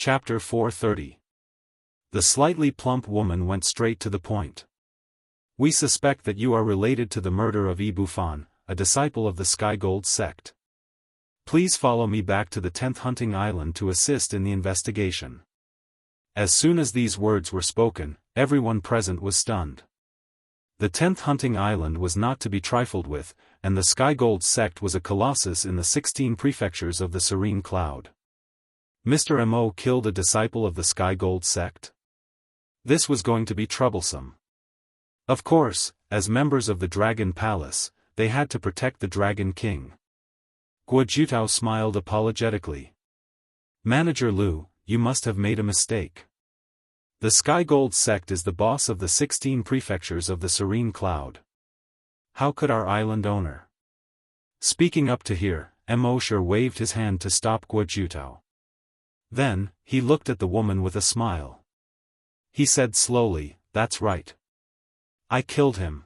Chapter 430. The slightly plump woman went straight to the point. We suspect that you are related to the murder of Ibufan, a disciple of the Sky Gold sect. Please follow me back to the 10th hunting island to assist in the investigation. As soon as these words were spoken, everyone present was stunned. The 10th hunting island was not to be trifled with, and the Sky Gold sect was a colossus in the 16 prefectures of the Serene Cloud. Mr. Mo killed a disciple of the Sky Gold sect? This was going to be troublesome. Of course, as members of the Dragon Palace, they had to protect the Dragon King. Guo Jutao smiled apologetically. Manager Lu, you must have made a mistake. The Sky Gold sect is the boss of the 16 prefectures of the Serene Cloud. How could our island owner? Speaking up to here, Mo Shi waved his hand to stop Guo Jutao. Then, he looked at the woman with a smile. He said slowly, "That's right. I killed him."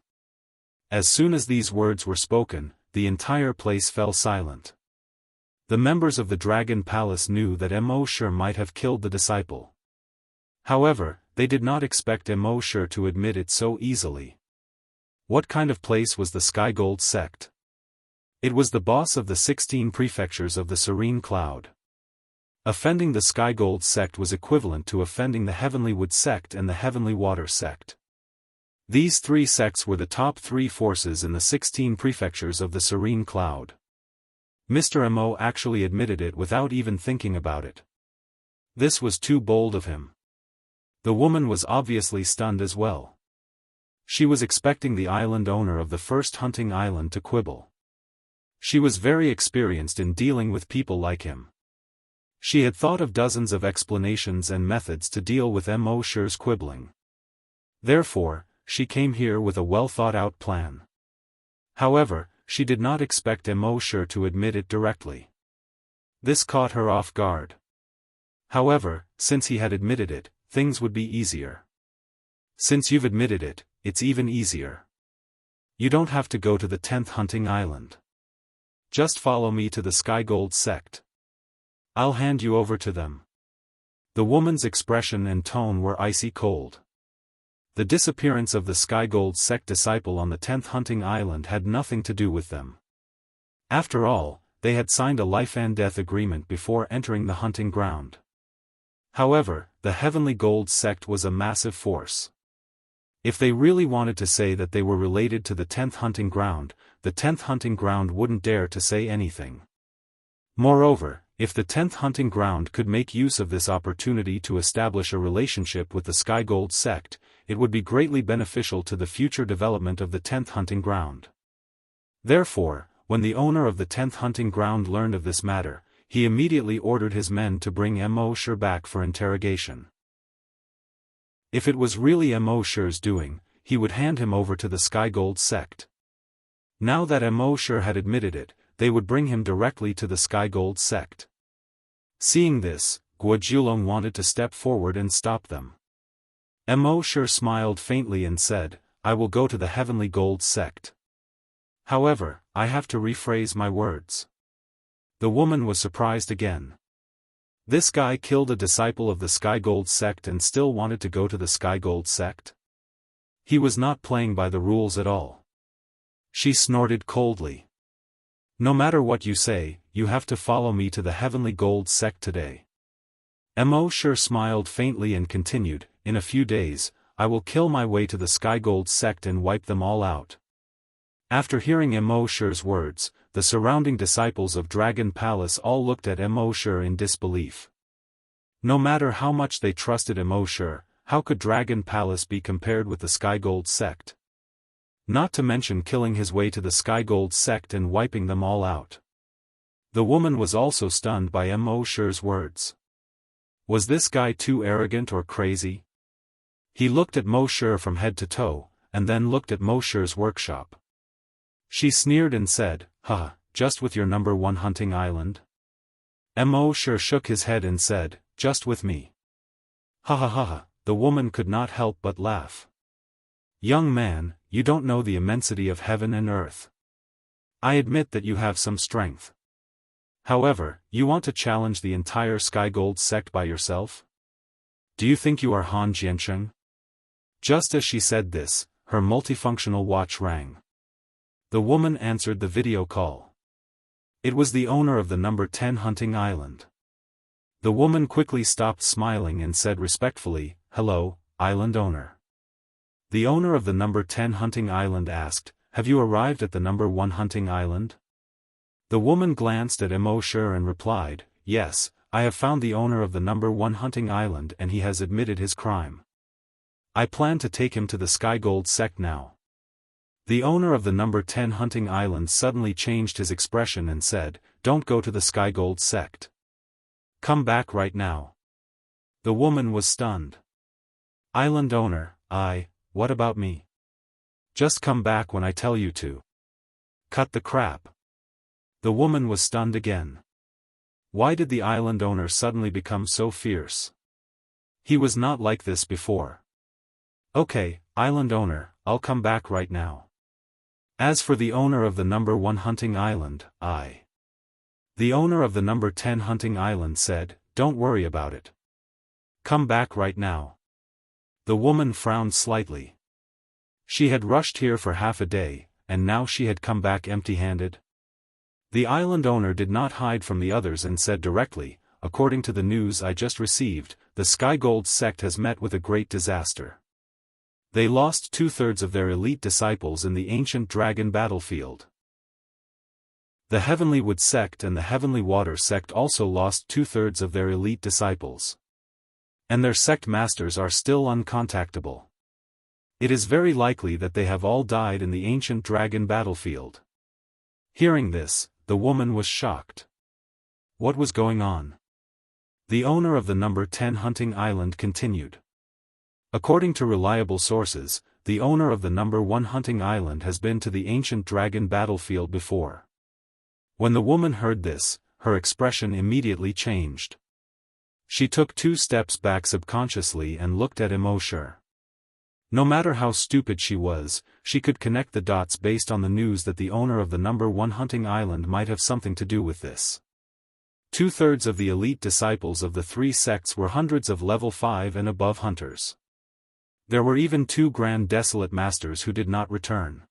As soon as these words were spoken, the entire place fell silent. The members of the Dragon Palace knew that Mo Shi might have killed the disciple. However, they did not expect Mo Shi to admit it so easily. What kind of place was the Sky Gold sect? It was the boss of the 16 prefectures of the Serene Cloud. Offending the Sky Gold sect was equivalent to offending the Heavenly Wood sect and the Heavenly Water sect. These three sects were the top three forces in the 16 prefectures of the Serene Cloud. Mr. Mo actually admitted it without even thinking about it. This was too bold of him. The woman was obviously stunned as well. She was expecting the island owner of the first hunting island to quibble. She was very experienced in dealing with people like him. She had thought of dozens of explanations and methods to deal with Mo Shi's quibbling. Therefore, she came here with a well-thought-out plan. However, she did not expect Mo Shi to admit it directly. This caught her off guard. However, since he had admitted it, things would be easier. Since you've admitted it, it's even easier. You don't have to go to the 10th hunting island. Just follow me to the Sky Gold sect. I'll hand you over to them. The woman's expression and tone were icy cold. The disappearance of the Sky Gold sect disciple on the 10th hunting island had nothing to do with them. After all, they had signed a life and death agreement before entering the hunting ground. However, the Heavenly Gold sect was a massive force. If they really wanted to say that they were related to the 10th hunting ground, the 10th hunting ground wouldn't dare to say anything. Moreover, if the 10th hunting ground could make use of this opportunity to establish a relationship with the Sky Gold sect, it would be greatly beneficial to the future development of the 10th hunting ground. Therefore, when the owner of the 10th hunting ground learned of this matter, he immediately ordered his men to bring Mo Shi back for interrogation. If it was really Mo Shi's doing, he would hand him over to the Sky Gold sect. Now that Mo Shi had admitted it, they would bring him directly to the Sky Gold sect. Seeing this, Guo Julong wanted to step forward and stop them. Mo Shi smiled faintly and said, "I will go to the Heavenly Gold sect. However, I have to rephrase my words." The woman was surprised again. This guy killed a disciple of the Sky Gold sect and still wanted to go to the Sky Gold sect? He was not playing by the rules at all. She snorted coldly. "No matter what you say, you have to follow me to the Heavenly Gold sect today." Mo Shi smiled faintly and continued, "In a few days, I will kill my way to the Sky Gold sect and wipe them all out." After hearing Mo Shi's words, the surrounding disciples of Dragon Palace all looked at Mo Shi in disbelief. No matter how much they trusted Mo Shi, how could Dragon Palace be compared with the Sky Gold sect? Not to mention killing his way to the Sky Gold sect and wiping them all out. The woman was also stunned by Mo Shi's words. Was this guy too arrogant or crazy? He looked at Mo Shi from head to toe, and then looked at Mo Shi's workshop. She sneered and said, "Ha, just with your number one hunting island?" Mo Shi shook his head and said, "Just with me." Ha ha ha ha, the woman could not help but laugh. "Young man, you don't know the immensity of heaven and earth. I admit that you have some strength. However, you want to challenge the entire Sky Gold sect by yourself? Do you think you are Han Jiansheng? Just as she said this, her multifunctional watch rang. The woman answered the video call. It was the owner of the number 10 hunting island. The woman quickly stopped smiling and said respectfully, "Hello, island owner." The owner of the number 10 hunting island asked, "Have you arrived at the number 1 hunting island?" The woman glanced at Immortal and replied, "Yes, I have found the owner of the number 1 hunting island and he has admitted his crime. I plan to take him to the Sky Gold sect now." The owner of the number 10 hunting island suddenly changed his expression and said, "Don't go to the Sky Gold sect. Come back right now." The woman was stunned. "Island owner, what about me? Just come back when I tell you to." Cut the crap. The woman was stunned again. Why did the island owner suddenly become so fierce? He was not like this before. "Okay, island owner, I'll come back right now." As for the owner of the number 1 hunting island, the owner of the number 10 hunting island said, "Don't worry about it. Come back right now." The woman frowned slightly. She had rushed here for half a day, and now she had come back empty-handed. The island owner did not hide from the others and said directly, "According to the news I just received, the Sky Gold sect has met with a great disaster. They lost 2/3 of their elite disciples in the ancient dragon battlefield. The Heavenly Wood sect and the Heavenly Water sect also lost 2/3 of their elite disciples. And their sect masters are still uncontactable. It is very likely that they have all died in the ancient dragon battlefield." Hearing this, the woman was shocked. What was going on? The owner of the number 10 hunting island continued. According to reliable sources, the owner of the number 1 hunting island has been to the ancient dragon battlefield before. When the woman heard this, her expression immediately changed. She took 2 steps back subconsciously and looked at Immortal. No matter how stupid she was, she could connect the dots based on the news that the owner of the number 1 hunting island might have something to do with this. 2/3 of the elite disciples of the 3 sects were hundreds of level 5 and above hunters. There were even 2 Grand Desolate Masters who did not return.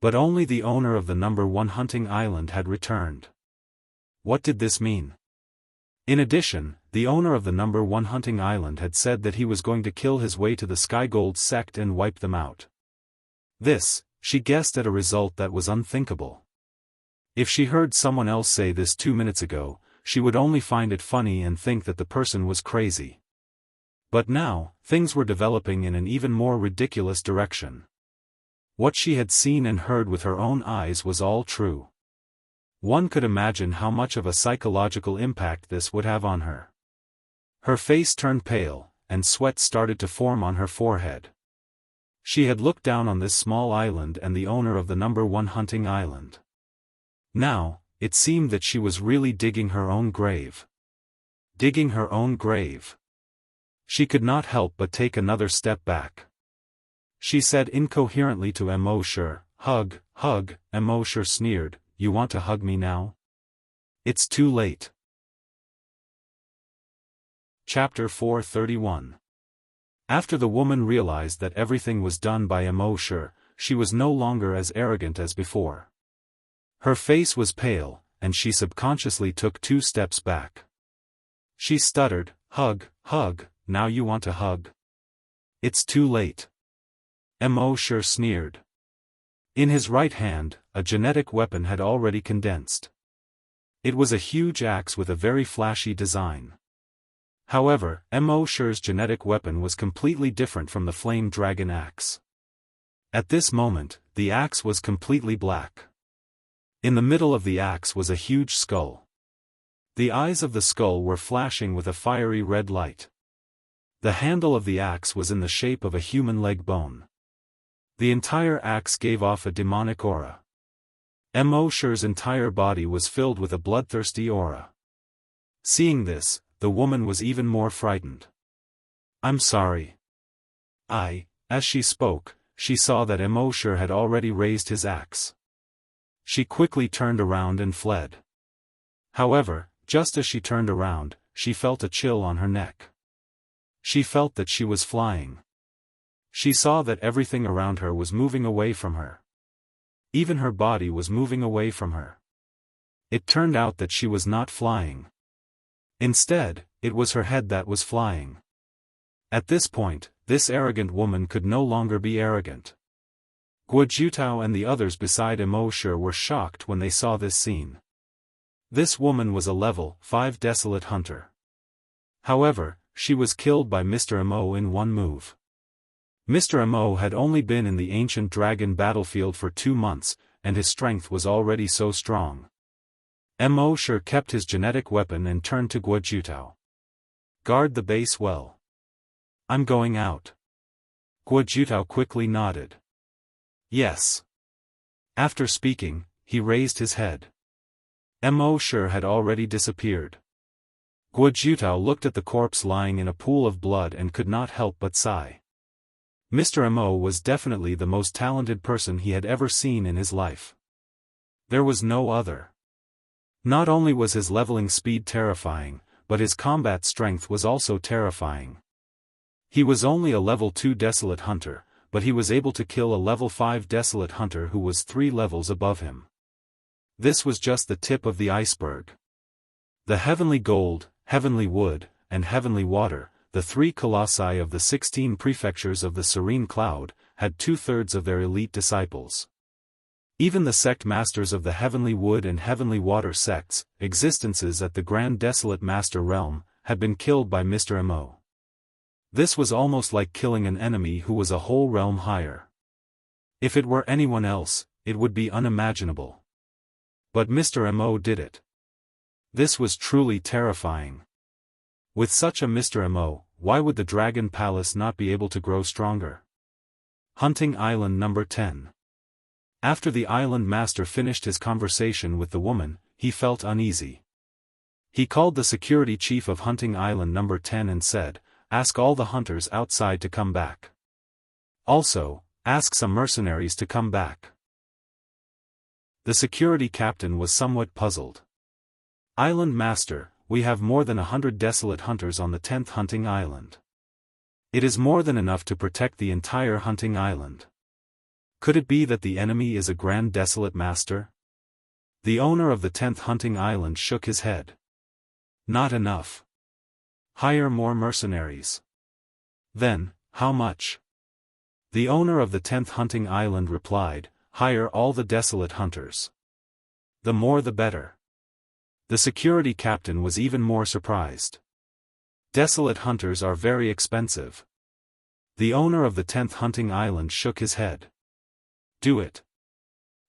But only the owner of the number 1 hunting island had returned. What did this mean? In addition, the owner of the number 1 hunting island had said that he was going to kill his way to the Sky Gold sect and wipe them out. This, she guessed at a result that was unthinkable. If she heard someone else say this 2 minutes ago, she would only find it funny and think that the person was crazy. But now, things were developing in an even more ridiculous direction. What she had seen and heard with her own eyes was all true. One could imagine how much of a psychological impact this would have on her. Her face turned pale, and sweat started to form on her forehead. She had looked down on this small island and the owner of the number 1 hunting island. Now, it seemed that she was really digging her own grave. Digging her own grave. She could not help but take another step back. She said incoherently to Immortal, "Hug, hug." Immortal sneered, "You want to hug me now? It's too late." Chapter 431. After the woman realized that everything was done by Immortal, she was no longer as arrogant as before. Her face was pale, and she subconsciously took 2 steps back. She stuttered, "Hug, hug, now you want to hug? It's too late." Immortal sneered. In his right hand, a genetic weapon had already condensed. It was a huge axe with a very flashy design. However, Immortal's genetic weapon was completely different from the flame dragon axe. At this moment, the axe was completely black. In the middle of the axe was a huge skull. The eyes of the skull were flashing with a fiery red light. The handle of the axe was in the shape of a human leg bone. The entire axe gave off a demonic aura. Immortal's entire body was filled with a bloodthirsty aura. Seeing this, the woman was even more frightened. "I'm sorry." As she spoke, she saw that Immortal had already raised his axe. She quickly turned around and fled. However, just as she turned around, she felt a chill on her neck. She felt that she was flying. She saw that everything around her was moving away from her. Even her body was moving away from her. It turned out that she was not flying. Instead, it was her head that was flying. At this point, this arrogant woman could no longer be arrogant. Guo Jiutao and the others beside Immortal were shocked when they saw this scene. This woman was a level 5 desolate hunter. However, she was killed by Mr. Mo in one move. Mr. Mo had only been in the ancient dragon battlefield for 2 months, and his strength was already so strong. Mo sure kept his genetic weapon and turned to Guo Jiutao. Guard the base well. I'm going out. Guo Jiutao quickly nodded. Yes. After speaking, he raised his head. Mo sure had already disappeared. Guo Jiutao looked at the corpse lying in a pool of blood and could not help but sigh. Mr. Mo was definitely the most talented person he had ever seen in his life. There was no other. Not only was his leveling speed terrifying, but his combat strength was also terrifying. He was only a level 2 desolate hunter, but he was able to kill a level 5 desolate hunter who was 3 levels above him. This was just the tip of the iceberg. The heavenly gold, heavenly wood, and heavenly water, the 3 colossi of the 16 prefectures of the serene cloud, had 2/3 of their elite disciples. Even the sect masters of the heavenly wood and heavenly water sects, existences at the grand desolate master realm, had been killed by Mr. Mo. This was almost like killing an enemy who was a whole realm higher. If it were anyone else, it would be unimaginable. But Mr. Mo did it. This was truly terrifying. With such a Mr. Mo, why would the Dragon Palace not be able to grow stronger? Hunting Island number 10. After the island master finished his conversation with the woman, he felt uneasy. He called the security chief of Hunting Island number 10 and said, "Ask all the hunters outside to come back. Also, ask some mercenaries to come back." The security captain was somewhat puzzled. "Island master, we have more than 100 desolate hunters on the 10th hunting island. It is more than enough to protect the entire hunting island. Could it be that the enemy is a grand desolate master?" The owner of the 10th hunting island shook his head. "Not enough. Hire more mercenaries." "Then, how much?" The owner of the 10th hunting island replied, "Hire all the desolate hunters. The more the better." The security captain was even more surprised. Desolate hunters are very expensive. The owner of the 10th hunting island shook his head. "Do it."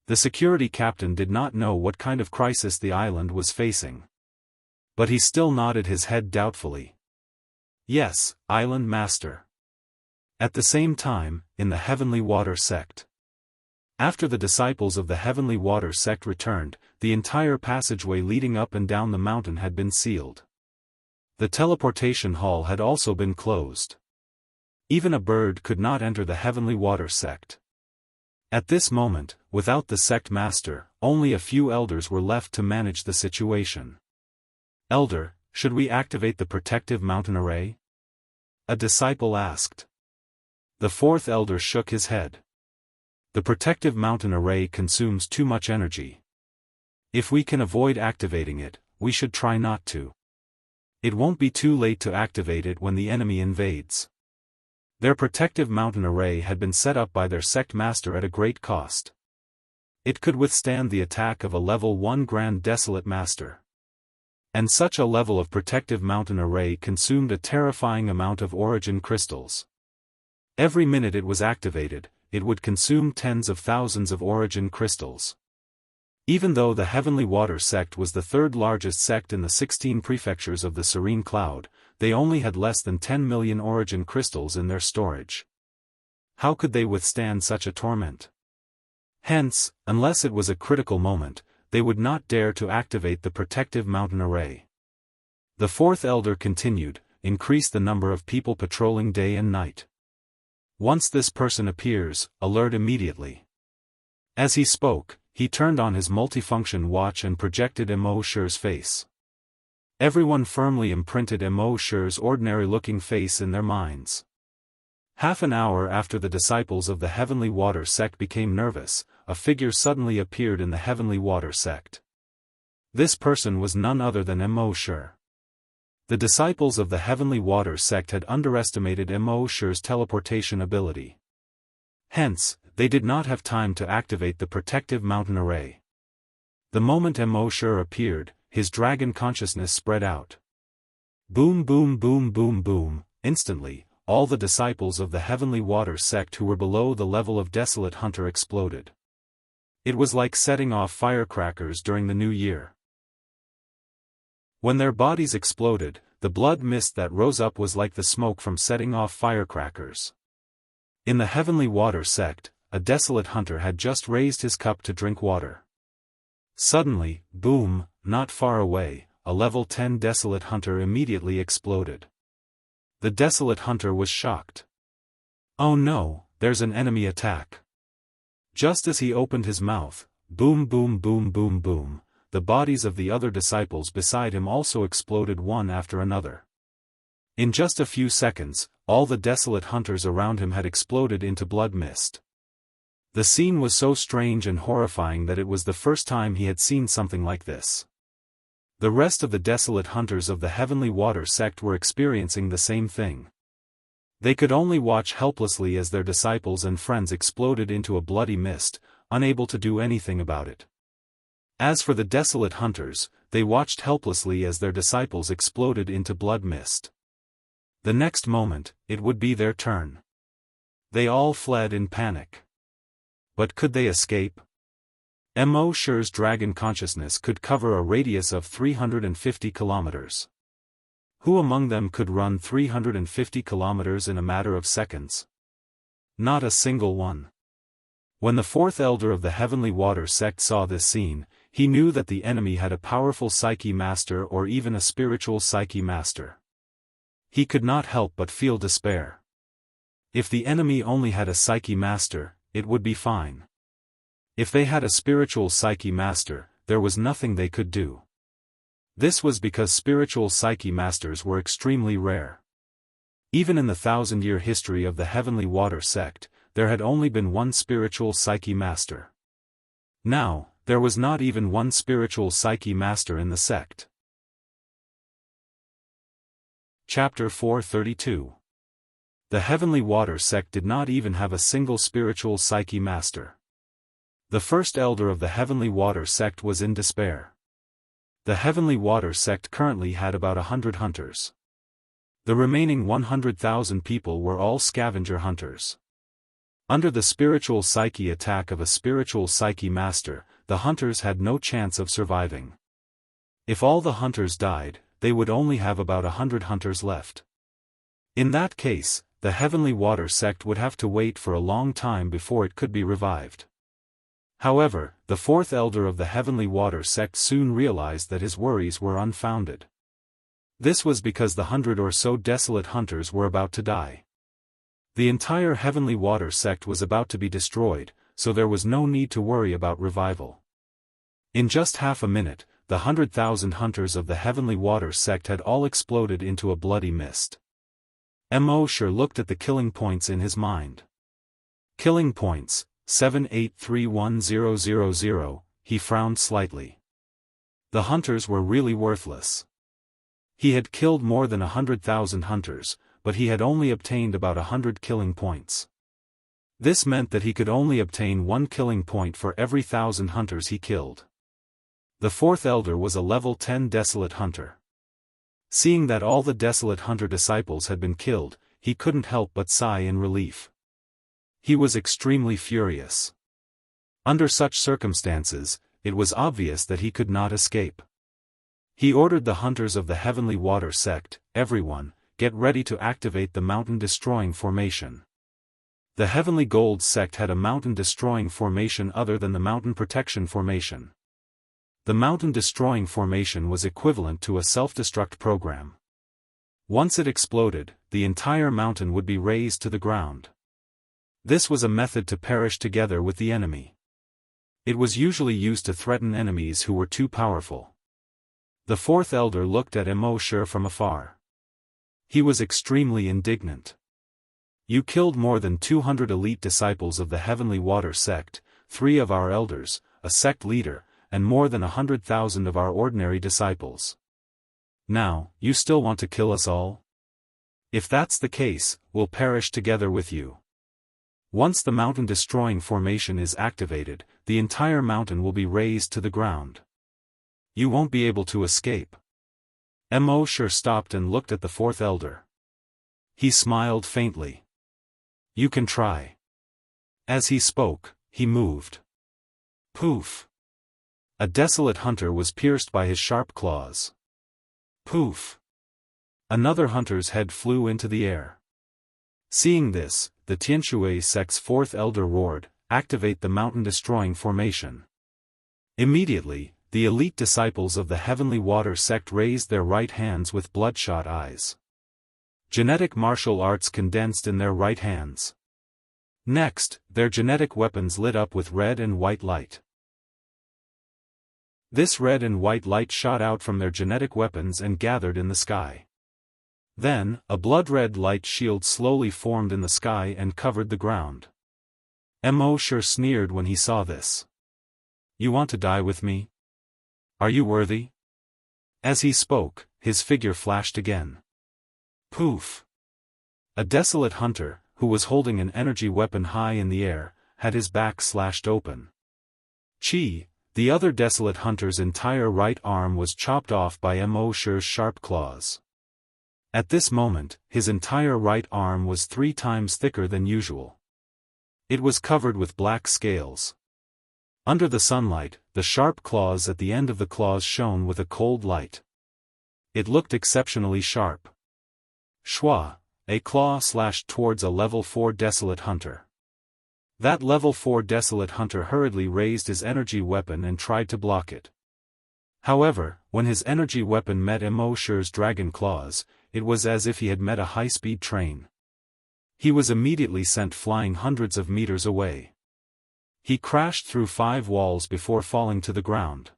The security captain did not know what kind of crisis the island was facing. But he still nodded his head doubtfully. "Yes, island master." At the same time, in the Heavenly Water sect. After the disciples of the Heavenly Water sect returned, the entire passageway leading up and down the mountain had been sealed. The teleportation hall had also been closed. Even a bird could not enter the Heavenly Water sect. At this moment, without the sect master, only a few elders were left to manage the situation. "Elder, should we activate the protective mountain array?" a disciple asked. The 4th elder shook his head. "The protective mountain array consumes too much energy. If we can avoid activating it, we should try not to. It won't be too late to activate it when the enemy invades." Their protective mountain array had been set up by their sect master at a great cost. It could withstand the attack of a level 1 Grand Desolate Master. And such a level of protective mountain array consumed a terrifying amount of origin crystals. Every minute it was activated, it would consume tens of thousands of origin crystals. Even though the Heavenly Water sect was the 3rd largest sect in the 16 prefectures of the Serene Cloud, they only had less than 10 million origin crystals in their storage. How could they withstand such a torment? Hence, unless it was a critical moment, they would not dare to activate the protective mountain array. The 4th elder continued, "Increase the number of people patrolling day and night. Once this person appears, alert immediately." As he spoke, he turned on his multifunction watch and projected Mo Shi's face. Everyone firmly imprinted Mo Shi's ordinary-looking face in their minds. Half an hour after the disciples of the Heavenly Water sect became nervous, a figure suddenly appeared in the Heavenly Water sect. This person was none other than Mo Shi. The disciples of the Heavenly Water sect had underestimated Mo Shi's teleportation ability. Hence, they did not have time to activate the protective mountain array. The moment Mo Shi appeared, his dragon consciousness spread out. Boom boom boom boom boom, instantly, all the disciples of the Heavenly Water sect who were below the level of Desolate Hunter exploded. It was like setting off firecrackers during the New Year. When their bodies exploded, the blood mist that rose up was like the smoke from setting off firecrackers. In the Heavenly Water sect, a Desolate Hunter had just raised his cup to drink water. Suddenly, boom, not far away, a level 10 Desolate Hunter immediately exploded. The Desolate Hunter was shocked. Oh no, there's an enemy attack. Just as he opened his mouth, boom boom boom boom boom, the bodies of the other disciples beside him also exploded one after another. In just a few seconds, all the Desolate Hunters around him had exploded into blood mist. The scene was so strange and horrifying that it was the first time he had seen something like this. The rest of the Desolate Hunters of the Heavenly Water sect were experiencing the same thing. They could only watch helplessly as their disciples and friends exploded into a bloody mist, unable to do anything about it. As for the Desolate Hunters, they watched helplessly as their disciples exploded into blood mist. The next moment, it would be their turn. They all fled in panic. But could they escape? Mo Shi's dragon consciousness could cover a radius of 350 kilometers. Who among them could run 350 kilometers in a matter of seconds? Not a single one. When the fourth elder of the Heavenly Water sect saw this scene, he knew that the enemy had a powerful psyche master or even a spiritual psyche master. He could not help but feel despair. If the enemy only had a psyche master, it would be fine. If they had a spiritual psyche master, there was nothing they could do. This was because spiritual psyche masters were extremely rare. Even in the 1,000-year history of the Heavenly Water sect, there had only been one spiritual psyche master. Now, there was not even one spiritual psyche master in the sect. Chapter 432. The Heavenly Water sect did not even have a single spiritual psyche master. The first elder of the Heavenly Water sect was in despair. The Heavenly Water sect currently had about 100 hunters. The remaining 100,000 people were all scavenger hunters. Under the spiritual psyche attack of a spiritual psyche master, the hunters had no chance of surviving. If all the hunters died, they would only have about 100 hunters left. In that case, the Heavenly Water sect would have to wait for a long time before it could be revived. However, the fourth elder of the Heavenly Water sect soon realized that his worries were unfounded. This was because the 100 or so Desolate Hunters were about to die. The entire Heavenly Water sect was about to be destroyed, so there was no need to worry about revival. In just half a minute, the 100,000 hunters of the Heavenly Water sect had all exploded into a bloody mist. Mo Shi looked at the killing points in his mind. Killing points, 7831000, he frowned slightly. The hunters were really worthless. He had killed more than 100,000 hunters, but he had only obtained about 100 killing points. This meant that he could only obtain 1 killing point for every 1,000 hunters he killed. The fourth elder was a level 10 Desolate Hunter. Seeing that all the Desolate Hunter disciples had been killed, he couldn't help but sigh in relief. He was extremely furious. Under such circumstances, it was obvious that he could not escape. He ordered the hunters of the Heavenly Water sect, everyone, get ready to activate the mountain-destroying formation. The Heavenly Gold sect had a mountain-destroying formation other than the mountain protection formation. The mountain-destroying formation was equivalent to a self-destruct program. Once it exploded, the entire mountain would be razed to the ground. This was a method to perish together with the enemy. It was usually used to threaten enemies who were too powerful. The fourth elder looked at Immortal from afar. He was extremely indignant. You killed more than 200 elite disciples of the Heavenly Water sect, 3 of our elders, a sect leader, and more than 100,000 of our ordinary disciples. Now, you still want to kill us all? If that's the case, we'll perish together with you. Once the mountain-destroying formation is activated, the entire mountain will be razed to the ground. You won't be able to escape. Immortal stopped and looked at the fourth elder. He smiled faintly. You can try. As he spoke, he moved. Poof! A desolate hunter was pierced by his sharp claws. Poof! Another hunter's head flew into the air. Seeing this, the Tianshui sect's fourth elder roared, "Activate the mountain-destroying formation." Immediately, the elite disciples of the Heavenly Water sect raised their right hands with bloodshot eyes. Genetic martial arts condensed in their right hands. Next, their genetic weapons lit up with red and white light. This red and white light shot out from their genetic weapons and gathered in the sky. Then, a blood-red light shield slowly formed in the sky and covered the ground. Immortal sneered when he saw this. You want to die with me? Are you worthy? As he spoke, his figure flashed again. Poof! A desolate hunter, who was holding an energy weapon high in the air, had his back slashed open. Chi, the other desolate hunter's entire right arm was chopped off by Immortal's sharp claws. At this moment, his entire right arm was 3 times thicker than usual. It was covered with black scales. Under the sunlight, the sharp claws at the end of the claws shone with a cold light. It looked exceptionally sharp. Shwa, a claw slashed towards a level 4 desolate hunter. That level 4 desolate hunter hurriedly raised his energy weapon and tried to block it. However, when his energy weapon met Immortal's dragon claws, it was as if he had met a high-speed train. He was immediately sent flying hundreds of meters away. He crashed through 5 walls before falling to the ground.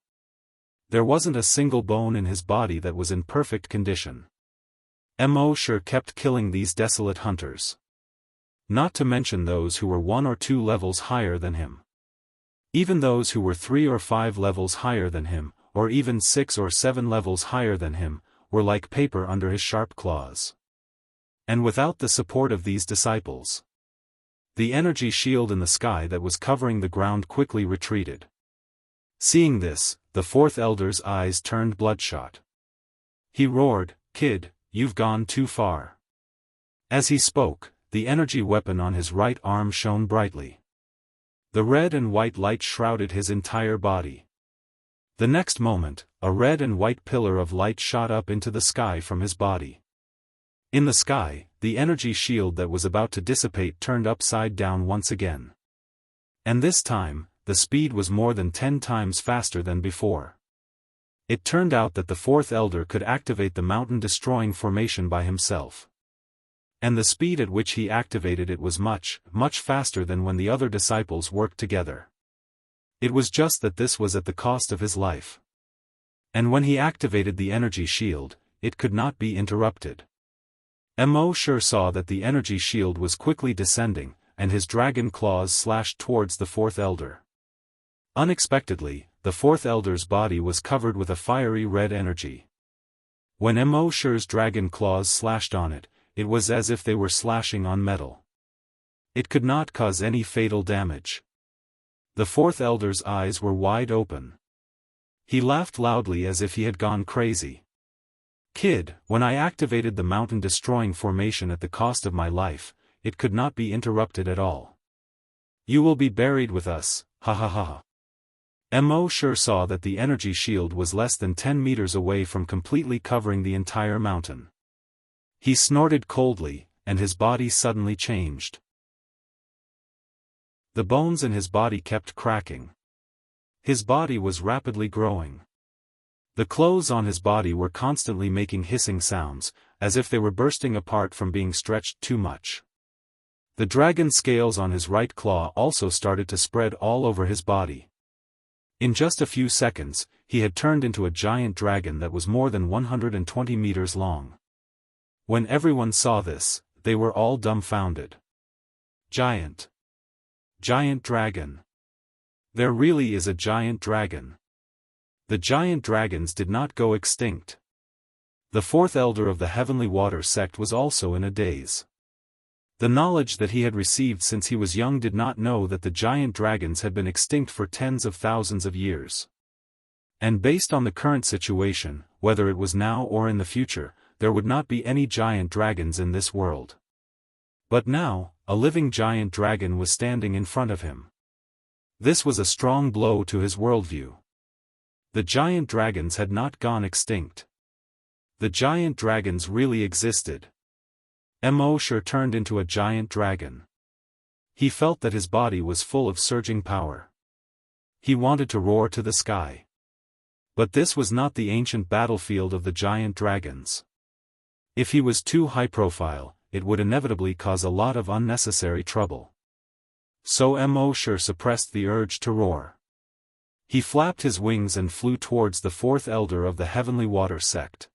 There wasn't a single bone in his body that was in perfect condition. Immortal kept killing these desolate hunters. Not to mention those who were 1 or 2 levels higher than him. Even those who were 3 or 5 levels higher than him, or even 6 or 7 levels higher than him, were like paper under his sharp claws. And without the support of these disciples, the energy shield in the sky that was covering the ground quickly retreated. Seeing this, the fourth elder's eyes turned bloodshot. He roared, "Kid, you've gone too far." As he spoke, the energy weapon on his right arm shone brightly. The red and white light shrouded his entire body. The next moment, a red and white pillar of light shot up into the sky from his body. In the sky, the energy shield that was about to dissipate turned upside down once again. And this time, the speed was more than 10 times faster than before. It turned out that the fourth elder could activate the mountain-destroying formation by himself. And the speed at which he activated it was much, much faster than when the other disciples worked together. It was just that this was at the cost of his life. And when he activated the energy shield, it could not be interrupted. Immortal saw that the energy shield was quickly descending, and his dragon claws slashed towards the fourth elder. Unexpectedly, the fourth elder's body was covered with a fiery red energy. When Immortal's dragon claws slashed on it, it was as if they were slashing on metal. It could not cause any fatal damage. The fourth elder's eyes were wide open. He laughed loudly as if he had gone crazy. "Kid, when I activated the mountain-destroying formation at the cost of my life, it could not be interrupted at all. You will be buried with us, ha ha ha." Immortal saw that the energy shield was less than 10 meters away from completely covering the entire mountain. He snorted coldly, and his body suddenly changed. The bones in his body kept cracking. His body was rapidly growing. The clothes on his body were constantly making hissing sounds, as if they were bursting apart from being stretched too much. The dragon scales on his right claw also started to spread all over his body. In just a few seconds, he had turned into a giant dragon that was more than 120 meters long. When everyone saw this, they were all dumbfounded. Giant. Giant dragon. There really is a giant dragon. The giant dragons did not go extinct. The fourth elder of the Heavenly Water sect was also in a daze. The knowledge that he had received since he was young did not know that the giant dragons had been extinct for tens of thousands of years. And based on the current situation, whether it was now or in the future, there would not be any giant dragons in this world. But now, a living giant dragon was standing in front of him. This was a strong blow to his worldview. The giant dragons had not gone extinct. The giant dragons really existed. Immortal turned into a giant dragon. He felt that his body was full of surging power. He wanted to roar to the sky. But this was not the ancient battlefield of the giant dragons. If he was too high profile, it would inevitably cause a lot of unnecessary trouble. So Immortal suppressed the urge to roar. He flapped his wings and flew towards the fourth elder of the Heavenly Water sect.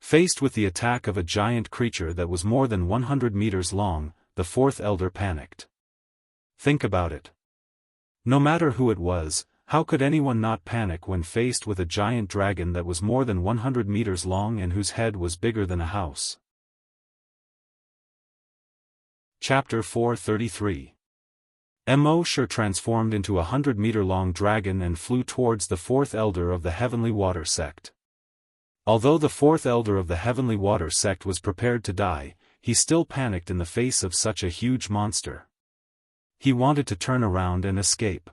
Faced with the attack of a giant creature that was more than 100 meters long, the fourth elder panicked. Think about it. No matter who it was, how could anyone not panic when faced with a giant dragon that was more than 100 meters long and whose head was bigger than a house? Chapter 433. Immortal transformed into a 100-meter-long dragon and flew towards the fourth elder of the Heavenly Water sect. Although the fourth elder of the Heavenly Water sect was prepared to die, he still panicked in the face of such a huge monster. He wanted to turn around and escape.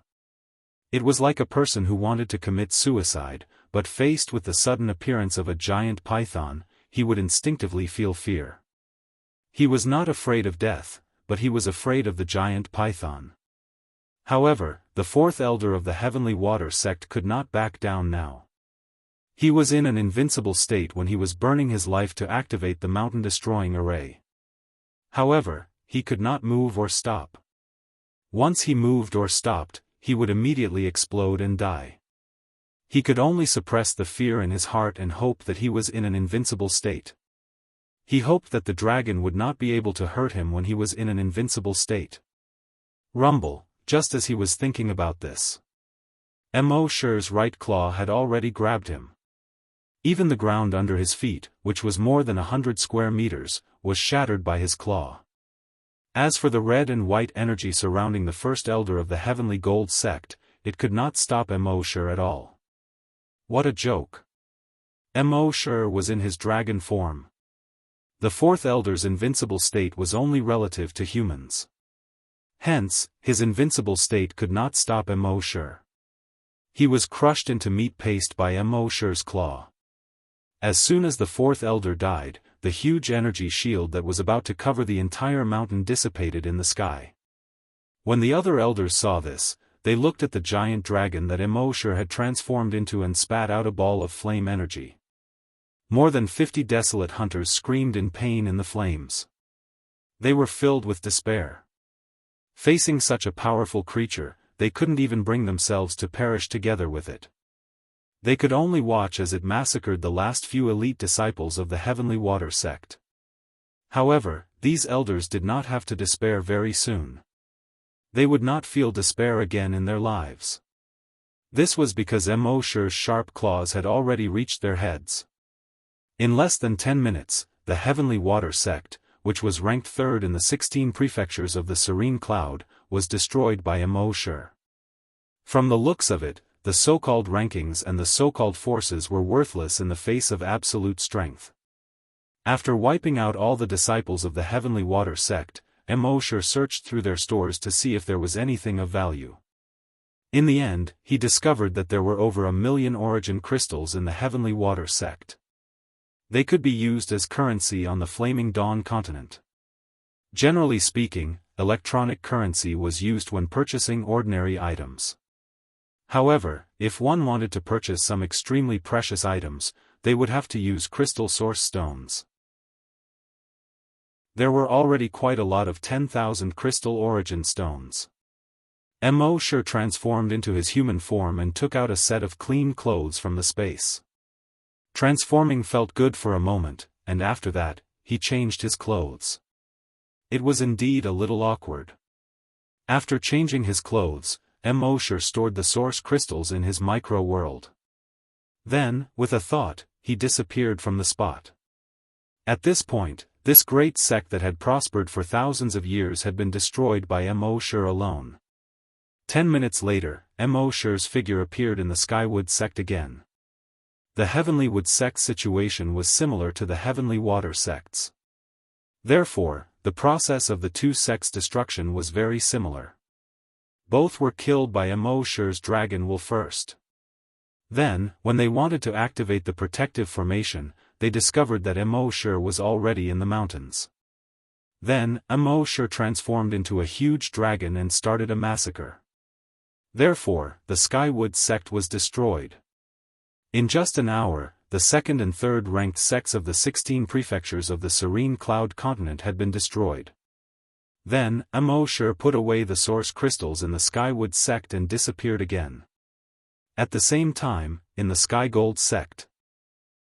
It was like a person who wanted to commit suicide, but faced with the sudden appearance of a giant python, he would instinctively feel fear. He was not afraid of death, but he was afraid of the giant python. However, the fourth elder of the Heavenly Water sect could not back down now. He was in an invincible state when he was burning his life to activate the mountain-destroying array. However, he could not move or stop. Once he moved or stopped, he would immediately explode and die. He could only suppress the fear in his heart and hope that he was in an invincible state. He hoped that the dragon would not be able to hurt him when he was in an invincible state. Rumble, just as he was thinking about this. Immortal's right claw had already grabbed him. Even the ground under his feet, which was more than 100 square meters, was shattered by his claw. As for the red and white energy surrounding the first elder of the Heavenly Gold sect, it could not stop Immortal at all. What a joke. Immortal was in his dragon form. The fourth elder's invincible state was only relative to humans. Hence, his invincible state could not stop Immortal. He was crushed into meat paste by Immortal's claw. As soon as the fourth elder died, the huge energy shield that was about to cover the entire mountain dissipated in the sky. When the other elders saw this, they looked at the giant dragon that Immortal had transformed into and spat out a ball of flame energy. More than 50 desolate hunters screamed in pain in the flames. They were filled with despair. Facing such a powerful creature, they couldn't even bring themselves to perish together with it. They could only watch as it massacred the last few elite disciples of the Heavenly Water sect. However, these elders did not have to despair very soon. They would not feel despair again in their lives. This was because Immortal's sharp claws had already reached their heads. In less than 10 minutes, the Heavenly Water sect, which was ranked third in the 16 prefectures of the Serene Cloud, was destroyed by Immortal. From the looks of it, the so-called rankings and the so-called forces were worthless in the face of absolute strength. After wiping out all the disciples of the Heavenly Water sect, Immortal searched through their stores to see if there was anything of value. In the end, he discovered that there were over 1 million origin crystals in the Heavenly Water sect. They could be used as currency on the Flaming Dawn continent. Generally speaking, electronic currency was used when purchasing ordinary items. However, if one wanted to purchase some extremely precious items, they would have to use crystal source stones. There were already quite a lot of 10,000 crystal origin stones. Mo Shi transformed into his human form and took out a set of clean clothes from the space. Transforming felt good for a moment, and after that, he changed his clothes. It was indeed a little awkward. After changing his clothes, Mo Shi stored the source crystals in his micro-world. Then, with a thought, he disappeared from the spot. At this point, this great sect that had prospered for thousands of years had been destroyed by Mo Shi alone. 10 minutes later, Mo Shi's figure appeared in the Skywood sect again. The Heavenly Wood sect situation was similar to the Heavenly Water sects. Therefore, the process of the two sects' destruction was very similar. Both were killed by Mo Shi's dragon will first. Then, when they wanted to activate the protective formation, they discovered that Mo Shi was already in the mountains. Then, Mo Shi transformed into a huge dragon and started a massacre. Therefore, the Skywood sect was destroyed. In just an hour, the second and third ranked sects of the 16 prefectures of the Serene Cloud continent had been destroyed. Then, Mo Shi put away the source crystals in the Skywood sect and disappeared again. At the same time, in the Sky Gold sect,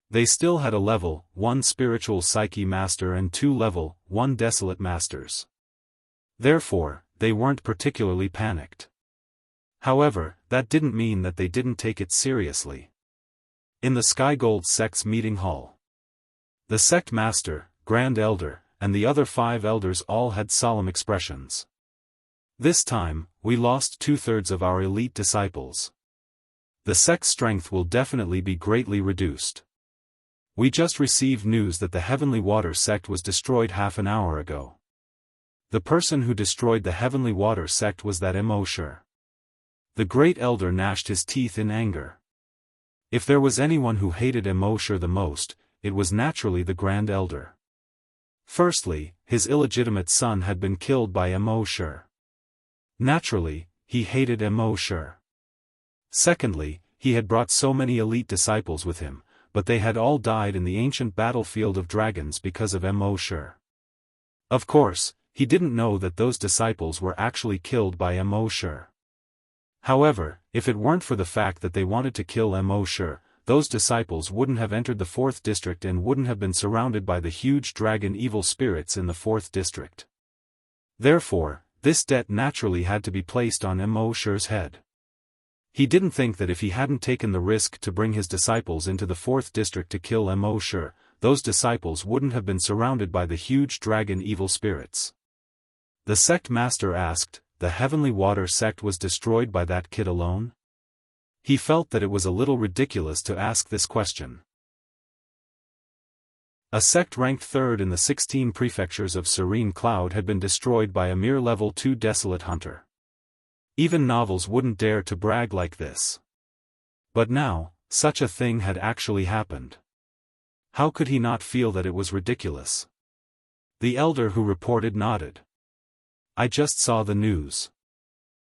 they still had a level 1 spiritual psyche master and 2 level 1 desolate masters. Therefore, they weren't particularly panicked. However, that didn't mean that they didn't take it seriously. In the Sky Gold sect's meeting hall, the sect master, Grand Elder, and the other 5 elders all had solemn expressions. This time, we lost 2/3 of our elite disciples. The sect's strength will definitely be greatly reduced. We just received news that the Heavenly Water sect was destroyed half an hour ago. The person who destroyed the Heavenly Water sect was that Mo Shi. The Great Elder gnashed his teeth in anger. If there was anyone who hated Mo Shi the most, it was naturally the Grand Elder. Firstly, his illegitimate son had been killed by Mo Shi. Naturally, he hated Mo Shi. Secondly, he had brought so many elite disciples with him, but they had all died in the ancient battlefield of dragons because of Mo Shi. Of course, he didn't know that those disciples were actually killed by Mo Shi. However, if it weren't for the fact that they wanted to kill Mo Shi, those disciples wouldn't have entered the 4th district and wouldn't have been surrounded by the huge dragon evil spirits in the 4th district. Therefore, this debt naturally had to be placed on Mo Shi's head. He didn't think that if he hadn't taken the risk to bring his disciples into the 4th district to kill Mo Shi, those disciples wouldn't have been surrounded by the huge dragon evil spirits. The sect master asked, the Heavenly Water sect was destroyed by that kid alone? He felt that it was a little ridiculous to ask this question. A sect ranked 3rd in the 16 prefectures of Serene Cloud had been destroyed by a mere level 2 desolate hunter. Even novels wouldn't dare to brag like this. But now, such a thing had actually happened. How could he not feel that it was ridiculous? The elder who reported nodded. I just saw the news.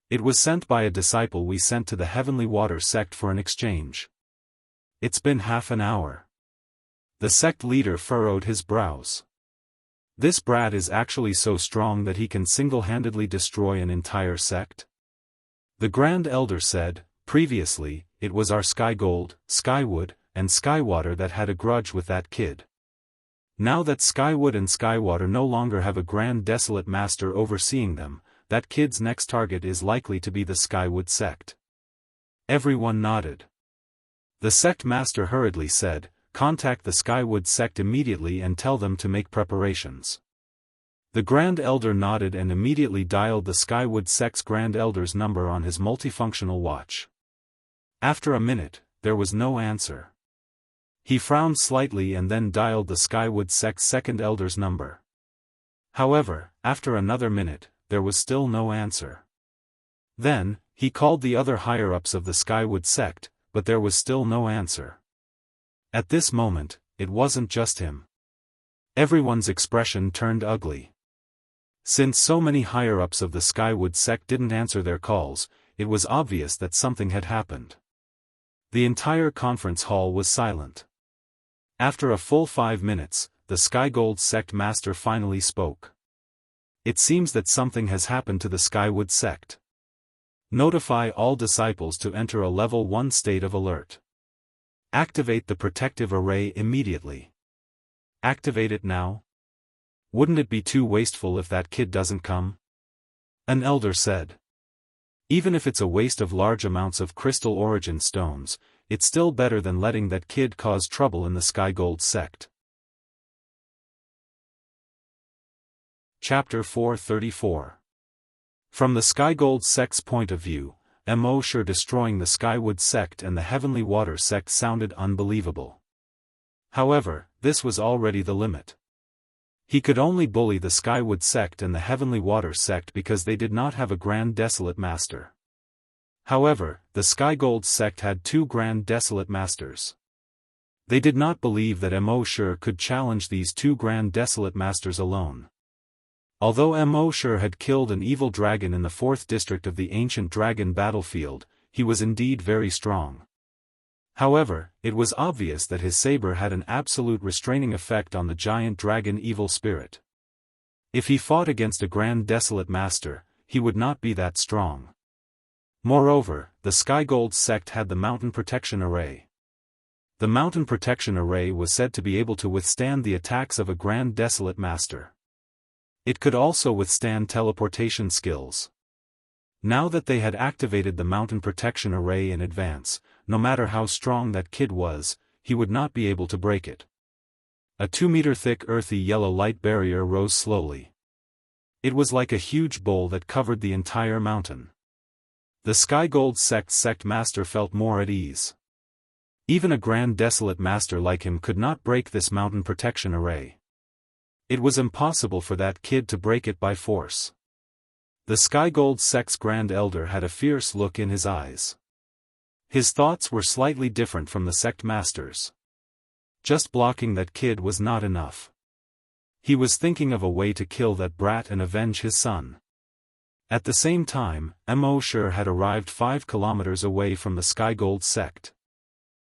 It was sent by a disciple we sent to the Heavenly Water sect for an exchange. It's been half an hour. The sect leader furrowed his brows. This brat is actually so strong that he can single-handedly destroy an entire sect? The Grand Elder said, previously, it was our Sky Gold, Skywood, and Skywater that had a grudge with that kid. Now that Skywood and Skywater no longer have a Grand Desolate Master overseeing them, that kid's next target is likely to be the Skywood sect. Everyone nodded. The sect master hurriedly said, contact the Skywood sect immediately and tell them to make preparations. The Grand Elder nodded and immediately dialed the Skywood sect's Grand Elder's number on his multifunctional watch. After a minute, there was no answer. He frowned slightly and then dialed the Skywood sect's 2nd Elder's number. However, after another minute, there was still no answer. Then, he called the other higher-ups of the Skywood sect, but there was still no answer. At this moment, it wasn't just him. Everyone's expression turned ugly. Since so many higher-ups of the Skywood sect didn't answer their calls, it was obvious that something had happened. The entire conference hall was silent. After a full 5 minutes, the Skygold sect master finally spoke. It seems that something has happened to the Skywood sect. Notify all disciples to enter a level 1 state of alert. Activate the protective array immediately. Activate it now? Wouldn't it be too wasteful if that kid doesn't come? An elder said. Even if it's a waste of large amounts of crystal origin stones, it's still better than letting that kid cause trouble in the Sky Gold sect. Chapter 434. From the Sky Gold sect's point of view, Mo destroying the Skywood sect and the Heavenly Water sect sounded unbelievable. However, this was already the limit. He could only bully the Skywood sect and the Heavenly Water sect because they did not have a Grand Desolate Master. However, the Sky Gold sect had 2 Grand Desolate Masters. They did not believe that Mo could challenge these 2 Grand Desolate Masters alone. Although Mo had killed an evil dragon in the 4th district of the Ancient Dragon battlefield, he was indeed very strong. However, it was obvious that his saber had an absolute restraining effect on the giant dragon evil spirit. If he fought against a Grand Desolate Master, he would not be that strong. Moreover, the Sky Gold sect had the Mountain Protection Array. The Mountain Protection Array was said to be able to withstand the attacks of a Grand Desolate Master. It could also withstand teleportation skills. Now that they had activated the Mountain Protection Array in advance, no matter how strong that kid was, he would not be able to break it. A 2-meter-thick earthy yellow light barrier rose slowly. It was like a huge bowl that covered the entire mountain. The Sky Gold sect master felt more at ease. Even a Grand Desolate Master like him could not break this Mountain Protection Array. It was impossible for that kid to break it by force. The Sky Gold sect's Grand Elder had a fierce look in his eyes. His thoughts were slightly different from the sect master's. Just blocking that kid was not enough. He was thinking of a way to kill that brat and avenge his son. At the same time, Mo had arrived 5 kilometers away from the Sky Gold sect.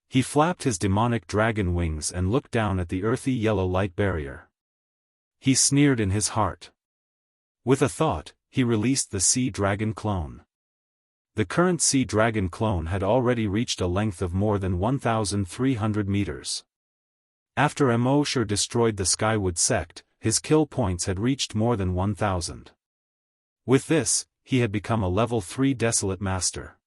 He flapped his demonic dragon wings and looked down at the earthy yellow light barrier. He sneered in his heart. With a thought, he released the Sea Dragon clone. The current Sea Dragon clone had already reached a length of more than 1,300 meters. After Mo destroyed the Skywood sect, his kill points had reached more than 1,000. With this, he had become a level 3 Desolate Master.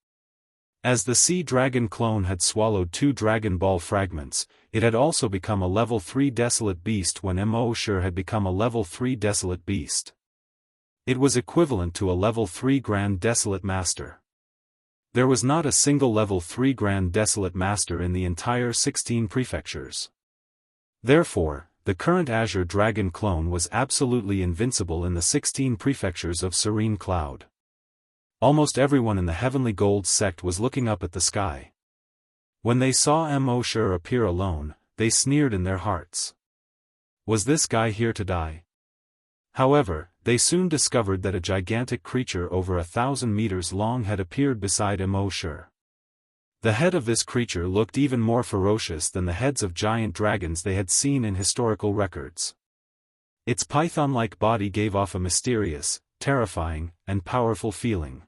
As the Sea Dragon clone had swallowed 2 Dragon Ball fragments, it had also become a level 3 Desolate Beast when Mo had become a level 3 Desolate Beast. It was equivalent to a level 3 Grand Desolate Master. There was not a single level 3 Grand Desolate Master in the entire 16 prefectures. Therefore, the current Azure Dragon clone was absolutely invincible in the 16 prefectures of Serene Cloud. Almost everyone in the Heavenly Gold sect was looking up at the sky. When they saw Mo appear alone, they sneered in their hearts. Was this guy here to die? However, they soon discovered that a gigantic creature over 1,000 meters long had appeared beside Mo. The head of this creature looked even more ferocious than the heads of giant dragons they had seen in historical records. Its python-like body gave off a mysterious, terrifying, and powerful feeling.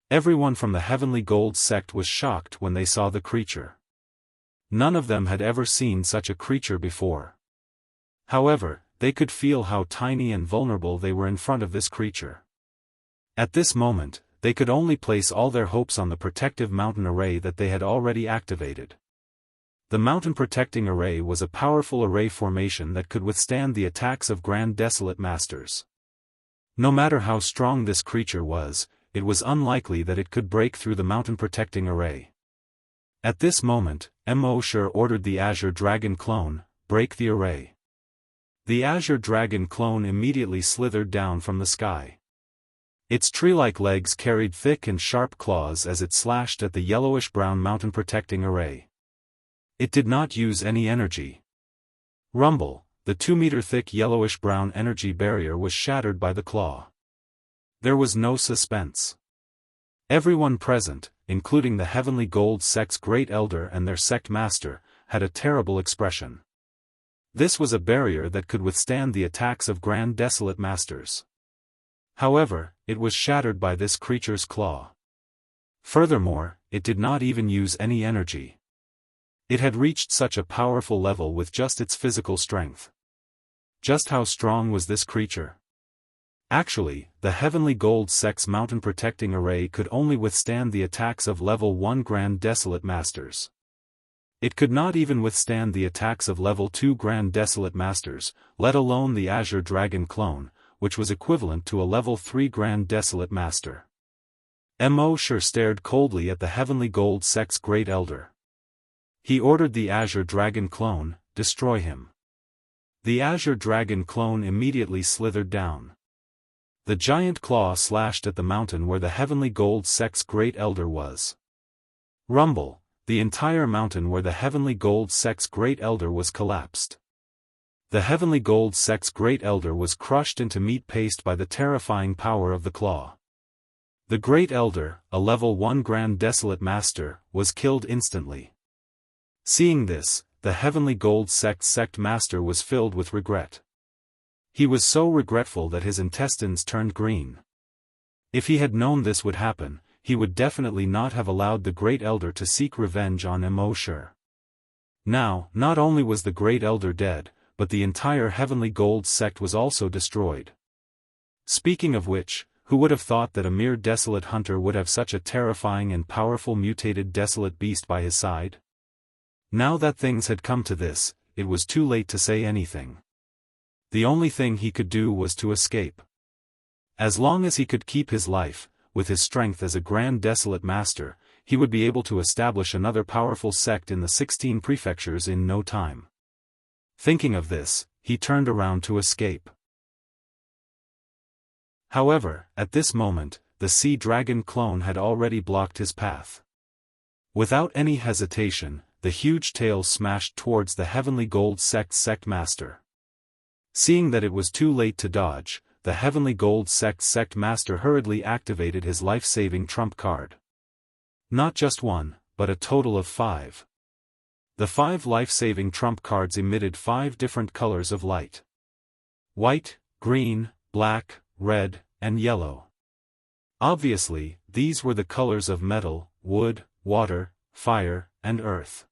Everyone from the Heavenly Gold sect was shocked when they saw the creature. None of them had ever seen such a creature before. However, they could feel how tiny and vulnerable they were in front of this creature. At this moment, they could only place all their hopes on the protective mountain array that they had already activated. The Mountain Protecting Array was a powerful array formation that could withstand the attacks of Grand Desolate Masters. No matter how strong this creature was, it was unlikely that it could break through the Mountain Protecting Array. At this moment, Mo ordered the Azure Dragon clone, break the array. The Azure Dragon clone immediately slithered down from the sky. Its tree-like legs carried thick and sharp claws as it slashed at the yellowish-brown Mountain Protecting Array. It did not use any energy. Rumble, the 2-meter-thick yellowish-brown energy barrier was shattered by the claw. There was no suspense. Everyone present, including the Heavenly Gold sect's Great Elder and their sect master, had a terrible expression. This was a barrier that could withstand the attacks of Grand Desolate Masters. However, it was shattered by this creature's claw. Furthermore, it did not even use any energy. It had reached such a powerful level with just its physical strength. Just how strong was this creature? Actually, the Heavenly Gold Sect's mountain protecting array could only withstand the attacks of level 1 Grand Desolate Masters. It could not even withstand the attacks of level 2 Grand Desolate Masters, let alone the Azure Dragon clone, which was equivalent to a level 3 Grand Desolate Master. Immortal stared coldly at the Heavenly Gold Sect's Great Elder. He ordered the Azure Dragon clone, destroy him. The Azure Dragon clone immediately slithered down. The giant claw slashed at the mountain where the Heavenly Gold Sect's Great Elder was. Rumble, the entire mountain where the Heavenly Gold Sect's Great Elder was collapsed. The Heavenly Gold Sect's Great Elder was crushed into meat paste by the terrifying power of the claw. The Great Elder, a level 1 Grand Desolate Master, was killed instantly. Seeing this, the Heavenly Gold Sect's Sect Master was filled with regret. He was so regretful that his intestines turned green. If he had known this would happen, he would definitely not have allowed the Great Elder to seek revenge on Immortal. Now, not only was the Great Elder dead, but the entire Heavenly Gold Sect was also destroyed. Speaking of which, who would have thought that a mere desolate hunter would have such a terrifying and powerful mutated desolate beast by his side? Now that things had come to this, it was too late to say anything. The only thing he could do was to escape. As long as he could keep his life, with his strength as a Grand Desolate Master, he would be able to establish another powerful sect in the 16 prefectures in no time. Thinking of this, he turned around to escape. However, at this moment, the Sea Dragon clone had already blocked his path. Without any hesitation, the huge tail smashed towards the Heavenly Gold Sect's Sect Master. Seeing that it was too late to dodge, the Heavenly Gold Sect's Sect Master hurriedly activated his life-saving trump card. Not just one, but a total of 5. The 5 life-saving trump cards emitted 5 different colors of light. White, green, black, red, and yellow. Obviously, these were the colors of metal, wood, water, fire, and earth.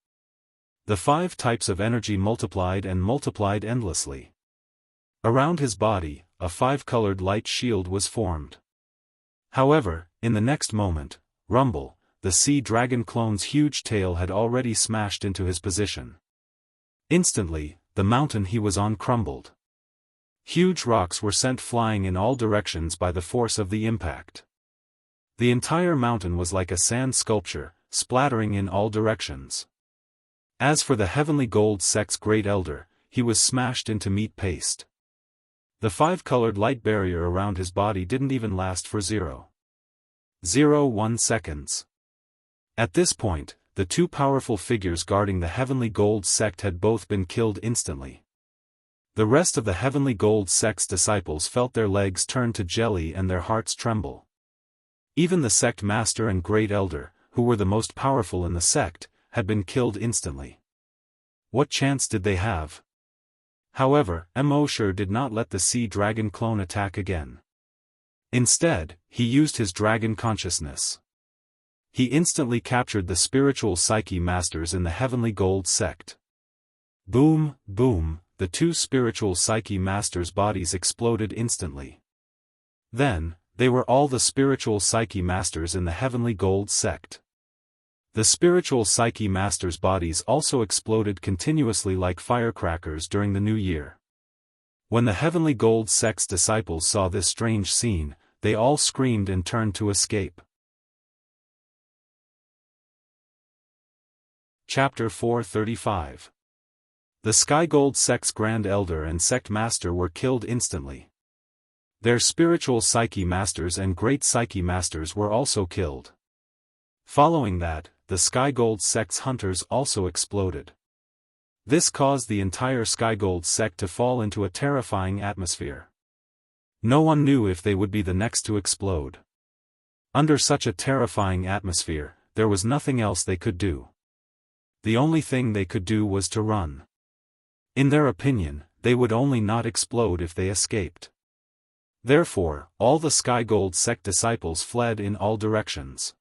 The 5 types of energy multiplied and multiplied endlessly. Around his body, a 5-colored light shield was formed. However, in the next moment, Rumble, the Sea Dragon clone's huge tail had already smashed into his position. Instantly, the mountain he was on crumbled. Huge rocks were sent flying in all directions by the force of the impact. The entire mountain was like a sand sculpture, splattering in all directions. As for the Heavenly Gold Sect's Great Elder, he was smashed into meat paste. The 5-colored light barrier around his body didn't even last for 0.01 seconds. At this point, the 2 powerful figures guarding the Heavenly Gold Sect had both been killed instantly. The rest of the Heavenly Gold Sect's disciples felt their legs turn to jelly and their hearts tremble. Even the Sect Master and Great Elder, who were the most powerful in the sect, had been killed instantly. What chance did they have? However, Immortal did not let the Sea Dragon clone attack again. Instead, he used his dragon consciousness. He instantly captured the spiritual psyche masters in the Heavenly Gold Sect. Boom, boom, the 2 spiritual psyche masters' bodies exploded instantly. Then, they were all the spiritual psyche masters in the Heavenly Gold Sect. The spiritual psyche masters' bodies also exploded continuously like firecrackers during the new year. When the Heavenly Gold Sect's disciples saw this strange scene, they all screamed and turned to escape. Chapter 435. The Sky Gold Sect's Grand Elder and Sect Master were killed instantly. Their spiritual Psyche Masters and Great Psyche Masters were also killed. Following that, the Sky Gold Sect's hunters also exploded. This caused the entire Sky Gold Sect to fall into a terrifying atmosphere. No one knew if they would be the next to explode. Under such a terrifying atmosphere, there was nothing else they could do. The only thing they could do was to run. In their opinion, they would only not explode if they escaped. Therefore, all the Sky Gold sect disciples fled in all directions.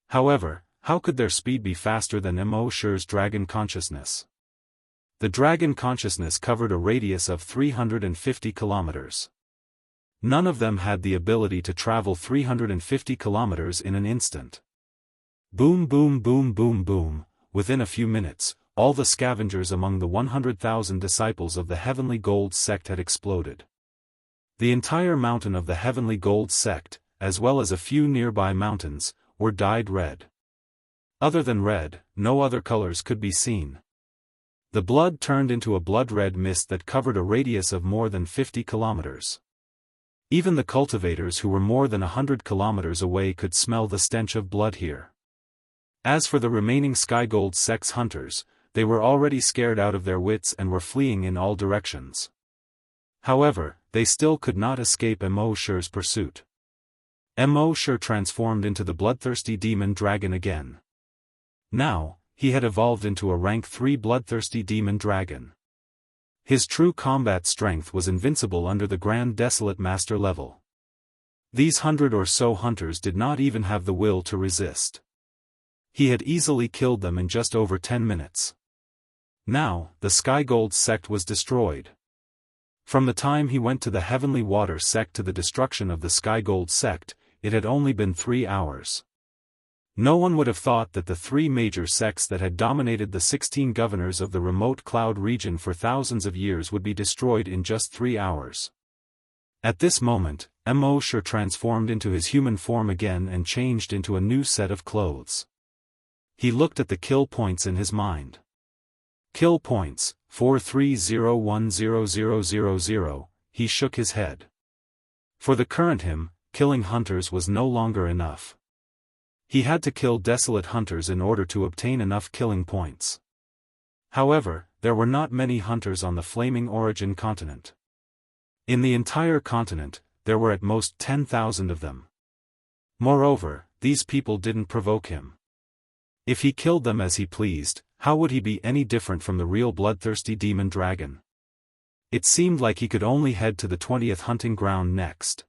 However, how could their speed be faster than Mo Shi's dragon consciousness? The dragon consciousness covered a radius of 350 kilometers. None of them had the ability to travel 350 kilometers in an instant. Boom boom boom boom boom, within a few minutes, all the scavengers among the 100,000 disciples of the Heavenly Gold sect had exploded. The entire mountain of the Heavenly Gold sect, as well as a few nearby mountains, were dyed red. Other than red, no other colors could be seen. The blood turned into a blood-red mist that covered a radius of more than 50 kilometers. Even the cultivators who were more than 100 kilometers away could smell the stench of blood here. As for the remaining Sky Gold sect's hunters, they were already scared out of their wits and were fleeing in all directions. However, they still could not escape Mo Shi's pursuit. Mo Shi transformed into the bloodthirsty demon dragon again. Now, he had evolved into a rank 3 bloodthirsty demon dragon. His true combat strength was invincible under the Grand Desolate Master level. These 100 or so hunters did not even have the will to resist. He had easily killed them in just over 10 minutes. Now, the Sky Gold sect was destroyed. From the time he went to the Heavenly Water sect to the destruction of the Sky Gold sect, it had only been 3 hours. No one would have thought that the 3 major sects that had dominated the 16 governors of the remote cloud region for thousands of years would be destroyed in just 3 hours. At this moment, Mo Shi transformed into his human form again and changed into a new set of clothes. He looked at the kill points in his mind. Kill points, 430100000, he shook his head. For the current him, killing hunters was no longer enough. He had to kill desolate hunters in order to obtain enough killing points. However, there were not many hunters on the Flaming Origin continent. In the entire continent, there were at most 10,000 of them. Moreover, these people didn't provoke him. If he killed them as he pleased, how would he be any different from the real bloodthirsty demon dragon? It seemed like he could only head to the 20th hunting ground next.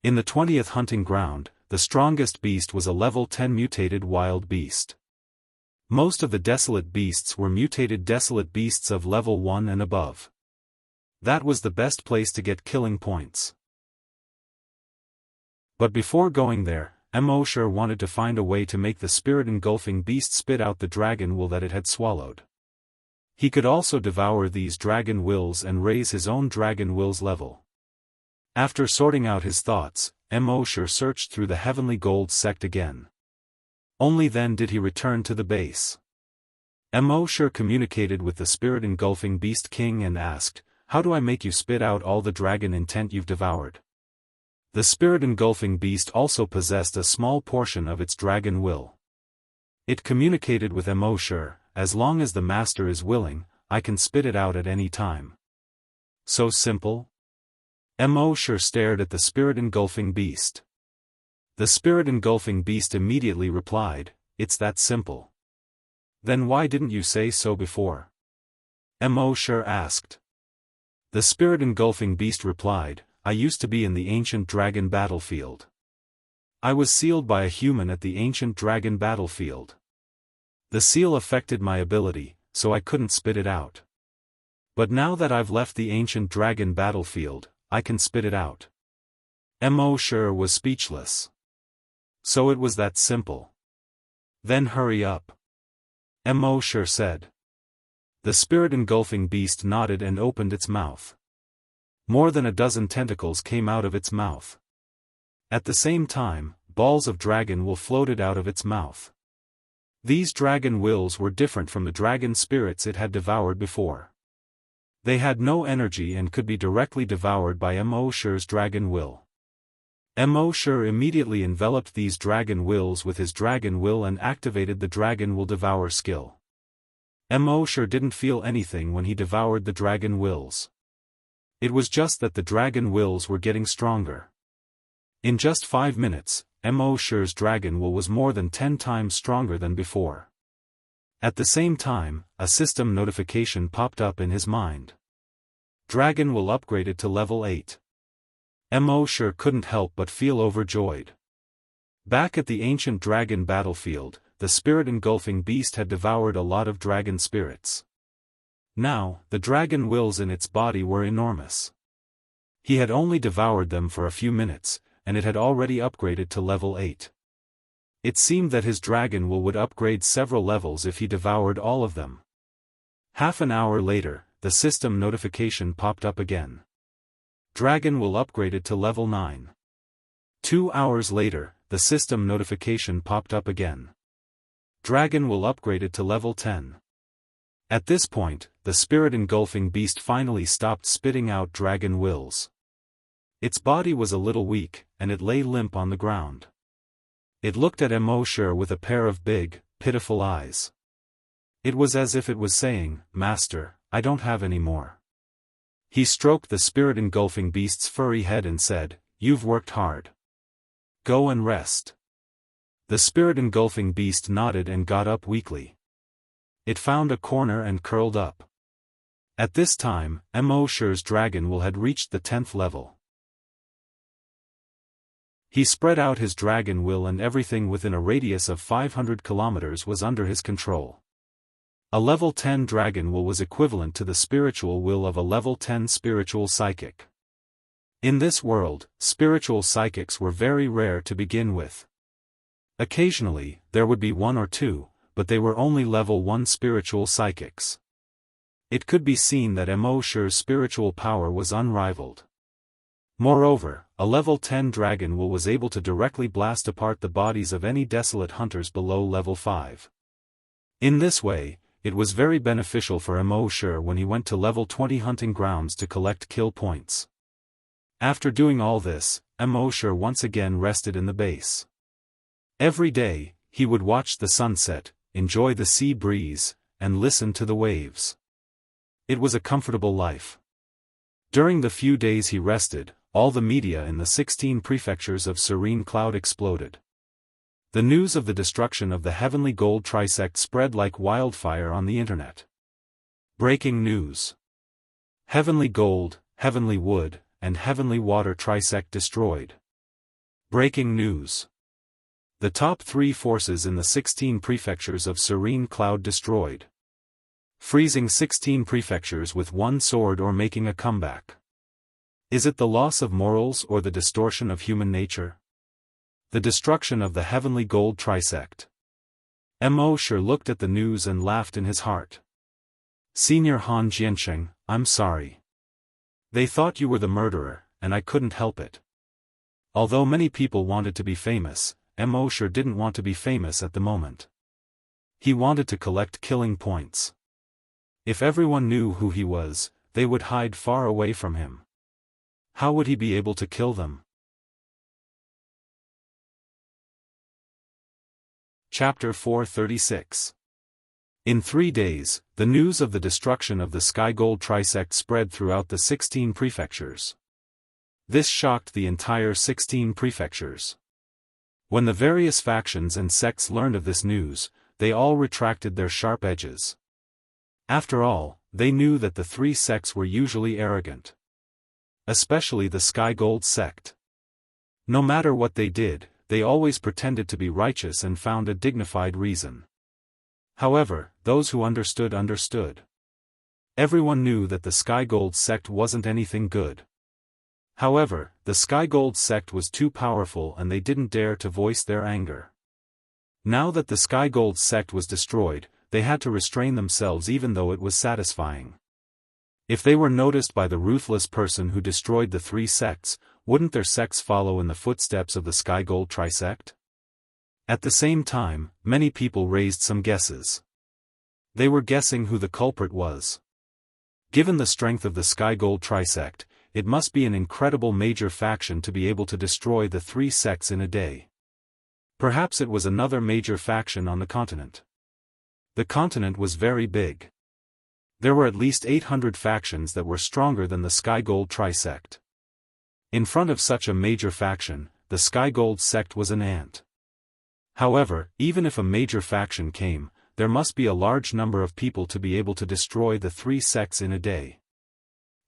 In the 20th hunting ground, the strongest beast was a level 10 mutated wild beast. Most of the desolate beasts were mutated desolate beasts of level 1 and above. That was the best place to get killing points. But before going there, Mo Shi wanted to find a way to make the spirit-engulfing beast spit out the dragon will that it had swallowed. He could also devour these dragon wills and raise his own dragon will's level. After sorting out his thoughts, Mo Shi searched through the Heavenly Gold sect again. Only then did he return to the base. Mo Shi communicated with the spirit-engulfing beast king and asked, "How do I make you spit out all the dragon intent you've devoured?" The spirit-engulfing beast also possessed a small portion of its dragon will. It communicated with Mo Shi, "As long as the master is willing, I can spit it out at any time." So simple? Mo Shi stared at the spirit-engulfing beast. The spirit-engulfing beast immediately replied, "It's that simple." "Then why didn't you say so before?" Mo Shi asked. The spirit-engulfing beast replied, "I used to be in the ancient dragon battlefield. I was sealed by a human at the ancient dragon battlefield. The seal affected my ability, so I couldn't spit it out. But now that I've left the ancient dragon battlefield, I can spit it out." Mo Shi was speechless. So it was that simple. "Then hurry up," Mo Shi said. The spirit-engulfing beast nodded and opened its mouth. More than a dozen tentacles came out of its mouth. At the same time, balls of dragon will floated out of its mouth. These dragon wills were different from the dragon spirits it had devoured before. They had no energy and could be directly devoured by Mo Shi's dragon will. Mo Shi immediately enveloped these dragon wills with his dragon will and activated the dragon will devour skill. Mo Shi didn't feel anything when he devoured the dragon wills. It was just that the dragon wills were getting stronger. In just 5 minutes, Mo Shi's dragon will was more than 10 times stronger than before. At the same time, a system notification popped up in his mind. Dragon will upgraded to level 8. Mo sure couldn't help but feel overjoyed. Back at the ancient dragon battlefield, the spirit-engulfing beast had devoured a lot of dragon spirits. Now, the dragon wills in its body were enormous. He had only devoured them for a few minutes, and it had already upgraded to level 8. It seemed that his dragon will would upgrade several levels if he devoured all of them. Half an hour later, the system notification popped up again. Dragon will upgraded to level 9. 2 hours later, the system notification popped up again. Dragon will upgraded to level 10. At this point, the spirit-engulfing beast finally stopped spitting out dragon wills. Its body was a little weak, and it lay limp on the ground. It looked at Mo sure with a pair of big, pitiful eyes. It was as if it was saying, "Master, I don't have any more." He stroked the spirit-engulfing beast's furry head and said, "You've worked hard. Go and rest." The spirit-engulfing beast nodded and got up weakly. It found a corner and curled up. At this time, Mo sure's dragon will had reached the 10th level. He spread out his dragon will and everything within a radius of 500 kilometers was under his control. A level 10 dragon will was equivalent to the spiritual will of a level 10 spiritual psychic. In this world, spiritual psychics were very rare to begin with. Occasionally, there would be one or two, but they were only level 1 spiritual psychics. It could be seen that Mo sure's spiritual power was unrivaled. Moreover, a level 10 dragon will was able to directly blast apart the bodies of any desolate hunters below level 5. In this way, it was very beneficial for Mo sure when he went to level 20 hunting grounds to collect kill points. After doing all this, Mo sure once again rested in the base. Every day, he would watch the sunset, enjoy the sea breeze, and listen to the waves. It was a comfortable life. During the few days he rested, all the media in the 16 prefectures of Serene Cloud exploded. The news of the destruction of the Heavenly Gold Trisect spread like wildfire on the internet. Breaking news. Heavenly Gold, Heavenly Wood, and Heavenly Water Trisect destroyed. Breaking news. The top 3 forces in the 16 prefectures of Serene Cloud destroyed. Freezing 16 prefectures with one sword or making a comeback. Is it the loss of morals or the distortion of human nature? The destruction of the Heavenly Gold Trisect. Mo sure looked at the news and laughed in his heart. Senior Han Jiansheng, I'm sorry. They thought you were the murderer, and I couldn't help it. Although many people wanted to be famous, Mo sure didn't want to be famous at the moment. He wanted to collect killing points. If everyone knew who he was, they would hide far away from him. How would he be able to kill them? Chapter 436. In 3 days, the news of the destruction of the Sky Gold Trisect spread throughout the 16 prefectures. This shocked the entire 16 prefectures. When the various factions and sects learned of this news, they all retracted their sharp edges. After all, they knew that the 3 sects were usually arrogant. Especially the Sky Gold sect. No matter what they did, they always pretended to be righteous and found a dignified reason. However, those who understood understood. Everyone knew that the Sky Gold sect wasn't anything good. However, the Sky Gold sect was too powerful and they didn't dare to voice their anger. Now that the Sky Gold sect was destroyed, they had to restrain themselves even though it was satisfying. If they were noticed by the ruthless person who destroyed the 3 sects, wouldn't their sects follow in the footsteps of the Sky Gold Trisect? At the same time, many people raised some guesses. They were guessing who the culprit was. Given the strength of the Sky Gold Trisect, it must be an incredible major faction to be able to destroy the 3 sects in a day. Perhaps it was another major faction on the continent. The continent was very big. There were at least 800 factions that were stronger than the Sky Gold Trisect. In front of such a major faction, the Sky Gold sect was an ant. However, even if a major faction came, there must be a large number of people to be able to destroy the 3 sects in a day.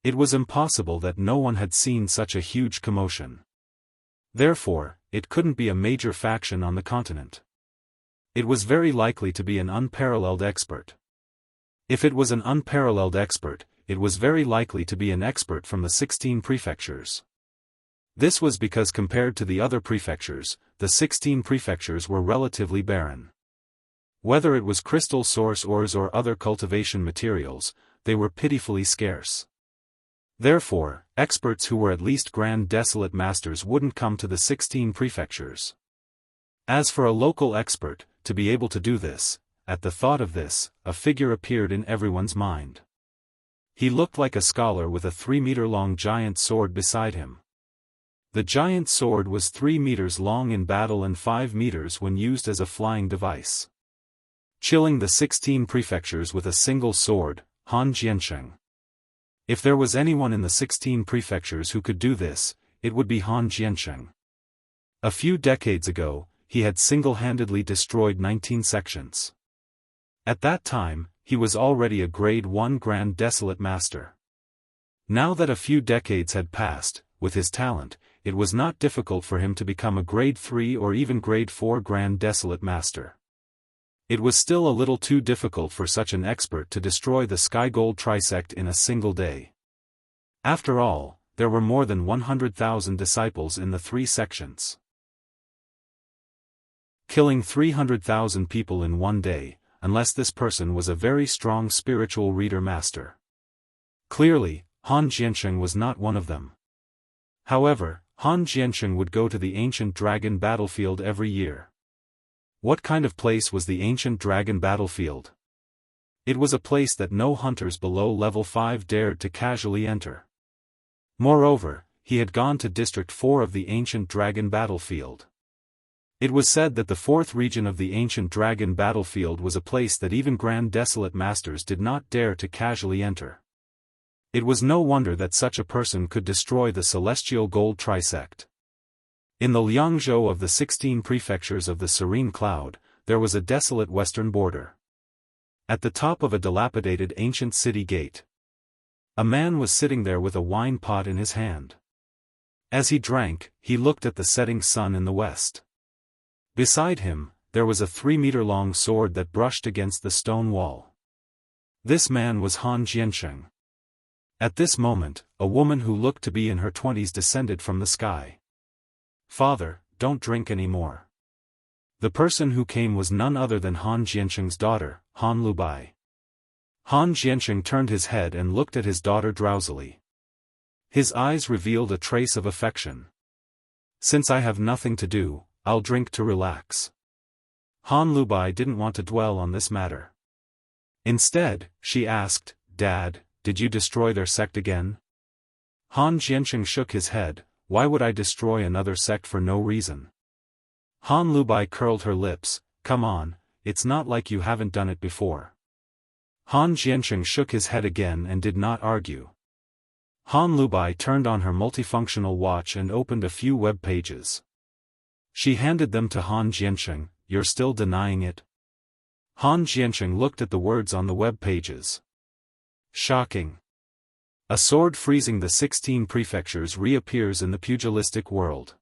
It was impossible that no one had seen such a huge commotion. Therefore, it couldn't be a major faction on the continent. It was very likely to be an unparalleled expert. If it was an unparalleled expert, it was very likely to be an expert from the 16 prefectures. This was because compared to the other prefectures, the 16 prefectures were relatively barren. Whether it was crystal source ores or other cultivation materials, they were pitifully scarce. Therefore, experts who were at least Grand Desolate Masters wouldn't come to the 16 prefectures. As for a local expert, to be able to do this, at the thought of this, a figure appeared in everyone's mind. He looked like a scholar with a 3-meter-long giant sword beside him. The giant sword was 3 meters long in battle and 5 meters when used as a flying device. Chilling the 16 prefectures with a single sword, Han Jianxing. If there was anyone in the 16 prefectures who could do this, it would be Han Jianxing. A few decades ago, he had single-handedly destroyed 19 sections. At that time, he was already a Grade 1 Grand Desolate Master. Now that a few decades had passed, with his talent, it was not difficult for him to become a Grade 3 or even Grade 4 Grand Desolate Master. It was still a little too difficult for such an expert to destroy the Sky Gold Trisect in a single day. After all, there were more than 100,000 disciples in the 3 sections. Killing 300,000 people in one day, unless this person was a very strong spiritual reader master. Clearly, Han Jianxing was not one of them. However, Han Jianxing would go to the Ancient Dragon battlefield every year. What kind of place was the Ancient Dragon battlefield? It was a place that no hunters below level 5 dared to casually enter. Moreover, he had gone to District 4 of the Ancient Dragon battlefield. It was said that the 4th region of the Ancient Dragon battlefield was a place that even Grand Desolate Masters did not dare to casually enter. It was no wonder that such a person could destroy the Celestial Gold Trisect. In the Liangzhou of the 16 prefectures of the Serene Cloud, there was a desolate western border. At the top of a dilapidated ancient city gate, a man was sitting there with a wine pot in his hand. As he drank, he looked at the setting sun in the west. Beside him, there was a 3-meter-long sword that brushed against the stone wall. This man was Han Jianxing. At this moment, a woman who looked to be in her 20s descended from the sky. "Father, don't drink any more." The person who came was none other than Han Jianxing's daughter, Han Lubai. Han Jianxing turned his head and looked at his daughter drowsily. His eyes revealed a trace of affection. "Since I have nothing to do, I'll drink to relax." Han Lubai didn't want to dwell on this matter. Instead, she asked, "Dad, did you destroy their sect again?" Han Jianxing shook his head. "Why would I destroy another sect for no reason?" Han Lubai curled her lips. "Come on, it's not like you haven't done it before." Han Jianxing shook his head again and did not argue. Han Lubai turned on her multifunctional watch and opened a few web pages. She handed them to Han Jianxing. "You're still denying it?" Han Jianxing looked at the words on the web pages. Shocking. A sword freezing the 16 prefectures reappears in the pugilistic world.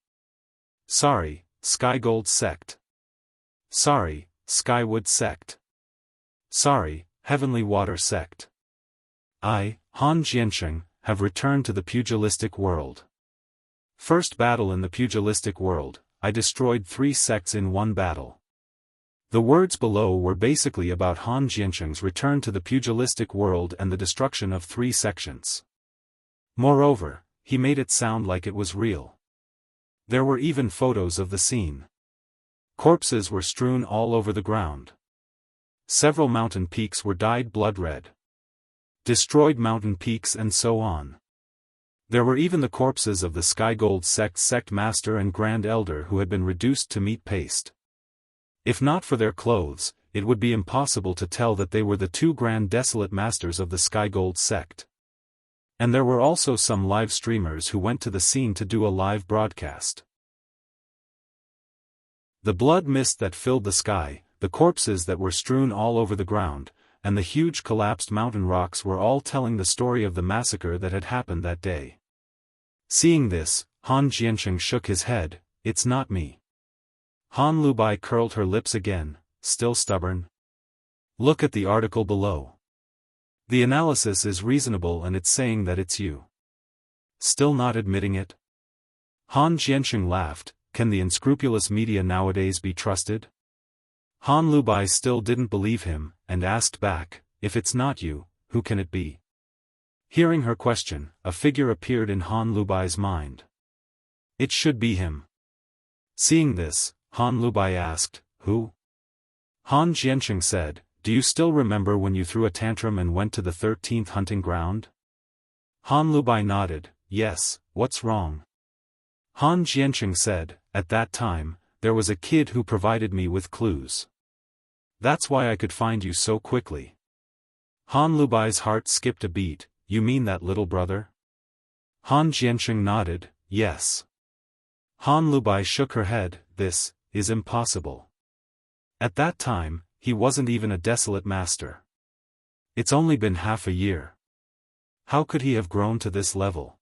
Sorry, Skygold sect. Sorry, Skywood sect. Sorry, Heavenly Water sect. I, Han Jianxing, have returned to the pugilistic world. First battle in the pugilistic world, I destroyed 3 sects in one battle. The words below were basically about Han Jianxing's return to the pugilistic world and the destruction of 3 sections. Moreover, he made it sound like it was real. There were even photos of the scene. Corpses were strewn all over the ground. Several mountain peaks were dyed blood red. Destroyed mountain peaks and so on. There were even the corpses of the Skygold sect master and grand elder who had been reduced to meat paste. If not for their clothes, it would be impossible to tell that they were the 2 grand desolate masters of the Skygold sect. And there were also some live streamers who went to the scene to do a live broadcast. The blood mist that filled the sky, the corpses that were strewn all over the ground, and the huge collapsed mountain rocks were all telling the story of the massacre that had happened that day. Seeing this, Han Jiansheng shook his head. "It's not me." Han Lubai curled her lips again, still stubborn. "Look at the article below. The analysis is reasonable and it's saying that it's you." "Still not admitting it?" Han Jiansheng laughed. "Can the unscrupulous media nowadays be trusted?" Han Lubai still didn't believe him, and asked back, "If it's not you, who can it be?" Hearing her question, a figure appeared in Han Lubai's mind. It should be him. Seeing this, Han Lubai asked, "Who?" Han Jiansheng said, "Do you still remember when you threw a tantrum and went to the 13th hunting ground?" Han Lubai nodded. "Yes, what's wrong?" Han Jiansheng said, "At that time, there was a kid who provided me with clues. That's why I could find you so quickly." Han Lubai's heart skipped a beat. "You mean that little brother?" Han Jiansheng nodded, "Yes." Han Lubai shook her head. "This is impossible. At that time, he wasn't even a desolate master. It's only been half a year. How could he have grown to this level?"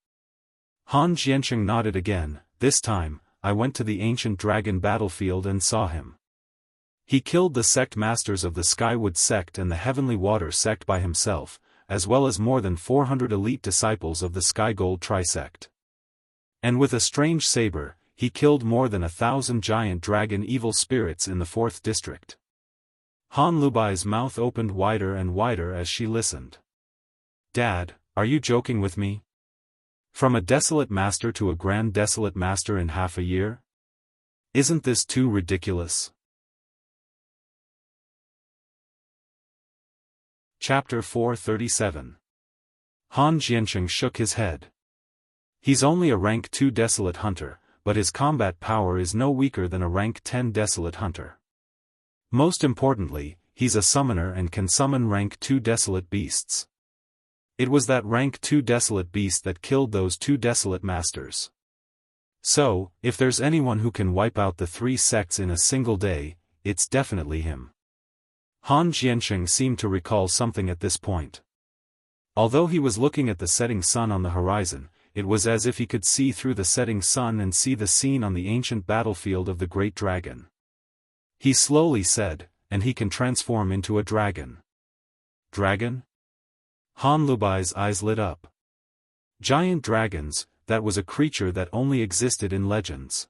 Han Jiansheng nodded again. "This time, I went to the ancient dragon battlefield and saw him. He killed the sect masters of the Skywood sect and the Heavenly Water sect by himself, as well as more than 400 elite disciples of the Skygold Trisect. And with a strange saber, he killed more than 1,000 giant dragon evil spirits in the 4th district." Han Lubai's mouth opened wider and wider as she listened. "Dad, are you joking with me? From a desolate master to a grand desolate master in half a year? Isn't this too ridiculous?" Chapter 437. Han Jiansheng shook his head. "He's only a rank 2 desolate hunter, but his combat power is no weaker than a rank 10 desolate hunter. Most importantly, he's a summoner and can summon rank 2 desolate beasts. It was that rank 2 desolate beast that killed those 2 desolate masters. So, if there's anyone who can wipe out the 3 sects in a single day, it's definitely him." Han Jiansheng seemed to recall something at this point. Although he was looking at the setting sun on the horizon, it was as if he could see through the setting sun and see the scene on the ancient battlefield of the Great Dragon. He slowly said, "And he can transform into a dragon." "Dragon?" Han Lubai's eyes lit up. Giant dragons, that was a creature that only existed in legends.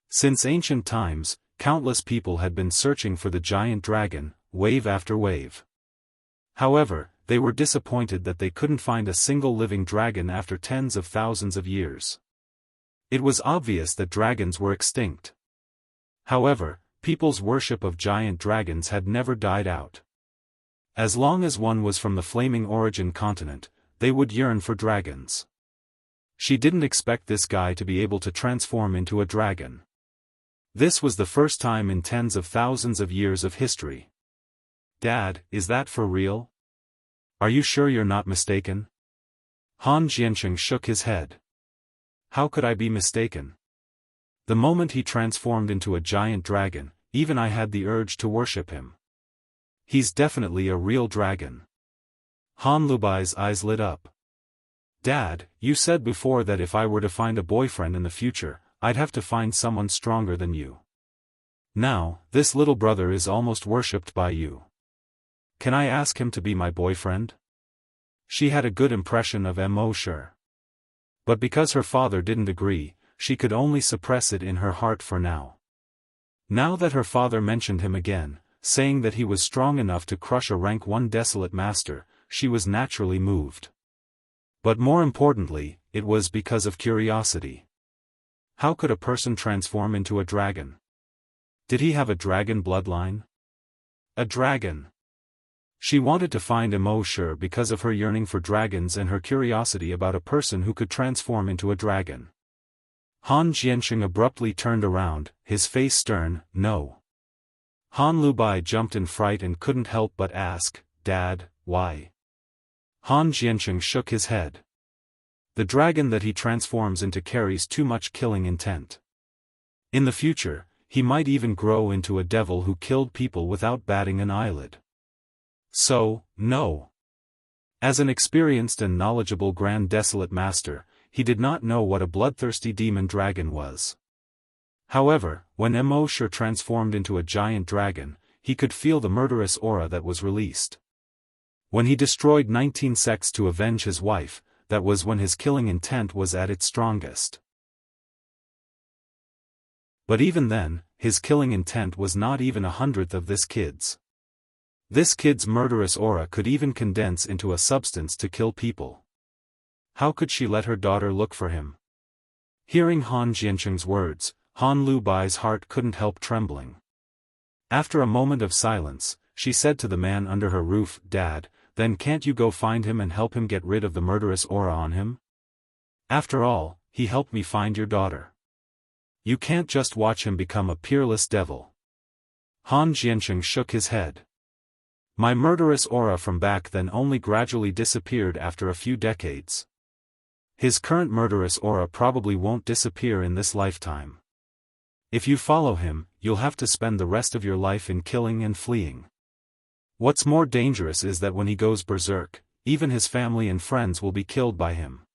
Since ancient times, countless people had been searching for the giant dragon, wave after wave. However, they were disappointed that they couldn't find a single living dragon after tens of thousands of years. It was obvious that dragons were extinct. However, people's worship of giant dragons had never died out. As long as one was from the Flaming Origin continent, they would yearn for dragons. She didn't expect this guy to be able to transform into a dragon. This was the first time in tens of thousands of years of history. "Dad, is that for real? Are you sure you're not mistaken?" Han Jiansheng shook his head. "How could I be mistaken? The moment he transformed into a giant dragon, even I had the urge to worship him. He's definitely a real dragon." Han Lubai's eyes lit up. "Dad, you said before that if I were to find a boyfriend in the future, I'd have to find someone stronger than you. Now, this little brother is almost worshipped by you. Can I ask him to be my boyfriend?" She had a good impression of Mo Sure. But because her father didn't agree, she could only suppress it in her heart for now. Now that her father mentioned him again, saying that he was strong enough to crush a rank 1 desolate master, she was naturally moved. But more importantly, it was because of curiosity. How could a person transform into a dragon? Did he have a dragon bloodline? A dragon. She wanted to find Mo Sure because of her yearning for dragons and her curiosity about a person who could transform into a dragon. Han Jiansheng abruptly turned around, his face stern. "No." Han Lubai jumped in fright and couldn't help but ask, "Dad, why?" Han Jiansheng shook his head. "The dragon that he transforms into carries too much killing intent. In the future, he might even grow into a devil who killed people without batting an eyelid. So, no. As an experienced and knowledgeable Grand Desolate Master, he did not know what a bloodthirsty demon dragon was. However, when Immortal transformed into a giant dragon, he could feel the murderous aura that was released. When he destroyed 19 sects to avenge his wife, that was when his killing intent was at its strongest. But even then, his killing intent was not even 1/100th of this kid's. This kid's murderous aura could even condense into a substance to kill people. How could she let her daughter look for him? Hearing Han Jiancheng's words, Han Lu Bai's heart couldn't help trembling. After a moment of silence, she said to the man under her roof, "Dad, then can't you go find him and help him get rid of the murderous aura on him? After all, he helped me find your daughter. You can't just watch him become a peerless devil." Han Jiancheng shook his head. "My murderous aura from back then only gradually disappeared after a few decades. His current murderous aura probably won't disappear in this lifetime. If you follow him, you'll have to spend the rest of your life in killing and fleeing. What's more dangerous is that when he goes berserk, even his family and friends will be killed by him."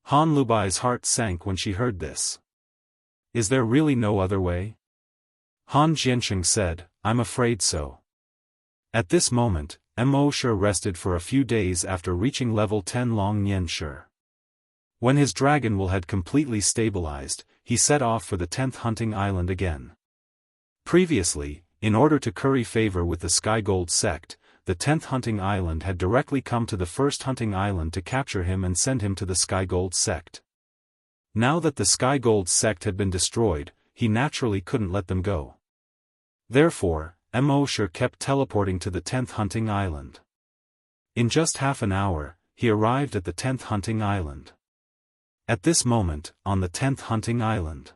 Han Lubai's heart sank when she heard this. "Is there really no other way?" Han Jiancheng said, "I'm afraid so." At this moment, Mo Shi rested for a few days after reaching level 10 Long Nian Shi. When his dragon will had completely stabilized, he set off for the 10th hunting island again. Previously, in order to curry favor with the Sky Gold sect, the 10th hunting island had directly come to the 1st hunting island to capture him and send him to the Sky Gold sect. Now that the Sky Gold sect had been destroyed, he naturally couldn't let them go. Therefore, Mo Shi kept teleporting to the 10th hunting island. In just half an hour, he arrived at the 10th hunting island. At this moment, on the 10th hunting island,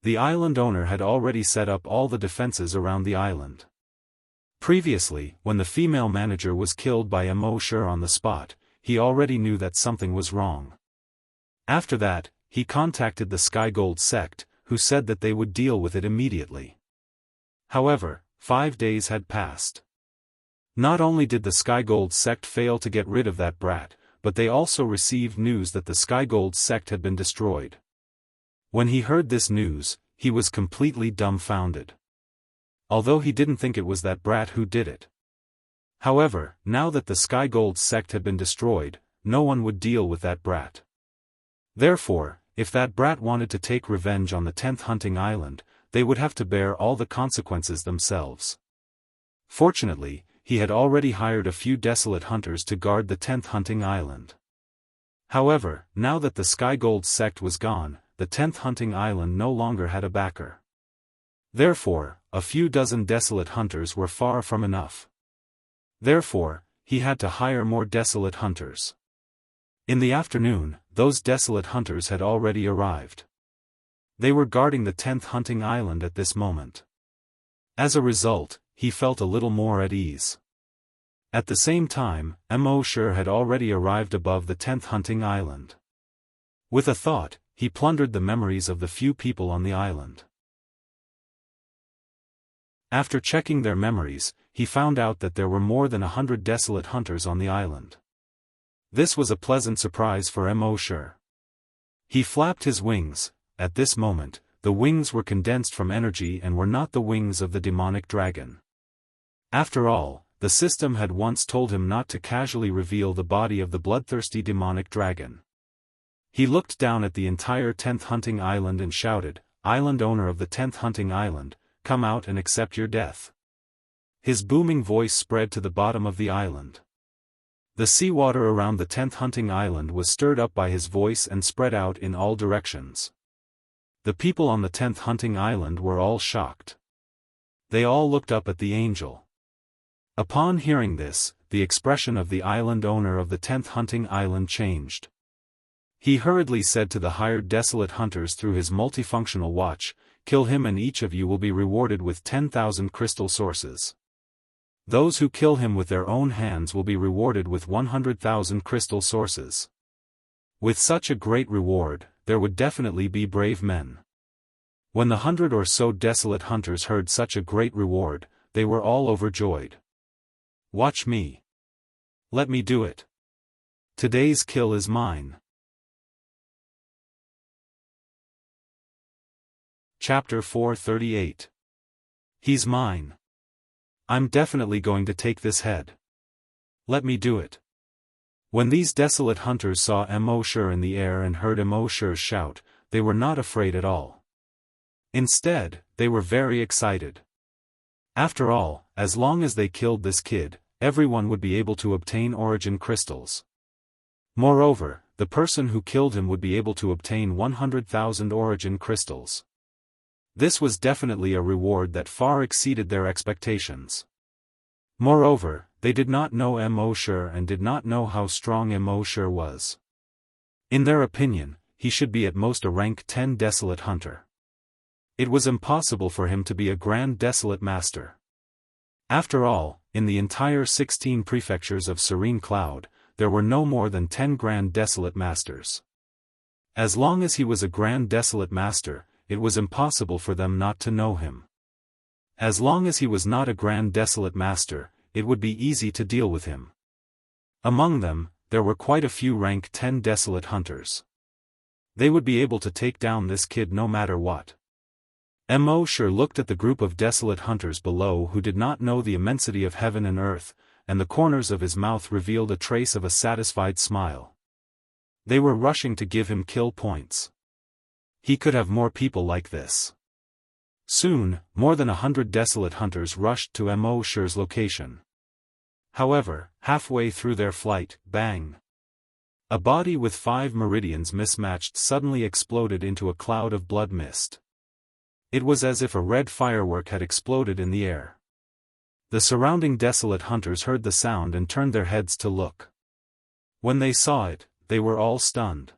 the island owner had already set up all the defenses around the island. Previously, when the female manager was killed by Mo Shi on the spot, he already knew that something was wrong. After that, he contacted the Sky Gold sect, who said that they would deal with it immediately. However, 5 days had passed. Not only did the Sky Gold sect fail to get rid of that brat, but they also received news that the Sky Gold sect had been destroyed. When he heard this news, he was completely dumbfounded. Although he didn't think it was that brat who did it. However, now that the Sky Gold sect had been destroyed, no one would deal with that brat. Therefore, if that brat wanted to take revenge on the 10th hunting island, they would have to bear all the consequences themselves. Fortunately, he had already hired a few desolate hunters to guard the 10th hunting island. However, now that the Sky Gold sect was gone, the 10th hunting island no longer had a backer. Therefore, a few dozen desolate hunters were far from enough. Therefore, he had to hire more desolate hunters. In the afternoon, those desolate hunters had already arrived. They were guarding the 10th hunting island at this moment. As a result, he felt a little more at ease. At the same time, Mo Shi had already arrived above the 10th hunting island. With a thought, he plundered the memories of the few people on the island. After checking their memories, he found out that there were more than 100 desolate hunters on the island. This was a pleasant surprise for Mo Shi. He flapped his wings. At this moment, the wings were condensed from energy and were not the wings of the demonic dragon. After all, the system had once told him not to casually reveal the body of the bloodthirsty demonic dragon. He looked down at the entire 10th hunting island and shouted, "Island owner of the 10th hunting island, come out and accept your death." His booming voice spread to the bottom of the island. The seawater around the 10th hunting island was stirred up by his voice and spread out in all directions. The people on the 10th hunting island were all shocked. They all looked up at the angel. Upon hearing this, the expression of the island owner of the 10th hunting island changed. He hurriedly said to the hired desolate hunters through his multifunctional watch, "Kill him and each of you will be rewarded with 10,000 crystal sources. Those who kill him with their own hands will be rewarded with 100,000 crystal sources." With such a great reward, there would definitely be brave men. When the 100 or so desolate hunters heard such a great reward, they were all overjoyed. Watch me. Let me do it. Today's kill is mine. Chapter 438. He's mine. I'm definitely going to take this head. Let me do it. When these desolate hunters saw Immortal in the air and heard Immortal shout, they were not afraid at all. Instead, they were very excited. After all, as long as they killed this kid, everyone would be able to obtain origin crystals. Moreover, the person who killed him would be able to obtain 100,000 origin crystals. This was definitely a reward that far exceeded their expectations. Moreover, they did not know Immortal and did not know how strong Immortal was. In their opinion, he should be at most a rank 10 desolate hunter. It was impossible for him to be a grand desolate master. After all, in the entire 16 prefectures of Serene Cloud, there were no more than 10 grand desolate masters. As long as he was a grand desolate master, it was impossible for them not to know him. As long as he was not a grand desolate master, it would be easy to deal with him. Among them, there were quite a few rank 10 desolate hunters. They would be able to take down this kid no matter what. Immortal looked at the group of desolate hunters below who did not know the immensity of heaven and earth, and the corners of his mouth revealed a trace of a satisfied smile. They were rushing to give him kill points. He could have more people like this. Soon, more than 100 desolate hunters rushed to Immortal's location. However, halfway through their flight, bang! A body with 5 meridians mismatched suddenly exploded into a cloud of blood mist. It was as if a red firework had exploded in the air. The surrounding desolate hunters heard the sound and turned their heads to look. When they saw it, they were all stunned.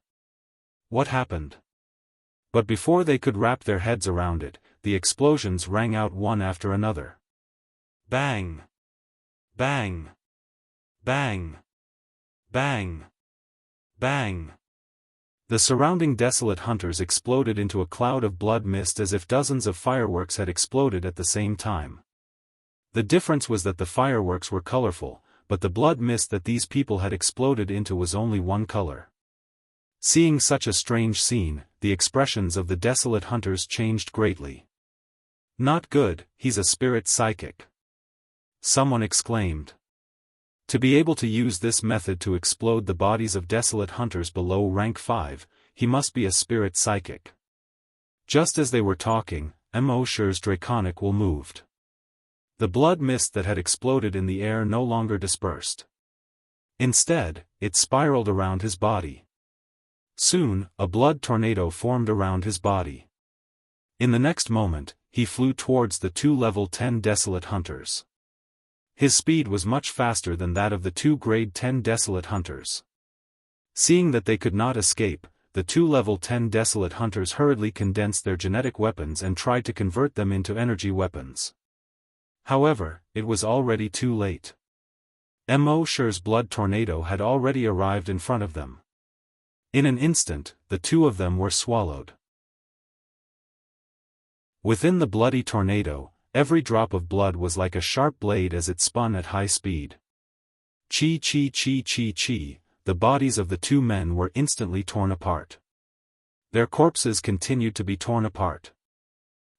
What happened? But before they could wrap their heads around it, the explosions rang out one after another. Bang! Bang! Bang! Bang! Bang! The surrounding desolate hunters exploded into a cloud of blood mist as if dozens of fireworks had exploded at the same time. The difference was that the fireworks were colorful, but the blood mist that these people had exploded into was only one color. Seeing such a strange scene, the expressions of the desolate hunters changed greatly. Not good, he's a spirit psychic. Someone exclaimed. To be able to use this method to explode the bodies of desolate hunters below rank 5, he must be a spirit psychic. Just as they were talking, Immortal's draconic will moved. The blood mist that had exploded in the air no longer dispersed. Instead, it spiraled around his body. Soon, a blood tornado formed around his body. In the next moment, he flew towards the 2 level 10 desolate hunters. His speed was much faster than that of the 2 grade 10 desolate hunters. Seeing that they could not escape, the 2 level 10 desolate hunters hurriedly condensed their genetic weapons and tried to convert them into energy weapons. However, it was already too late. Immortal's blood tornado had already arrived in front of them. In an instant, the 2 of them were swallowed. Within the bloody tornado, every drop of blood was like a sharp blade as it spun at high speed. Chi chi chi chi chi, the bodies of the 2 men were instantly torn apart. Their corpses continued to be torn apart.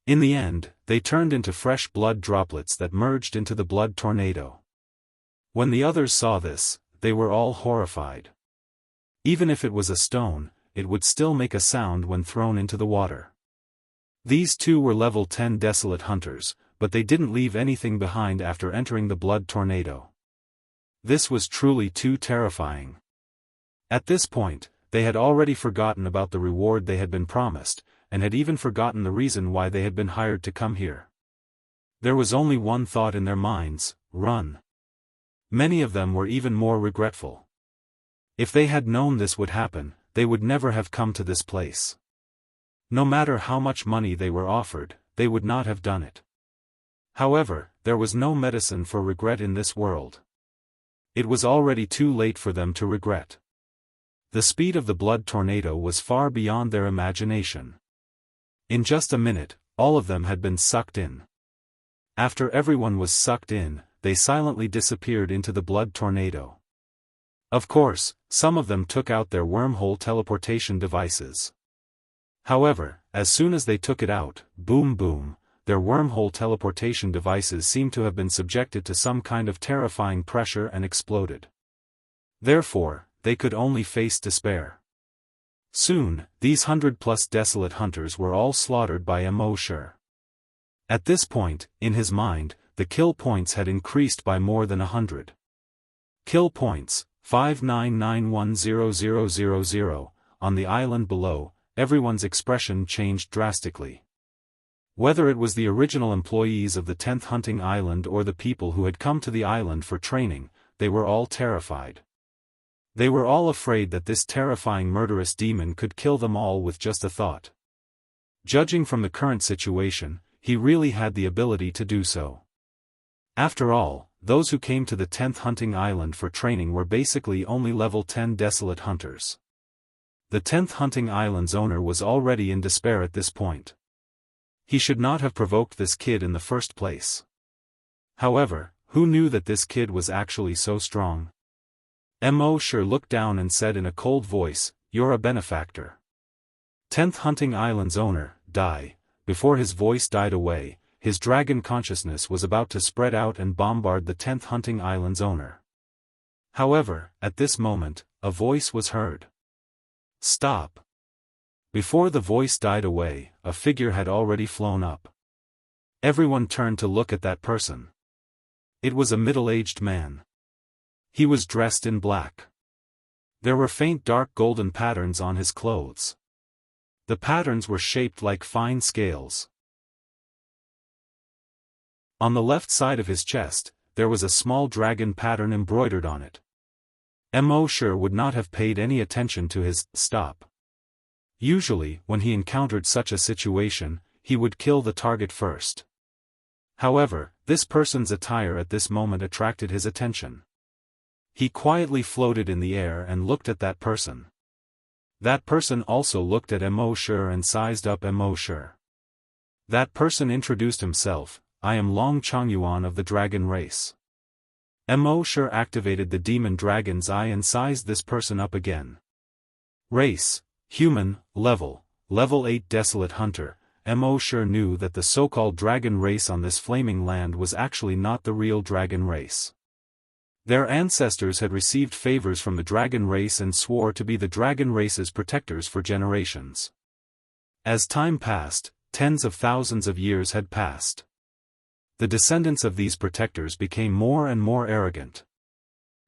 In the end, they turned into fresh blood droplets that merged into the blood tornado. When the others saw this, they were all horrified. Even if it was a stone, it would still make a sound when thrown into the water. These 2 were level 10 desolate hunters, but they didn't leave anything behind after entering the blood tornado. This was truly too terrifying. At this point, they had already forgotten about the reward they had been promised, and had even forgotten the reason why they had been hired to come here. There was only one thought in their minds: run. Many of them were even more regretful. If they had known this would happen, they would never have come to this place. No matter how much money they were offered, they would not have done it. However, there was no medicine for regret in this world. It was already too late for them to regret. The speed of the blood tornado was far beyond their imagination. In just a minute, all of them had been sucked in. After everyone was sucked in, they silently disappeared into the blood tornado. Of course, some of them took out their wormhole teleportation devices. However, as soon as they took it out, boom boom, their wormhole teleportation devices seemed to have been subjected to some kind of terrifying pressure and exploded. Therefore, they could only face despair. Soon, these 100+ desolate hunters were all slaughtered by Immortal. At this point, in his mind, the kill points had increased by more than 100. Kill points, 5991000, on the island below. Everyone's expression changed drastically. Whether it was the original employees of the 10th hunting island or the people who had come to the island for training, they were all terrified. They were all afraid that this terrifying murderous demon could kill them all with just a thought. Judging from the current situation, he really had the ability to do so. After all, those who came to the 10th hunting island for training were basically only level 10 desolate hunters. The 10th hunting island's owner was already in despair at this point. He should not have provoked this kid in the first place. However, who knew that this kid was actually so strong? Immortal looked down and said in a cold voice, "You're a benefactor." 10th hunting island's owner, die. Before his voice died away, his dragon consciousness was about to spread out and bombard the 10th hunting island's owner. However, at this moment, a voice was heard. "Stop." Before the voice died away, a figure had already flown up. Everyone turned to look at that person. It was a middle-aged man. He was dressed in black. There were faint dark golden patterns on his clothes. The patterns were shaped like fine scales. On the left side of his chest, there was a small dragon pattern embroidered on it. Immortal would not have paid any attention to his stop. Usually, when he encountered such a situation, he would kill the target first. However, this person's attire at this moment attracted his attention. He quietly floated in the air and looked at that person. That person also looked at Immortal and sized up Immortal. That person introduced himself, "I am Long Chongyuan of the dragon race." Immortal activated the demon dragon's eye and sized this person up again. Race, human, level 8 desolate hunter. Immortal knew that the so-called dragon race on this flaming land was actually not the real dragon race. Their ancestors had received favors from the dragon race and swore to be the dragon race's protectors for generations. As time passed, tens of thousands of years had passed. The descendants of these protectors became more and more arrogant.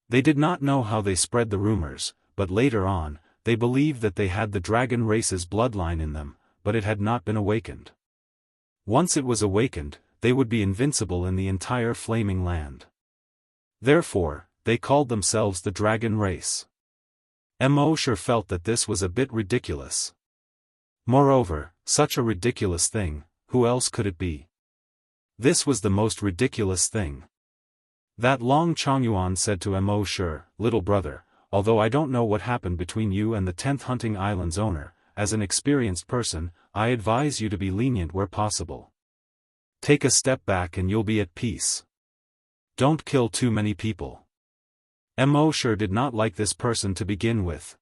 They did not know how they spread the rumors, but later on, they believed that they had the dragon race's bloodline in them, but it had not been awakened. Once it was awakened, they would be invincible in the entire flaming land. Therefore, they called themselves the dragon race. Immortal felt that this was a bit ridiculous. Moreover, such a ridiculous thing, who else could it be? This was the most ridiculous thing. That Long Chongyuan said to Immortal, "Little brother, although I don't know what happened between you and the 10th hunting island's owner, as an experienced person, I advise you to be lenient where possible. Take a step back and you'll be at peace. Don't kill too many people." Immortal did not like this person to begin with.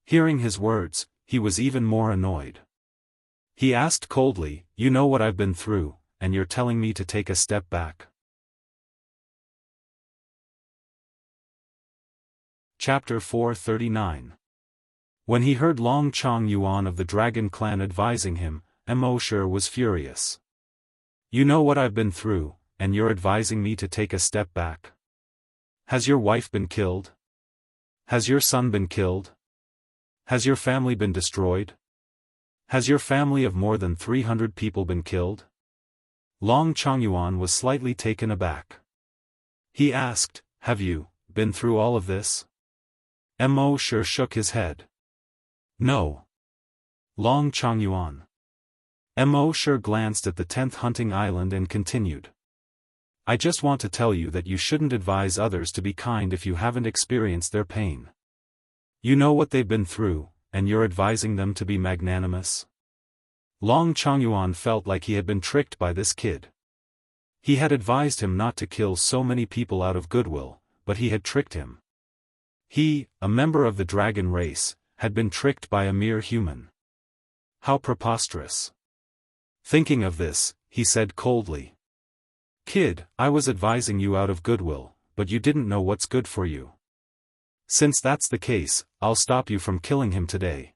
Hearing his words, he was even more annoyed. He asked coldly, "You know what I've been through, and you're telling me to take a step back?" Chapter 439. When he heard Long Chongyuan of the Dragon Clan advising him, Immortal was furious. "You know what I've been through, and you're advising me to take a step back? Has your wife been killed? Has your son been killed? Has your family been destroyed? Has your family of more than 300 people been killed?" Long Chongyuan was slightly taken aback. He asked, "Have you been through all of this?" Immortal shook his head. "No." Long Chongyuan. Immortal glanced at the 10th hunting island and continued. "I just want to tell you that you shouldn't advise others to be kind if you haven't experienced their pain. You know what they've been through, and you're advising them to be magnanimous?" Long Chongyuan felt like he had been tricked by this kid. He had advised him not to kill so many people out of goodwill, but he had tricked him. He, a member of the dragon race, had been tricked by a mere human. How preposterous. Thinking of this, he said coldly. Kid, I was advising you out of goodwill, but you didn't know what's good for you. Since that's the case, I'll stop you from killing him today.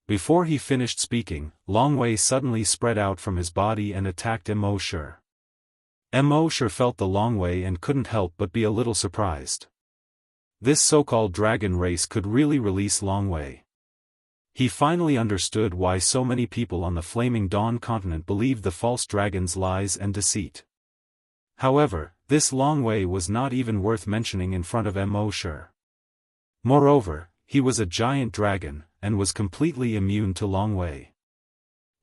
Before he finished speaking, Long Wei suddenly spread out from his body and attacked Immortal. Immortal felt the Long Wei and couldn't help but be a little surprised. This so-called dragon race could really release Long Wei. He finally understood why so many people on the Flaming Dawn continent believed the false dragon's lies and deceit. However, this Long Wei was not even worth mentioning in front of Immortal. Moreover, he was a giant dragon, and was completely immune to Long Wei.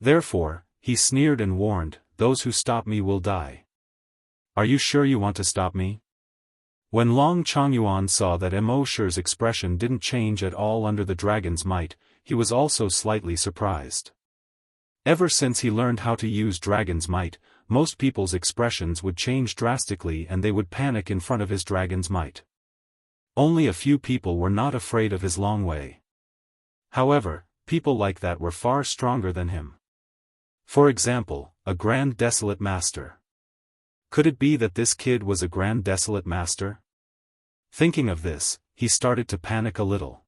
Therefore, he sneered and warned, those who stop me will die. Are you sure you want to stop me? When Long Changyuan saw that Immortal's expression didn't change at all under the dragon's might, he was also slightly surprised. Ever since he learned how to use dragon's might, most people's expressions would change drastically and they would panic in front of his dragon's might. Only a few people were not afraid of his Long Wei. However, people like that were far stronger than him. For example, a Grand Desolate Master. Could it be that this kid was a Grand Desolate Master? Thinking of this, he started to panic a little.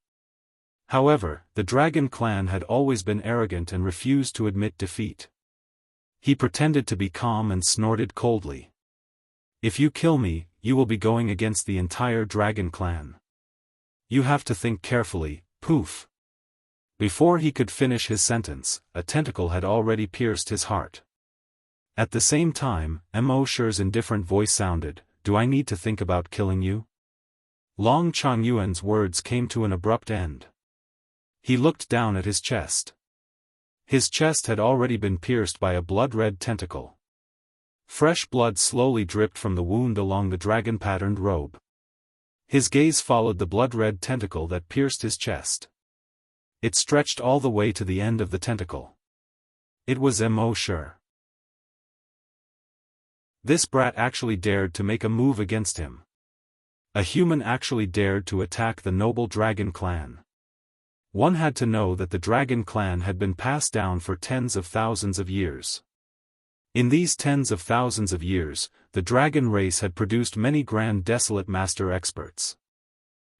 However, the Dragon Clan had always been arrogant and refused to admit defeat. He pretended to be calm and snorted coldly. If you kill me, you will be going against the entire Dragon Clan. You have to think carefully, poof. Before he could finish his sentence, a tentacle had already pierced his heart. At the same time, Immortal's indifferent voice sounded, do I need to think about killing you? Long Changyuan's words came to an abrupt end. He looked down at his chest. His chest had already been pierced by a blood-red tentacle. Fresh blood slowly dripped from the wound along the dragon-patterned robe. His gaze followed the blood-red tentacle that pierced his chest. It stretched all the way to the end of the tentacle. It was Immortal. This brat actually dared to make a move against him. A human actually dared to attack the noble Dragon Clan. One had to know that the Dragon Clan had been passed down for tens of thousands of years. In these tens of thousands of years, the dragon race had produced many Grand Desolate Master experts.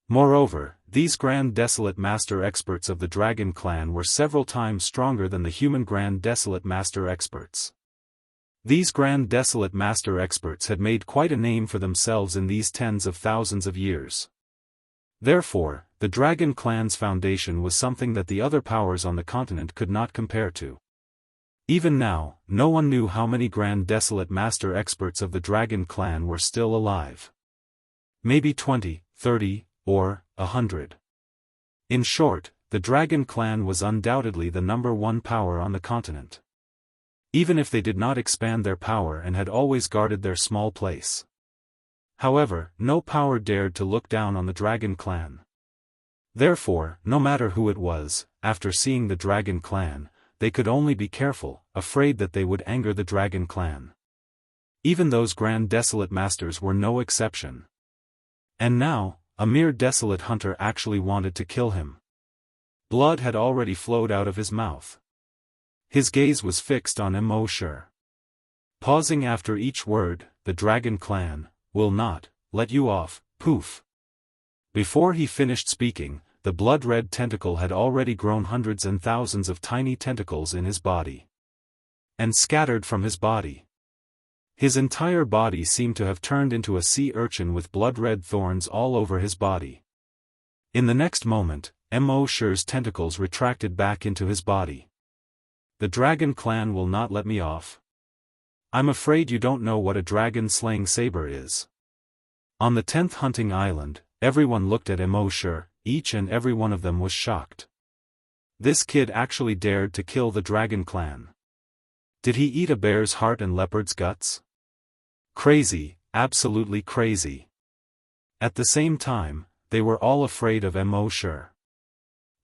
Moreover, these Grand Desolate Master experts of the Dragon Clan were several times stronger than the human Grand Desolate Master experts. These Grand Desolate Master experts had made quite a name for themselves in these tens of thousands of years. Therefore, the Dragon Clan's foundation was something that the other powers on the continent could not compare to. Even now, no one knew how many Grand Desolate Master experts of the Dragon Clan were still alive. Maybe 20, 30, or 100. In short, the Dragon Clan was undoubtedly the #1 power on the continent. Even if they did not expand their power and had always guarded their small place. However, no power dared to look down on the Dragon Clan. Therefore, no matter who it was, after seeing the Dragon Clan, they could only be careful, afraid that they would anger the Dragon Clan. Even those Grand Desolate Masters were no exception. And now, a mere desolate hunter actually wanted to kill him. Blood had already flowed out of his mouth. His gaze was fixed on Immortal. Pausing after each word, the Dragon Clan will not let you off, poof. Before he finished speaking, the blood-red tentacle had already grown hundreds and thousands of tiny tentacles in his body. And scattered from his body. His entire body seemed to have turned into a sea urchin with blood-red thorns all over his body. In the next moment, Immortal's tentacles retracted back into his body. The Dragon Clan will not let me off. I'm afraid you don't know what a dragon-slaying saber is. On the 10th hunting island, everyone looked at Immortal, each and every one of them was shocked. This kid actually dared to kill the Dragon Clan. Did he eat a bear's heart and leopard's guts? Crazy, absolutely crazy. At the same time, they were all afraid of Immortal.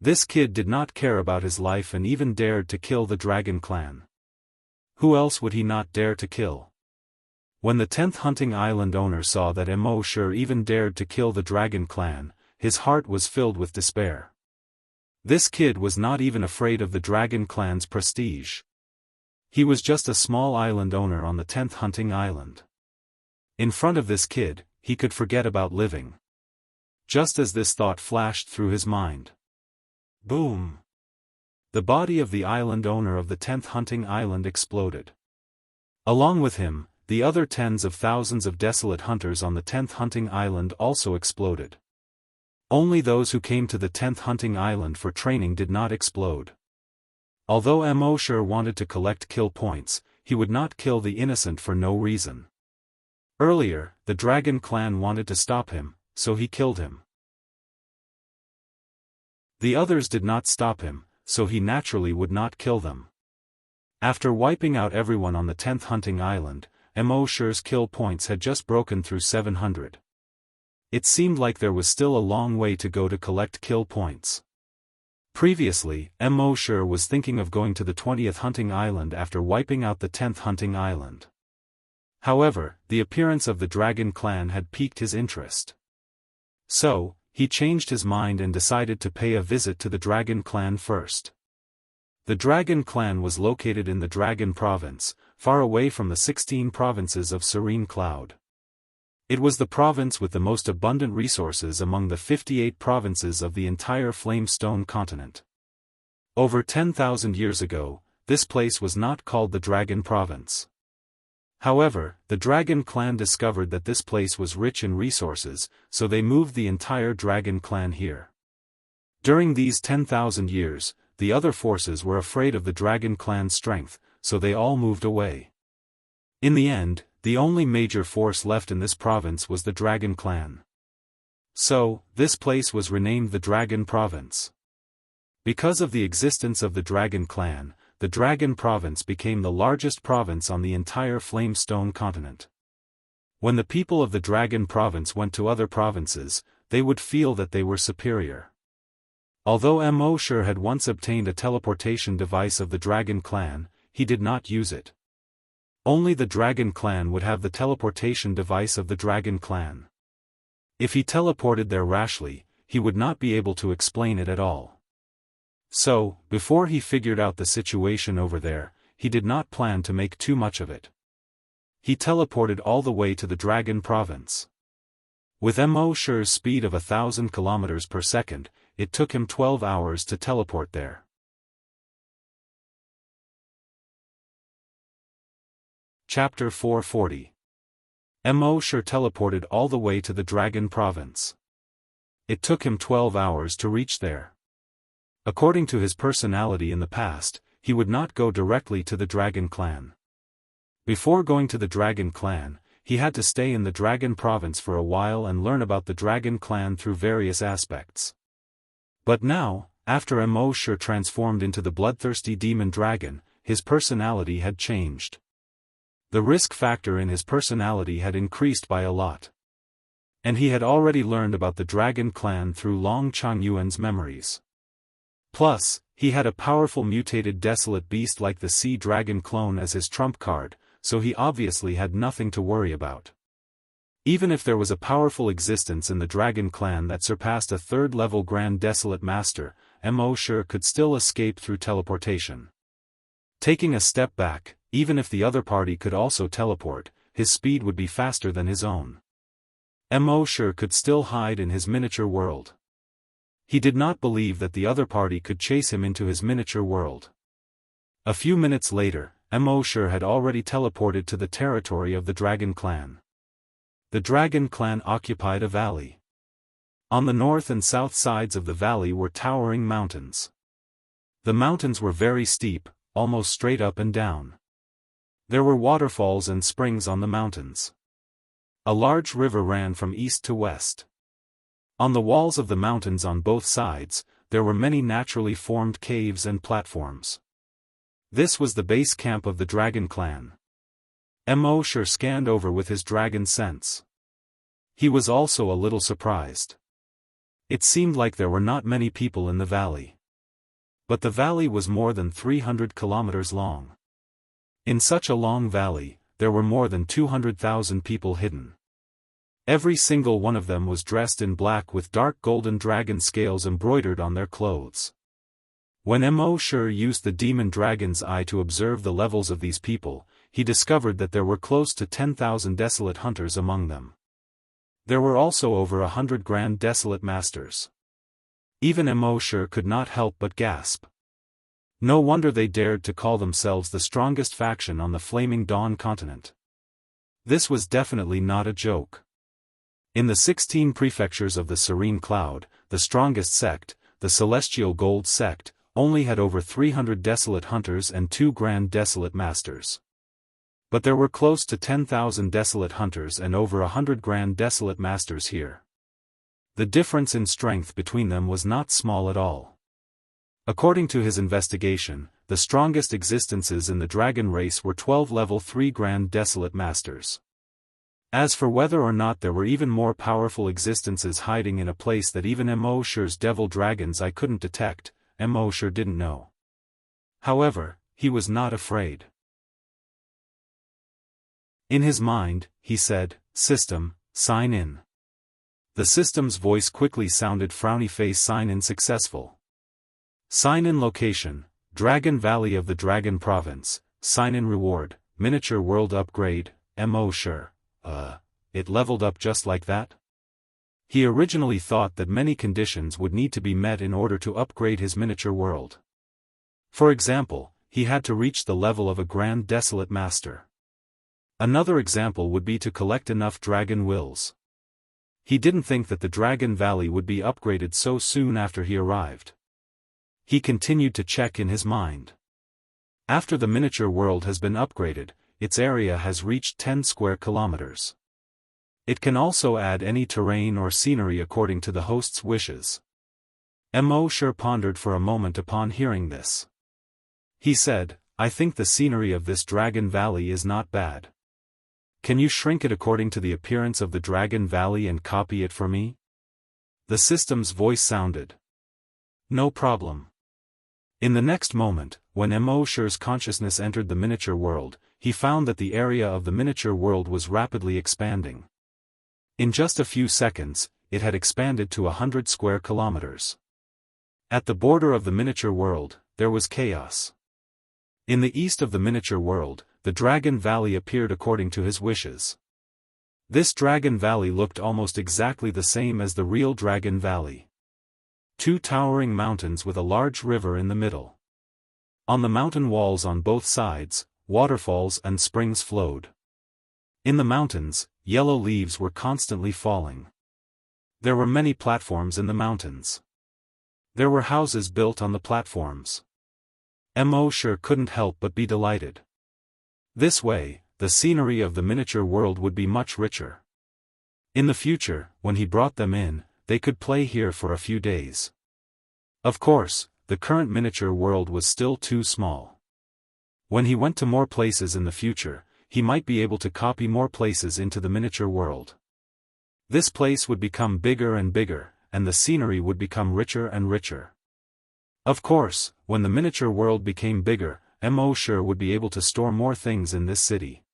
This kid did not care about his life and even dared to kill the Dragon Clan. Who else would he not dare to kill? When the 10th hunting island owner saw that Immortal even dared to kill the dragon clan, his heart was filled with despair. This kid was not even afraid of the dragon clan's prestige. He was just a small island owner on the 10th hunting island. In front of this kid, he could forget about living. Just as this thought flashed through his mind. Boom! The body of the island owner of the 10th hunting island exploded. Along with him, the other tens of thousands of desolate hunters on the 10th hunting island also exploded. Only those who came to the 10th hunting island for training did not explode. Although Immortal wanted to collect kill points, he would not kill the innocent for no reason. Earlier, the dragon clan wanted to stop him, so he killed him. The others did not stop him, so he naturally would not kill them. After wiping out everyone on the 10th hunting island, Immortal's kill points had just broken through 700. It seemed like there was still a long way to go to collect kill points. Previously, Immortal was thinking of going to the 20th hunting island after wiping out the 10th hunting island. However, the appearance of the dragon clan had piqued his interest. So, he changed his mind and decided to pay a visit to the dragon clan first. The dragon clan was located in the Dragon Province, far away from the 16 provinces of Serene Cloud. It was the province with the most abundant resources among the 58 provinces of the entire Flamestone continent. Over 10,000 years ago, this place was not called the Dragon Province. However, the dragon clan discovered that this place was rich in resources, so they moved the entire dragon clan here. During these 10,000 years, the other forces were afraid of the dragon clan's strength, so they all moved away. In the end, the only major force left in this province was the dragon clan. So, this place was renamed the Dragon Province. Because of the existence of the dragon clan, the Dragon Province became the largest province on the entire Flamestone continent. When the people of the Dragon Province went to other provinces, they would feel that they were superior. Although Immortal had once obtained a teleportation device of the Dragon Clan, he did not use it. Only the Dragon Clan would have the teleportation device of the Dragon Clan. If he teleported there rashly, he would not be able to explain it at all. So, before he figured out the situation over there, he did not plan to make too much of it. He teleported all the way to the Dragon Province. With Immortal's speed of 1,000 kilometers per second, it took him 12 hours to teleport there. Chapter 440. Immortal teleported all the way to the Dragon Province. It took him 12 hours to reach there. According to his personality in the past, he would not go directly to the Dragon Clan. Before going to the Dragon Clan, he had to stay in the Dragon Province for a while and learn about the Dragon Clan through various aspects. But now, after Immortal transformed into the bloodthirsty demon dragon, his personality had changed. The risk factor in his personality had increased by a lot. And he had already learned about the Dragon Clan through Long Changyuan's memories. Plus, he had a powerful mutated desolate beast like the Sea Dragon clone as his trump card, so he obviously had nothing to worry about. Even if there was a powerful existence in the Dragon Clan that surpassed a third-level Grand Desolate Master, Immortal could still escape through teleportation. Taking a step back, even if the other party could also teleport, his speed would be faster than his own. Immortal could still hide in his miniature world. He did not believe that the other party could chase him into his miniature world. A few minutes later, Immortal had already teleported to the territory of the Dragon Clan. The Dragon Clan occupied a valley. On the north and south sides of the valley were towering mountains. The mountains were very steep, almost straight up and down. There were waterfalls and springs on the mountains. A large river ran from east to west. On the walls of the mountains on both sides, there were many naturally formed caves and platforms. This was the base camp of the Dragon Clan. Immortal scanned over with his dragon sense. He was also a little surprised. It seemed like there were not many people in the valley. But the valley was more than 300 kilometers long. In such a long valley, there were more than 200,000 people hidden. Every single one of them was dressed in black with dark golden dragon scales embroidered on their clothes. When Mo Shi used the demon dragon's eye to observe the levels of these people, he discovered that there were close to 10,000 desolate hunters among them. There were also over 100 grand desolate masters. Even Mo Shi could not help but gasp. No wonder they dared to call themselves the strongest faction on the Flaming Dawn continent. This was definitely not a joke. In the 16 prefectures of the Serene Cloud, the strongest sect, the Celestial Gold sect, only had over 300 desolate hunters and 2 grand desolate masters. But there were close to 10,000 desolate hunters and over 100 grand desolate masters here. The difference in strength between them was not small at all. According to his investigation, the strongest existences in the dragon race were 12 level 3 grand desolate masters. As for whether or not there were even more powerful existences hiding in a place that even Mo Shi's devil dragon's eye couldn't detect, Mo Shi didn't know. However, he was not afraid. In his mind, he said, "System, sign in." The system's voice quickly sounded frowny face sign in successful. Sign in location, Dragon Valley of the Dragon Province, sign in reward, miniature world upgrade, Mo Shi. It leveled up just like that? He originally thought that many conditions would need to be met in order to upgrade his miniature world. For example, he had to reach the level of a Grand Desolate Master. Another example would be to collect enough dragon wills. He didn't think that the Dragon Valley would be upgraded so soon after he arrived. He continued to check in his mind. After the miniature world has been upgraded, its area has reached 10 square kilometers. It can also add any terrain or scenery according to the host's wishes. Mo Shi pondered for a moment upon hearing this. He said, "I think the scenery of this Dragon Valley is not bad. Can you shrink it according to the appearance of the Dragon Valley and copy it for me?" The system's voice sounded. "No problem." In the next moment, when Mo Shi's consciousness entered the miniature world, he found that the area of the miniature world was rapidly expanding. In just a few seconds, it had expanded to 100 square kilometers. At the border of the miniature world, there was chaos. In the east of the miniature world, the Dragon Valley appeared according to his wishes. This Dragon Valley looked almost exactly the same as the real Dragon Valley. 2 towering mountains with a large river in the middle. On the mountain walls on both sides, waterfalls and springs flowed. In the mountains, yellow leaves were constantly falling. There were many platforms in the mountains. There were houses built on the platforms. Mo Shi couldn't help but be delighted. This way, the scenery of the miniature world would be much richer. In the future, when he brought them in, they could play here for a few days. Of course, the current miniature world was still too small. When he went to more places in the future, he might be able to copy more places into the miniature world. This place would become bigger and bigger, and the scenery would become richer and richer. Of course, when the miniature world became bigger, Mo Shi would be able to store more things in this city.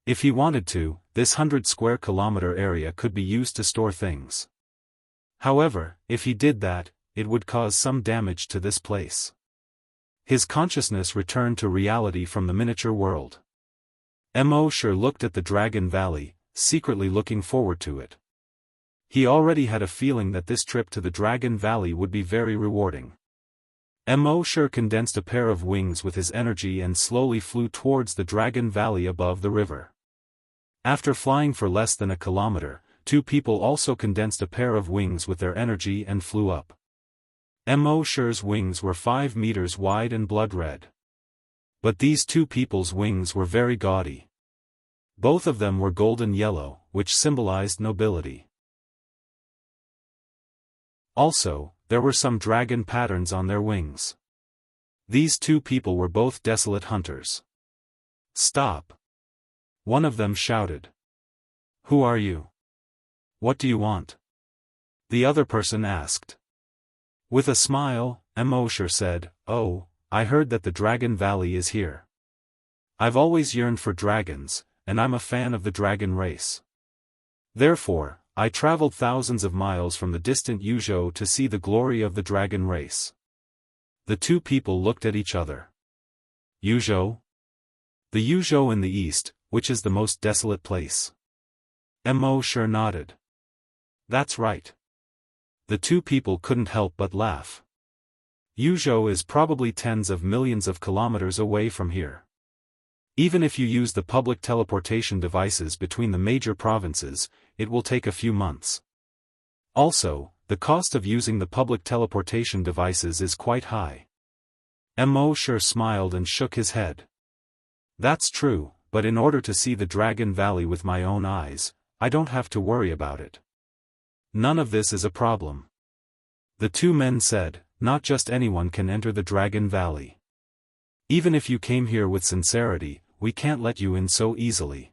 If he wanted to, this 100 square kilometer area could be used to store things. However, if he did that, it would cause some damage to this place. His consciousness returned to reality from the miniature world. Mo Shi looked at the Dragon Valley, secretly looking forward to it. He already had a feeling that this trip to the Dragon Valley would be very rewarding. Mo Shi condensed a pair of wings with his energy and slowly flew towards the Dragon Valley above the river. After flying for less than a kilometer, 2 people also condensed a pair of wings with their energy and flew up. Mo Shi's wings were 5 meters wide and blood red. But these 2 people's wings were very gaudy. Both of them were golden yellow, which symbolized nobility. Also, there were some dragon patterns on their wings. These 2 people were both desolate hunters. "Stop!" one of them shouted. "Who are you? What do you want?" the other person asked. With a smile, Mo Shi said, "Oh, I heard that the Dragon Valley is here. I've always yearned for dragons, and I'm a fan of the dragon race. Therefore, I traveled thousands of miles from the distant Yuzhou to see the glory of the dragon race. The two people looked at each other. Yuzhou? The Yuzhou in the east, which is the most desolate place. Mo sure nodded. That's right. The two people couldn't help but laugh. Yuzhou is probably tens of millions of kilometers away from here. Even if you use the public teleportation devices between the major provinces, it will take a few months. Also, the cost of using the public teleportation devices is quite high. Mo sure smiled and shook his head. That's true, but in order to see the Dragon Valley with my own eyes, I don't have to worry about it. None of this is a problem. The two men said, not just anyone can enter the Dragon Valley. Even if you came here with sincerity, we can't let you in so easily.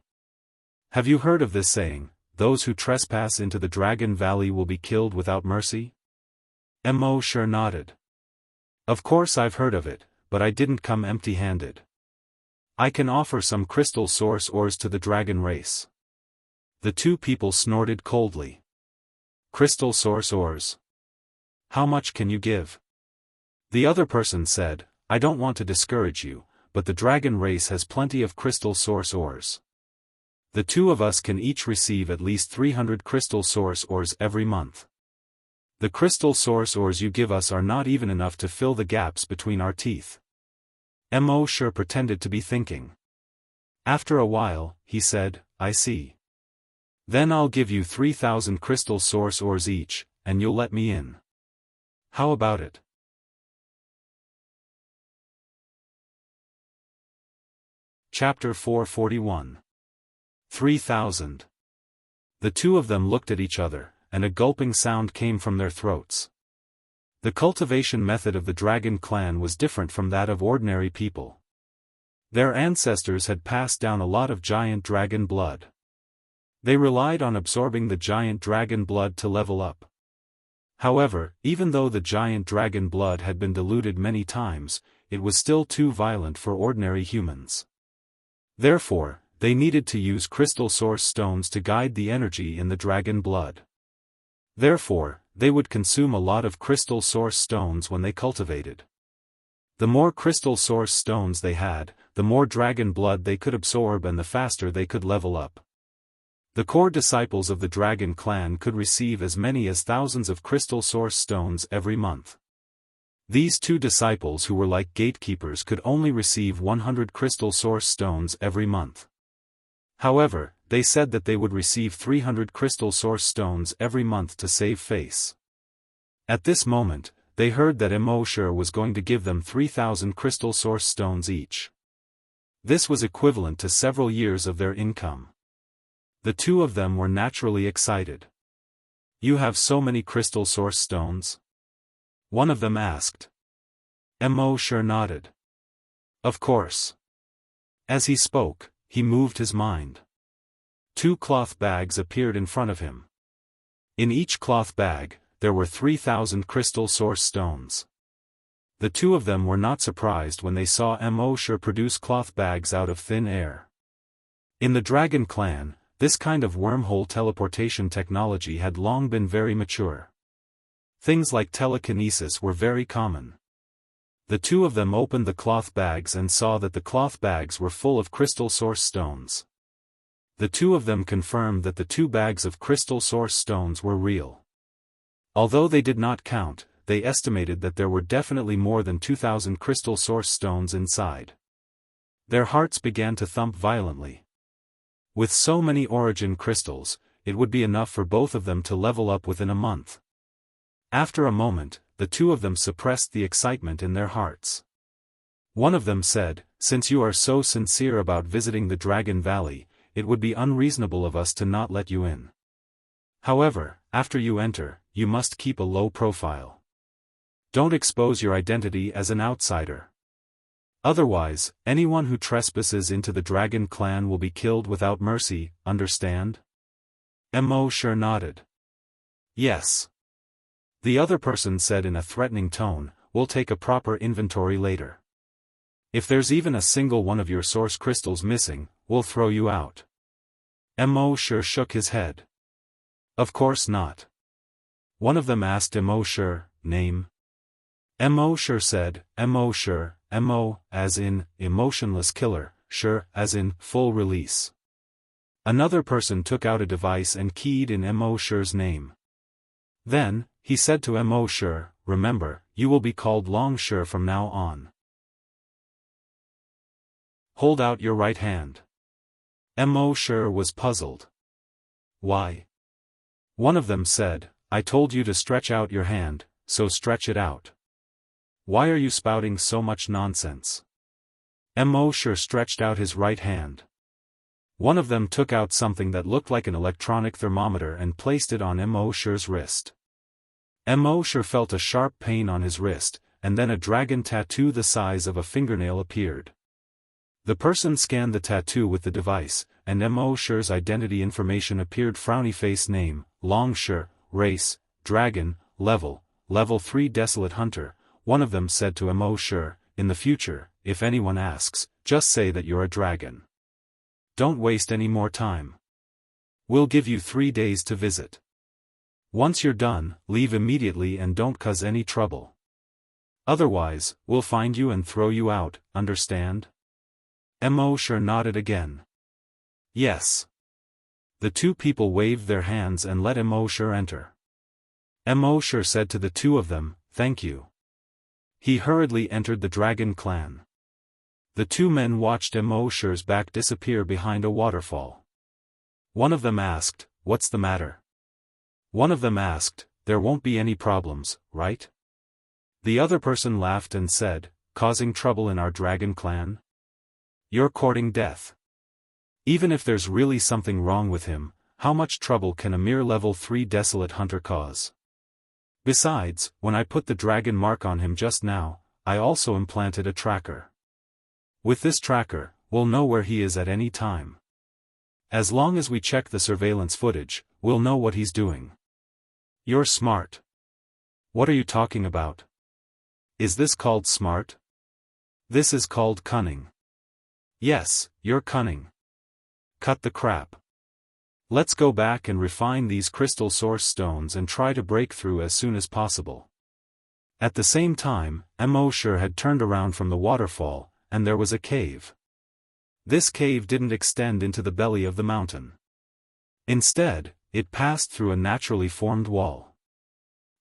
Have you heard of this saying, those who trespass into the Dragon Valley will be killed without mercy? Mo sure nodded. Of course I've heard of it, but I didn't come empty-handed. I can offer some crystal source ores to the dragon race. The two people snorted coldly. Crystal source ores? How much can you give? The other person said, I don't want to discourage you, but the dragon race has plenty of crystal source ores. The two of us can each receive at least 300 crystal source ores every month. The crystal source ores you give us are not even enough to fill the gaps between our teeth. Mo sure pretended to be thinking. After a while, he said, I see. Then I'll give you 3,000 crystal source ores each, and you'll let me in. How about it? Chapter 441. 3,000. The two of them looked at each other, and a gulping sound came from their throats. The cultivation method of the dragon clan was different from that of ordinary people. Their ancestors had passed down a lot of giant dragon blood. They relied on absorbing the giant dragon blood to level up. However, even though the giant dragon blood had been diluted many times, it was still too violent for ordinary humans. Therefore, they needed to use crystal source stones to guide the energy in the dragon blood. Therefore, they would consume a lot of crystal source stones when they cultivated. The more crystal source stones they had, the more dragon blood they could absorb and the faster they could level up. The core disciples of the dragon clan could receive as many as thousands of crystal source stones every month. These two disciples who were like gatekeepers could only receive 100 crystal source stones every month. However, they said that they would receive 300 crystal source stones every month to save face. At this moment, they heard that Mo sure was going to give them 3,000 crystal source stones each. This was equivalent to several years of their income. The two of them were naturally excited. You have so many crystal source stones? One of them asked. Mo sure nodded. Of course. As he spoke, he moved his mind. Two cloth bags appeared in front of him. In each cloth bag, there were 3,000 crystal source stones. The two of them were not surprised when they saw Mo sure produce cloth bags out of thin air. In the Dragon Clan, this kind of wormhole teleportation technology had long been very mature. Things like telekinesis were very common. The two of them opened the cloth bags and saw that the cloth bags were full of crystal source stones. The two of them confirmed that the 2 bags of crystal source stones were real. Although they did not count, they estimated that there were definitely more than 2,000 crystal source stones inside. Their hearts began to thump violently. With so many origin crystals, it would be enough for both of them to level up within a month. After a moment, the two of them suppressed the excitement in their hearts. One of them said, "Since you are so sincere about visiting the Dragon Valley, it would be unreasonable of us to not let you in. However, after you enter, you must keep a low profile. Don't expose your identity as an outsider. Otherwise, anyone who trespasses into the Dragon Clan will be killed without mercy, understand?" Mo sure nodded. Yes. The other person said in a threatening tone, "We'll take a proper inventory later." If there's even a single one of your source crystals missing, we'll throw you out. Mo Shi shook his head. Of course not. One of them asked Mo Shi, name? Mo Shi said, Mo Shi, Mo, as in, emotionless killer, Shi, as in, full release. Another person took out a device and keyed in Mo Shi's name. Then, he said to Mo Shi, remember, you will be called Long Shi from now on. Hold out your right hand. Mo Shi was puzzled. Why? One of them said, I told you to stretch out your hand, so stretch it out. Why are you spouting so much nonsense? Mo Shi stretched out his right hand. One of them took out something that looked like an electronic thermometer and placed it on Mo Shi's wrist. Mo Shi felt a sharp pain on his wrist, and then a dragon tattoo the size of a fingernail appeared. The person scanned the tattoo with the device, and Mo Shi's identity information appeared: frowny face, name, Long Shi, race, dragon, level 3 desolate hunter. One of them said to Mo Shi, in the future, if anyone asks, just say that you're a dragon. Don't waste any more time. We'll give you 3 days to visit. Once you're done, leave immediately and don't cause any trouble. Otherwise, we'll find you and throw you out, understand? Mo Shi nodded again. Yes. The two people waved their hands and let Mo Shi enter. Mo Shi said to the two of them, thank you. He hurriedly entered the dragon clan. The two men watched Mo Shi's back disappear behind a waterfall. One of them asked, what's the matter? One of them asked, there won't be any problems, right? The other person laughed and said, causing trouble in our dragon clan? You're courting death. Even if there's really something wrong with him, how much trouble can a mere level 3 desolate hunter cause? Besides, when I put the dragon mark on him just now, I also implanted a tracker. With this tracker, we'll know where he is at any time. As long as we check the surveillance footage, we'll know what he's doing. You're smart. What are you talking about? Is this called smart? This is called cunning. Yes, you're cunning. Cut the crap. Let's go back and refine these crystal source stones and try to break through as soon as possible. At the same time, Mo Shi had turned around from the waterfall, and there was a cave. This cave didn't extend into the belly of the mountain. Instead, it passed through a naturally formed wall.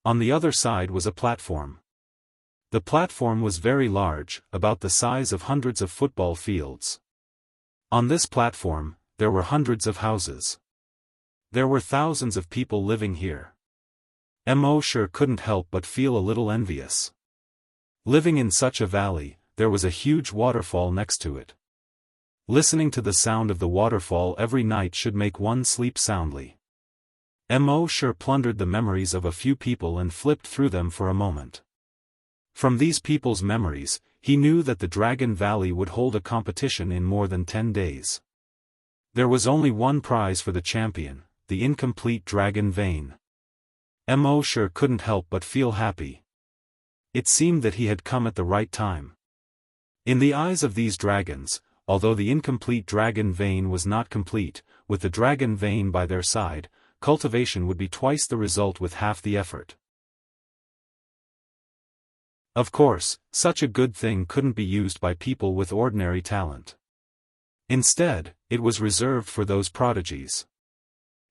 On the other side was a platform. The platform was very large, about the size of hundreds of football fields. On this platform, there were hundreds of houses. There were thousands of people living here. Mo Shi couldn't help but feel a little envious. Living in such a valley, there was a huge waterfall next to it. Listening to the sound of the waterfall every night should make one sleep soundly. Mo Shi plundered the memories of a few people and flipped through them for a moment. From these people's memories, he knew that the Dragon Valley would hold a competition in more than 10 days. There was only one prize for the champion, the incomplete dragon vein. Mo Shi couldn't help but feel happy. It seemed that he had come at the right time. In the eyes of these dragons, although the incomplete dragon vein was not complete, with the dragon vein by their side, cultivation would be twice the result with half the effort. Of course, such a good thing couldn't be used by people with ordinary talent. Instead, it was reserved for those prodigies.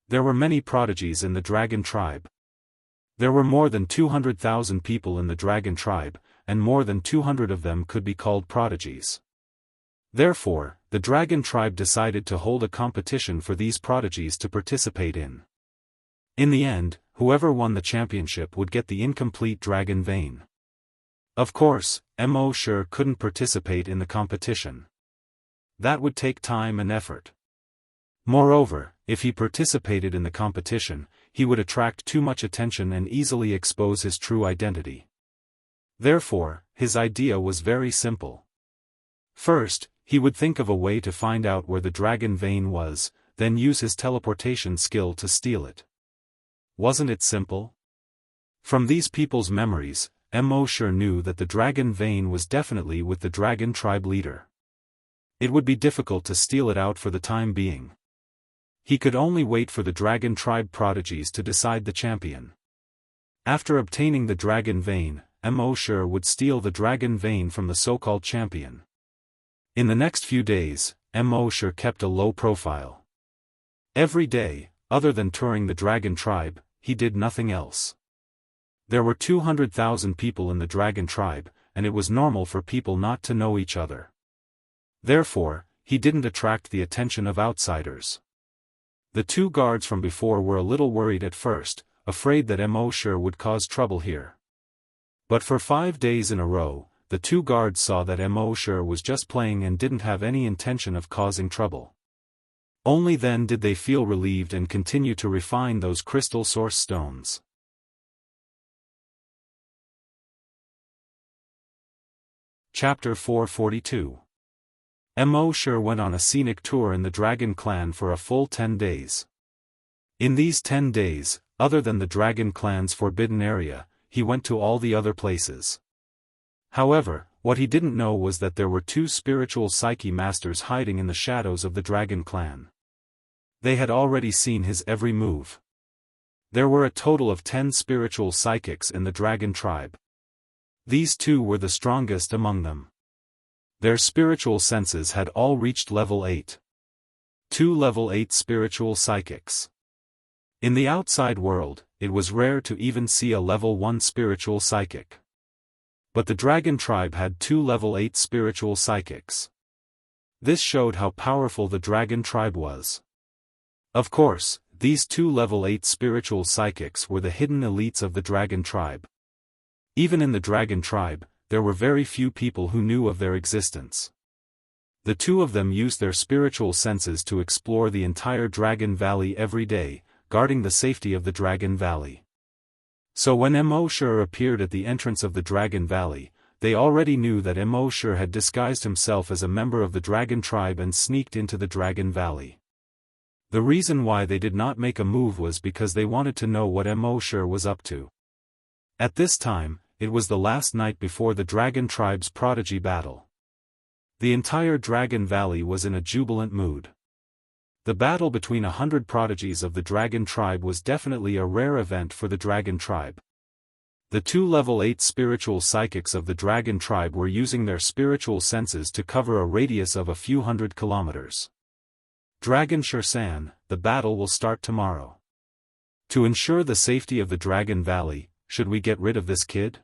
There were many prodigies in the dragon tribe. There were more than 200,000 people in the dragon tribe, and more than 200 of them could be called prodigies. Therefore, the dragon tribe decided to hold a competition for these prodigies to participate in. In the end, whoever won the championship would get the incomplete dragon vein. Of course, Mo Shi couldn't participate in the competition. That would take time and effort. Moreover, if he participated in the competition, he would attract too much attention and easily expose his true identity. Therefore, his idea was very simple. First, he would think of a way to find out where the dragon vein was, then use his teleportation skill to steal it. Wasn't it simple? From these people's memories, Mo sure knew that the dragon vein was definitely with the dragon tribe leader. It would be difficult to steal it out for the time being. He could only wait for the dragon tribe prodigies to decide the champion. After obtaining the dragon vein, Mo sure would steal the dragon vein from the so-called champion. In the next few days, Mo sure kept a low profile. Every day, other than touring the dragon tribe, he did nothing else. There were 200,000 people in the dragon tribe, and it was normal for people not to know each other. Therefore, he didn't attract the attention of outsiders. The two guards from before were a little worried at first, afraid that Mo sure would cause trouble here. But for 5 days in a row, the two guards saw that Mo sure was just playing and didn't have any intention of causing trouble. Only then did they feel relieved and continue to refine those crystal source stones. Chapter 442. Mo sure went on a scenic tour in the Dragon Clan for a full 10 days. In these 10 days, other than the Dragon Clan's forbidden area, he went to all the other places. However, what he didn't know was that there were 2 spiritual psyche masters hiding in the shadows of the Dragon Clan. They had already seen his every move. There were a total of 10 spiritual psychics in the Dragon tribe. These 2 were the strongest among them. Their spiritual senses had all reached level 8. 2 level 8 spiritual psychics. In the outside world, it was rare to even see a level 1 spiritual psychic. But the Dragon tribe had 2 level 8 spiritual psychics. This showed how powerful the Dragon tribe was. Of course, these 2 level 8 spiritual psychics were the hidden elites of the Dragon tribe. Even in the Dragon tribe, there were very few people who knew of their existence. The 2 of them used their spiritual senses to explore the entire Dragon Valley every day, guarding the safety of the Dragon Valley. So when Mo sure appeared at the entrance of the Dragon Valley, they already knew that Mo sure had disguised himself as a member of the Dragon tribe and sneaked into the Dragon Valley. The reason why they did not make a move was because they wanted to know what Mo sure was up to. At this time, it was the last night before the Dragon tribe's prodigy battle. The entire Dragon Valley was in a jubilant mood. The battle between 100 prodigies of the Dragon tribe was definitely a rare event for the Dragon tribe. The 2 level 8 spiritual psychics of the Dragon tribe were using their spiritual senses to cover a radius of a few hundred kilometers. Dragon Xianxia, the battle will start tomorrow. To ensure the safety of the Dragon Valley, should we get rid of this kid?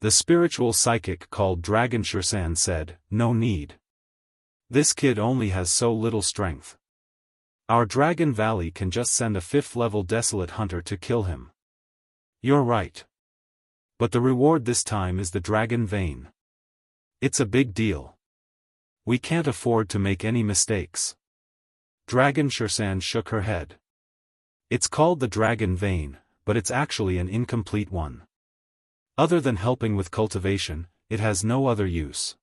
The spiritual psychic called Dragon Xianxia said, no need. This kid only has so little strength. Our Dragon Valley can just send a 5th level desolate hunter to kill him. You're right. But the reward this time is the Dragon Vein. It's a big deal. We can't afford to make any mistakes. Dragon Xianxia shook her head. It's called the Dragon Vein, but it's actually an incomplete one. Other than helping with cultivation, it has no other use.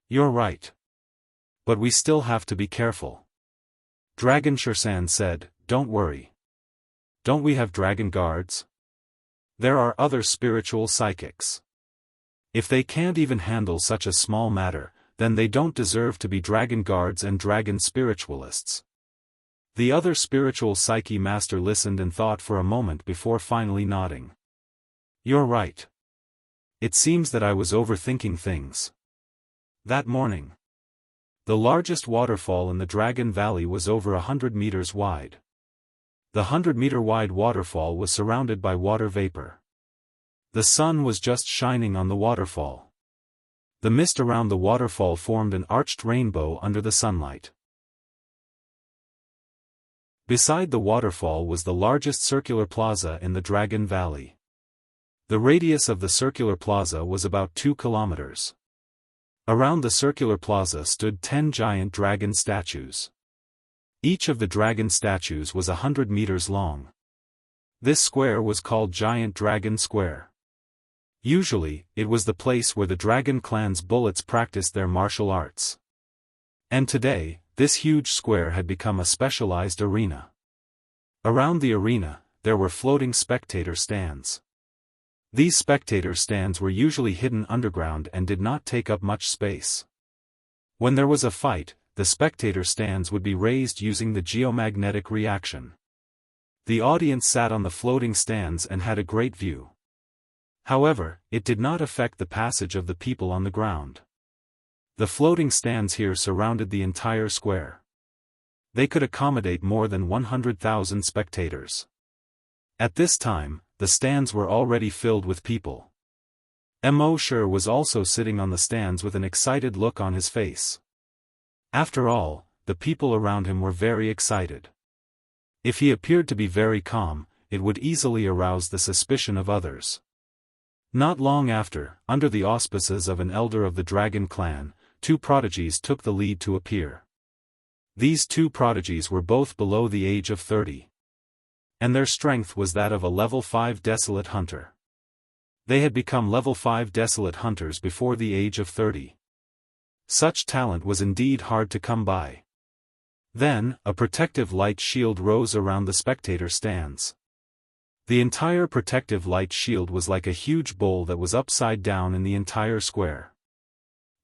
You're right. But we still have to be careful. Dragon Xianxia said, don't worry. Don't we have dragon guards? There are other spiritual psychics. If they can't even handle such a small matter, then they don't deserve to be dragon guards and dragon spiritualists. The other spiritual psyche master listened and thought for a moment before finally nodding. You're right. It seems that I was overthinking things. That morning, the largest waterfall in the Dragon Valley was over 100 meters wide. The 100-meter-wide waterfall was surrounded by water vapor. The sun was just shining on the waterfall. The mist around the waterfall formed an arched rainbow under the sunlight. Beside the waterfall was the largest circular plaza in the Dragon Valley. The radius of the circular plaza was about 2 kilometers. Around the circular plaza stood 10 giant dragon statues. Each of the dragon statues was 100 meters long. This square was called Giant Dragon Square. Usually, it was the place where the Dragon Clan's bullets practiced their martial arts. And today, this huge square had become a specialized arena. Around the arena, there were floating spectator stands. These spectator stands were usually hidden underground and did not take up much space. When there was a fight, the spectator stands would be raised using the geomagnetic reaction. The audience sat on the floating stands and had a great view. However, it did not affect the passage of the people on the ground. The floating stands here surrounded the entire square. They could accommodate more than 100,000 spectators. At this time, the stands were already filled with people. Mo Shi was also sitting on the stands with an excited look on his face. After all, the people around him were very excited. If he appeared to be very calm, it would easily arouse the suspicion of others. Not long after, under the auspices of an elder of the Dragon clan, two prodigies took the lead to appear. These two prodigies were both below the age of 30. And their strength was that of a level 5 desolate hunter. They had become level 5 desolate hunters before the age of 30. Such talent was indeed hard to come by. Then, a protective light shield rose around the spectator stands. The entire protective light shield was like a huge bowl that was upside down in the entire square.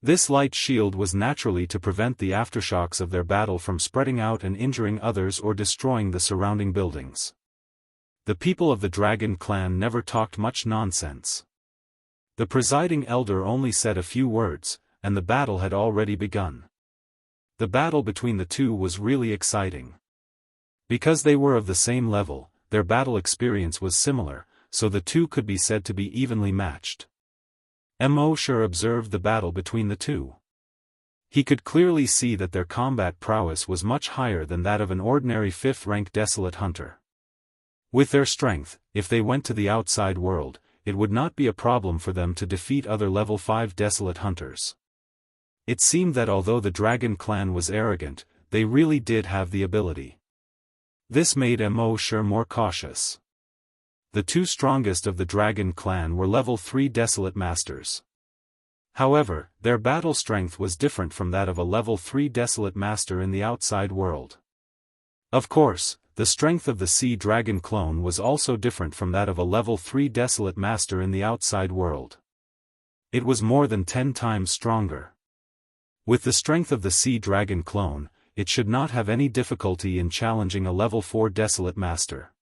This light shield was naturally to prevent the aftershocks of their battle from spreading out and injuring others or destroying the surrounding buildings. The people of the Dragon clan never talked much nonsense. The presiding elder only said a few words, and the battle had already begun. The battle between the two was really exciting. Because they were of the same level, their battle experience was similar, so the two could be said to be evenly matched. Mo Shi observed the battle between the two. He could clearly see that their combat prowess was much higher than that of an ordinary 5th-rank desolate hunter. With their strength, if they went to the outside world, it would not be a problem for them to defeat other level 5 desolate hunters. It seemed that although the Dragon clan was arrogant, they really did have the ability. This made Mo Shi more cautious. The two strongest of the Dragon clan were level 3 desolate masters. However, their battle strength was different from that of a level 3 desolate master in the outside world. Of course, the strength of the Sea Dragon clone was also different from that of a level 3 desolate master in the outside world. It was more than 10 times stronger. With the strength of the Sea Dragon clone, it should not have any difficulty in challenging a level 4 desolate master.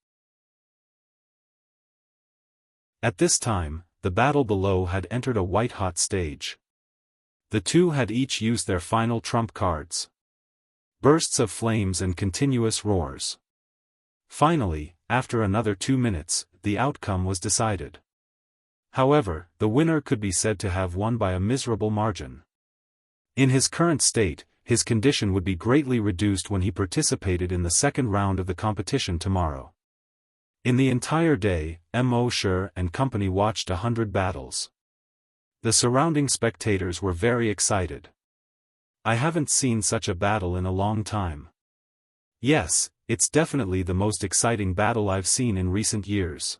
At this time, the battle below had entered a white-hot stage. The two had each used their final trump cards. Bursts of flames and continuous roars. Finally, after another 2 minutes, the outcome was decided. However, the winner could be said to have won by a miserable margin. In his current state, his condition would be greatly reduced when he participated in the second round of the competition tomorrow. In the entire day, Mo Shi and company watched 100 battles. The surrounding spectators were very excited. I haven't seen such a battle in a long time. Yes, it's definitely the most exciting battle I've seen in recent years.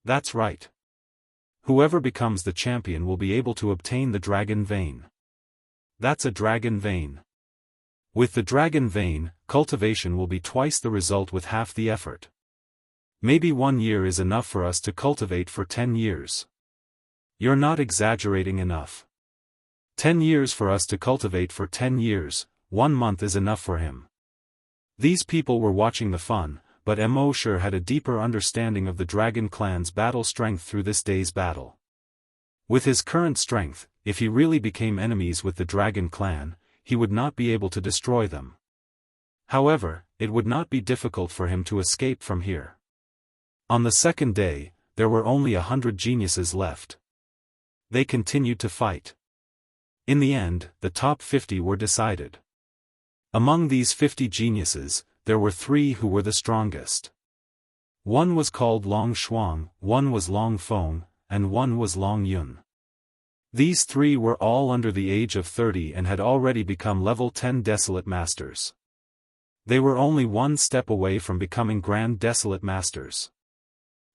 That's right. Whoever becomes the champion will be able to obtain the Dragon Vein. That's a Dragon Vein. With the Dragon Vein, cultivation will be twice the result with half the effort. Maybe 1 year is enough for us to cultivate for 10 years. You're not exaggerating enough. 10 years for us to cultivate for 10 years, 1 month is enough for him. These people were watching the fun, but Mo Shi had a deeper understanding of the Dragon clan's battle strength through this day's battle. With his current strength, if he really became enemies with the Dragon clan, he would not be able to destroy them. However, it would not be difficult for him to escape from here. On the second day, there were only 100 geniuses left. They continued to fight. In the end, the top 50 were decided. Among these 50 geniuses, there were 3 who were the strongest. One was called Long Shuang, one was Long Feng, and one was Long Yun. These 3 were all under the age of 30 and had already become level 10 desolate masters. They were only 1 step away from becoming grand desolate masters.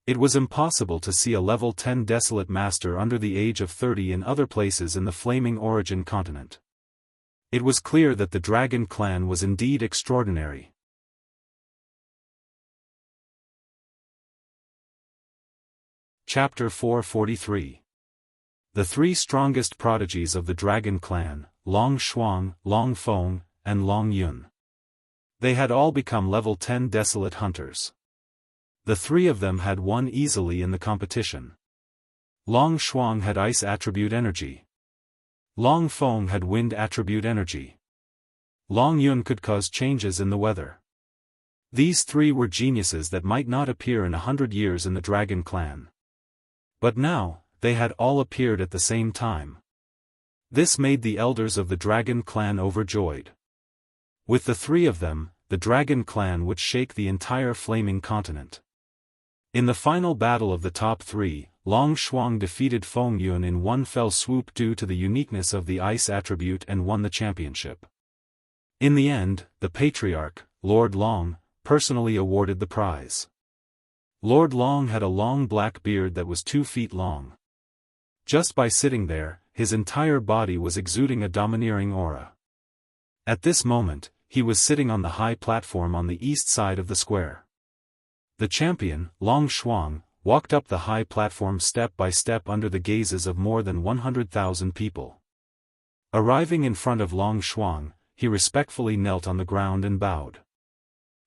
It was impossible to see a level 10 desolate master under the age of 30 in other places in the Flaming Origin continent. It was clear that the Dragon clan was indeed extraordinary. Chapter 443. The three strongest prodigies of the Dragon Clan, Long Shuang, Long Feng, and Long Yun. They had all become level 10 desolate hunters. The three of them had won easily in the competition. Long Shuang had ice attribute energy. Long Feng had wind attribute energy. Long Yun could cause changes in the weather. These three were geniuses that might not appear in 100 years in the Dragon Clan. But now, they had all appeared at the same time. This made the elders of the Dragon Clan overjoyed. With the three of them, the Dragon Clan would shake the entire flaming continent. In the final battle of the top three, Long Shuang defeated Feng Yun in one fell swoop due to the uniqueness of the ice attribute and won the championship. In the end, the Patriarch, Lord Long, personally awarded the prize. Lord Long had a long black beard that was 2 feet long. Just by sitting there, his entire body was exuding a domineering aura. At this moment, he was sitting on the high platform on the east side of the square. The champion, Long Shuang, walked up the high platform step by step under the gazes of more than 100,000 people. Arriving in front of Long Shuang, he respectfully knelt on the ground and bowed.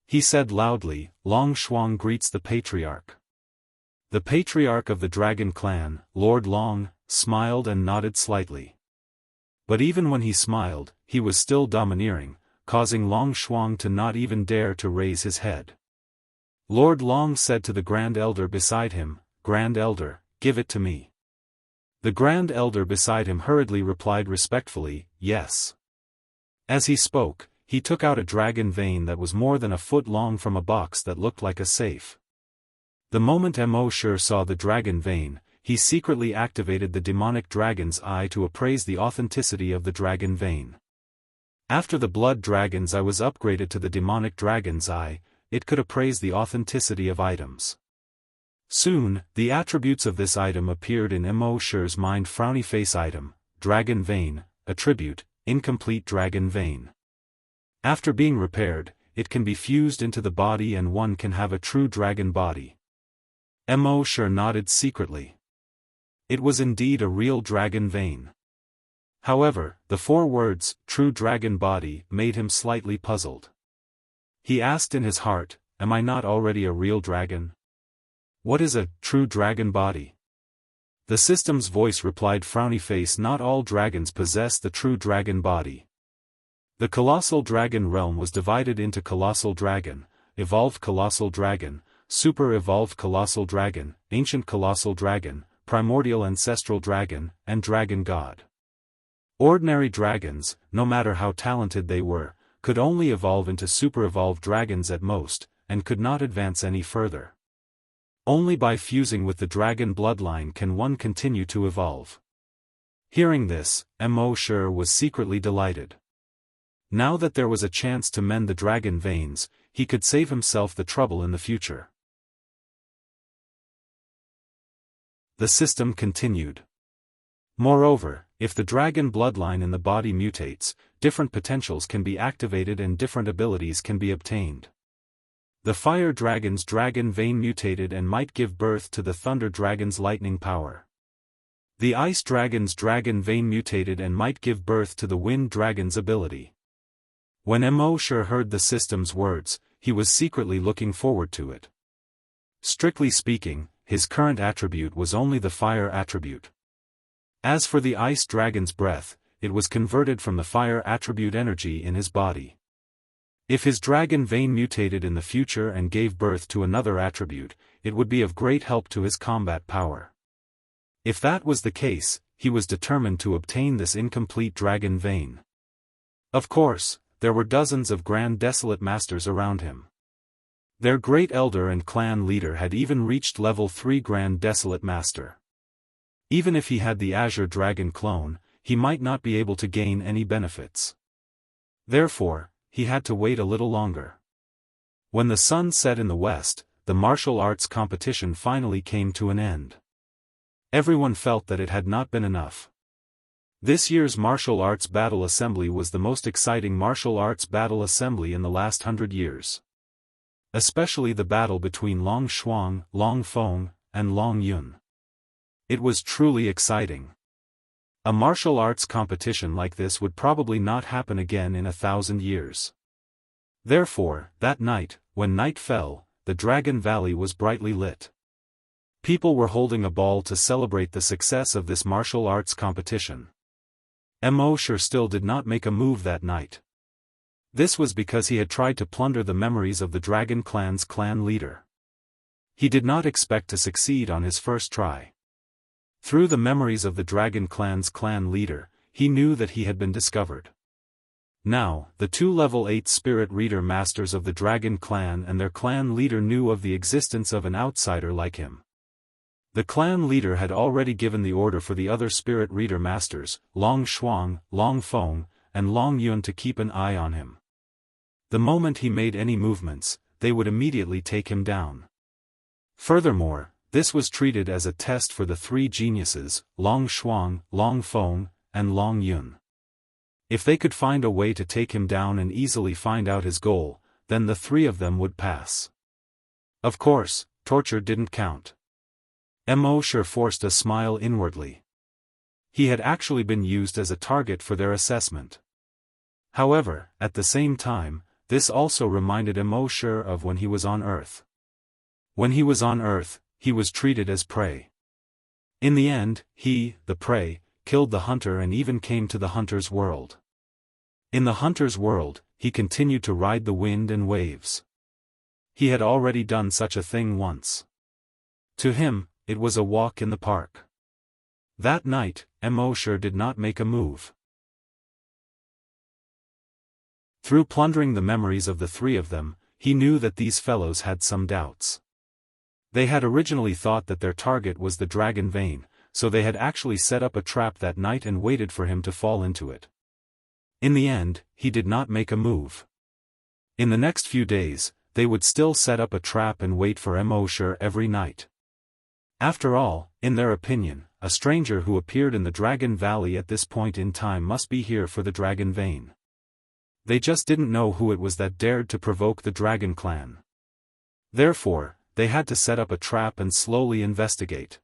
He said loudly, "Long Shuang greets the Patriarch." The Patriarch of the Dragon Clan, Lord Long, smiled and nodded slightly. But even when he smiled, he was still domineering, causing Long Shuang to not even dare to raise his head. Lord Long said to the Grand Elder beside him, "Grand Elder, give it to me." The Grand Elder beside him hurriedly replied respectfully, "Yes." As he spoke, he took out a dragon vein that was more than a foot long from a box that looked like a safe. The moment Mo Shi saw the dragon vein, he secretly activated the demonic dragon's eye to appraise the authenticity of the dragon vein. After the blood dragon's eye was upgraded to the demonic dragon's eye, it could appraise the authenticity of items. Soon, the attributes of this item appeared in Mo Shi's mind: frowny face item, dragon vein, attribute, incomplete dragon vein. After being repaired, it can be fused into the body and one can have a true dragon body. Mo Shi nodded secretly. It was indeed a real dragon vein. However, the 4 words, true dragon body, made him slightly puzzled. He asked in his heart, "Am I not already a real dragon? What is a true dragon body?" The system's voice replied, "Frowny face, not all dragons possess the true dragon body." The colossal dragon realm was divided into colossal dragon, evolved colossal dragon, super evolved colossal dragon, ancient colossal dragon, primordial ancestral dragon, and dragon god. Ordinary dragons, no matter how talented they were, could only evolve into super-evolved dragons at most, and could not advance any further. Only by fusing with the dragon bloodline can one continue to evolve. Hearing this, Mo Shi was secretly delighted. Now that there was a chance to mend the dragon veins, he could save himself the trouble in the future. The system continued. Moreover, if the dragon bloodline in the body mutates, different potentials can be activated and different abilities can be obtained. The fire dragon's dragon vein mutated and might give birth to the thunder dragon's lightning power. The ice dragon's dragon vein mutated and might give birth to the wind dragon's ability. When Mo Shi heard the system's words, he was secretly looking forward to it. Strictly speaking, his current attribute was only the fire attribute. As for the ice dragon's breath, it was converted from the fire attribute energy in his body. If his dragon vein mutated in the future and gave birth to another attribute, it would be of great help to his combat power. If that was the case, he was determined to obtain this incomplete dragon vein. Of course, there were dozens of Grand Desolate Masters around him. Their great elder and clan leader had even reached level 3 Grand Desolate Master. Even if he had the Azure Dragon clone, he might not be able to gain any benefits. Therefore, he had to wait a little longer. When the sun set in the west, the martial arts competition finally came to an end. Everyone felt that it had not been enough. This year's Martial Arts Battle Assembly was the most exciting martial arts battle assembly in the last 100 years. Especially the battle between Long Shuang, Long Feng, and Long Yun. It was truly exciting. A martial arts competition like this would probably not happen again in 1,000 years. Therefore, that night, when night fell, the Dragon Valley was brightly lit. People were holding a ball to celebrate the success of this martial arts competition. Immortal still did not make a move that night. This was because he had tried to plunder the memories of the Dragon Clan's clan leader. He did not expect to succeed on his first try. Through the memories of the Dragon Clan's clan leader, he knew that he had been discovered. Now, the two level 8 spirit reader masters of the Dragon Clan and their clan leader knew of the existence of an outsider like him. The clan leader had already given the order for the other spirit reader masters, Long Shuang, Long Feng, and Long Yun to keep an eye on him. The moment he made any movements, they would immediately take him down. Furthermore, this was treated as a test for the three geniuses, Long Shuang, Long Feng, and Long Yun. If they could find a way to take him down and easily find out his goal, then the three of them would pass. Of course, torture didn't count. Immortal forced a smile inwardly. He had actually been used as a target for their assessment. However, at the same time, this also reminded Immortal of when he was on Earth. When he was on Earth, he was treated as prey. In the end, he, the prey, killed the hunter and even came to the hunter's world. In the hunter's world, he continued to ride the wind and waves. He had already done such a thing once. To him, it was a walk in the park. That night, Immortal did not make a move. Through plundering the memories of the three of them, he knew that these fellows had some doubts. They had originally thought that their target was the dragon vein, so they had actually set up a trap that night and waited for him to fall into it. In the end, he did not make a move. In the next few days, they would still set up a trap and wait for Immortal every night. After all, in their opinion, a stranger who appeared in the Dragon Valley at this point in time must be here for the dragon vein. They just didn't know who it was that dared to provoke the Dragon Clan. Therefore, they had to set up a trap and slowly investigate.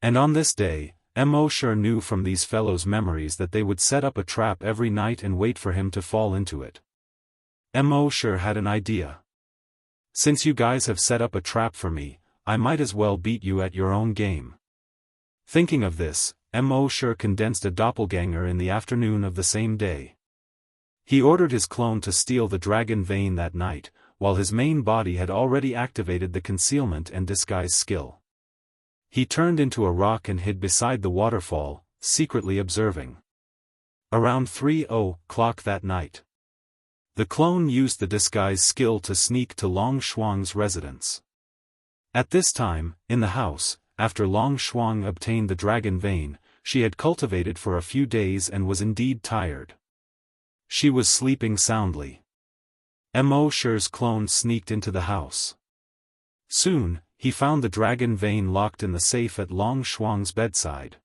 And on this day, Immortal knew from these fellows' memories that they would set up a trap every night and wait for him to fall into it. Immortal had an idea. Since you guys have set up a trap for me, I might as well beat you at your own game. Thinking of this, Immortal condensed a doppelganger in the afternoon of the same day. He ordered his clone to steal the dragon vein that night, while his main body had already activated the concealment and disguise skill. He turned into a rock and hid beside the waterfall, secretly observing. Around 3:00 that night, the clone used the disguise skill to sneak to Long Shuang's residence. At this time, in the house, after Long Shuang obtained the dragon vein, she had cultivated for a few days and was indeed tired. She was sleeping soundly. Immortal's clone sneaked into the house. Soon, he found the dragon vein locked in the safe at Long Shuang's bedside.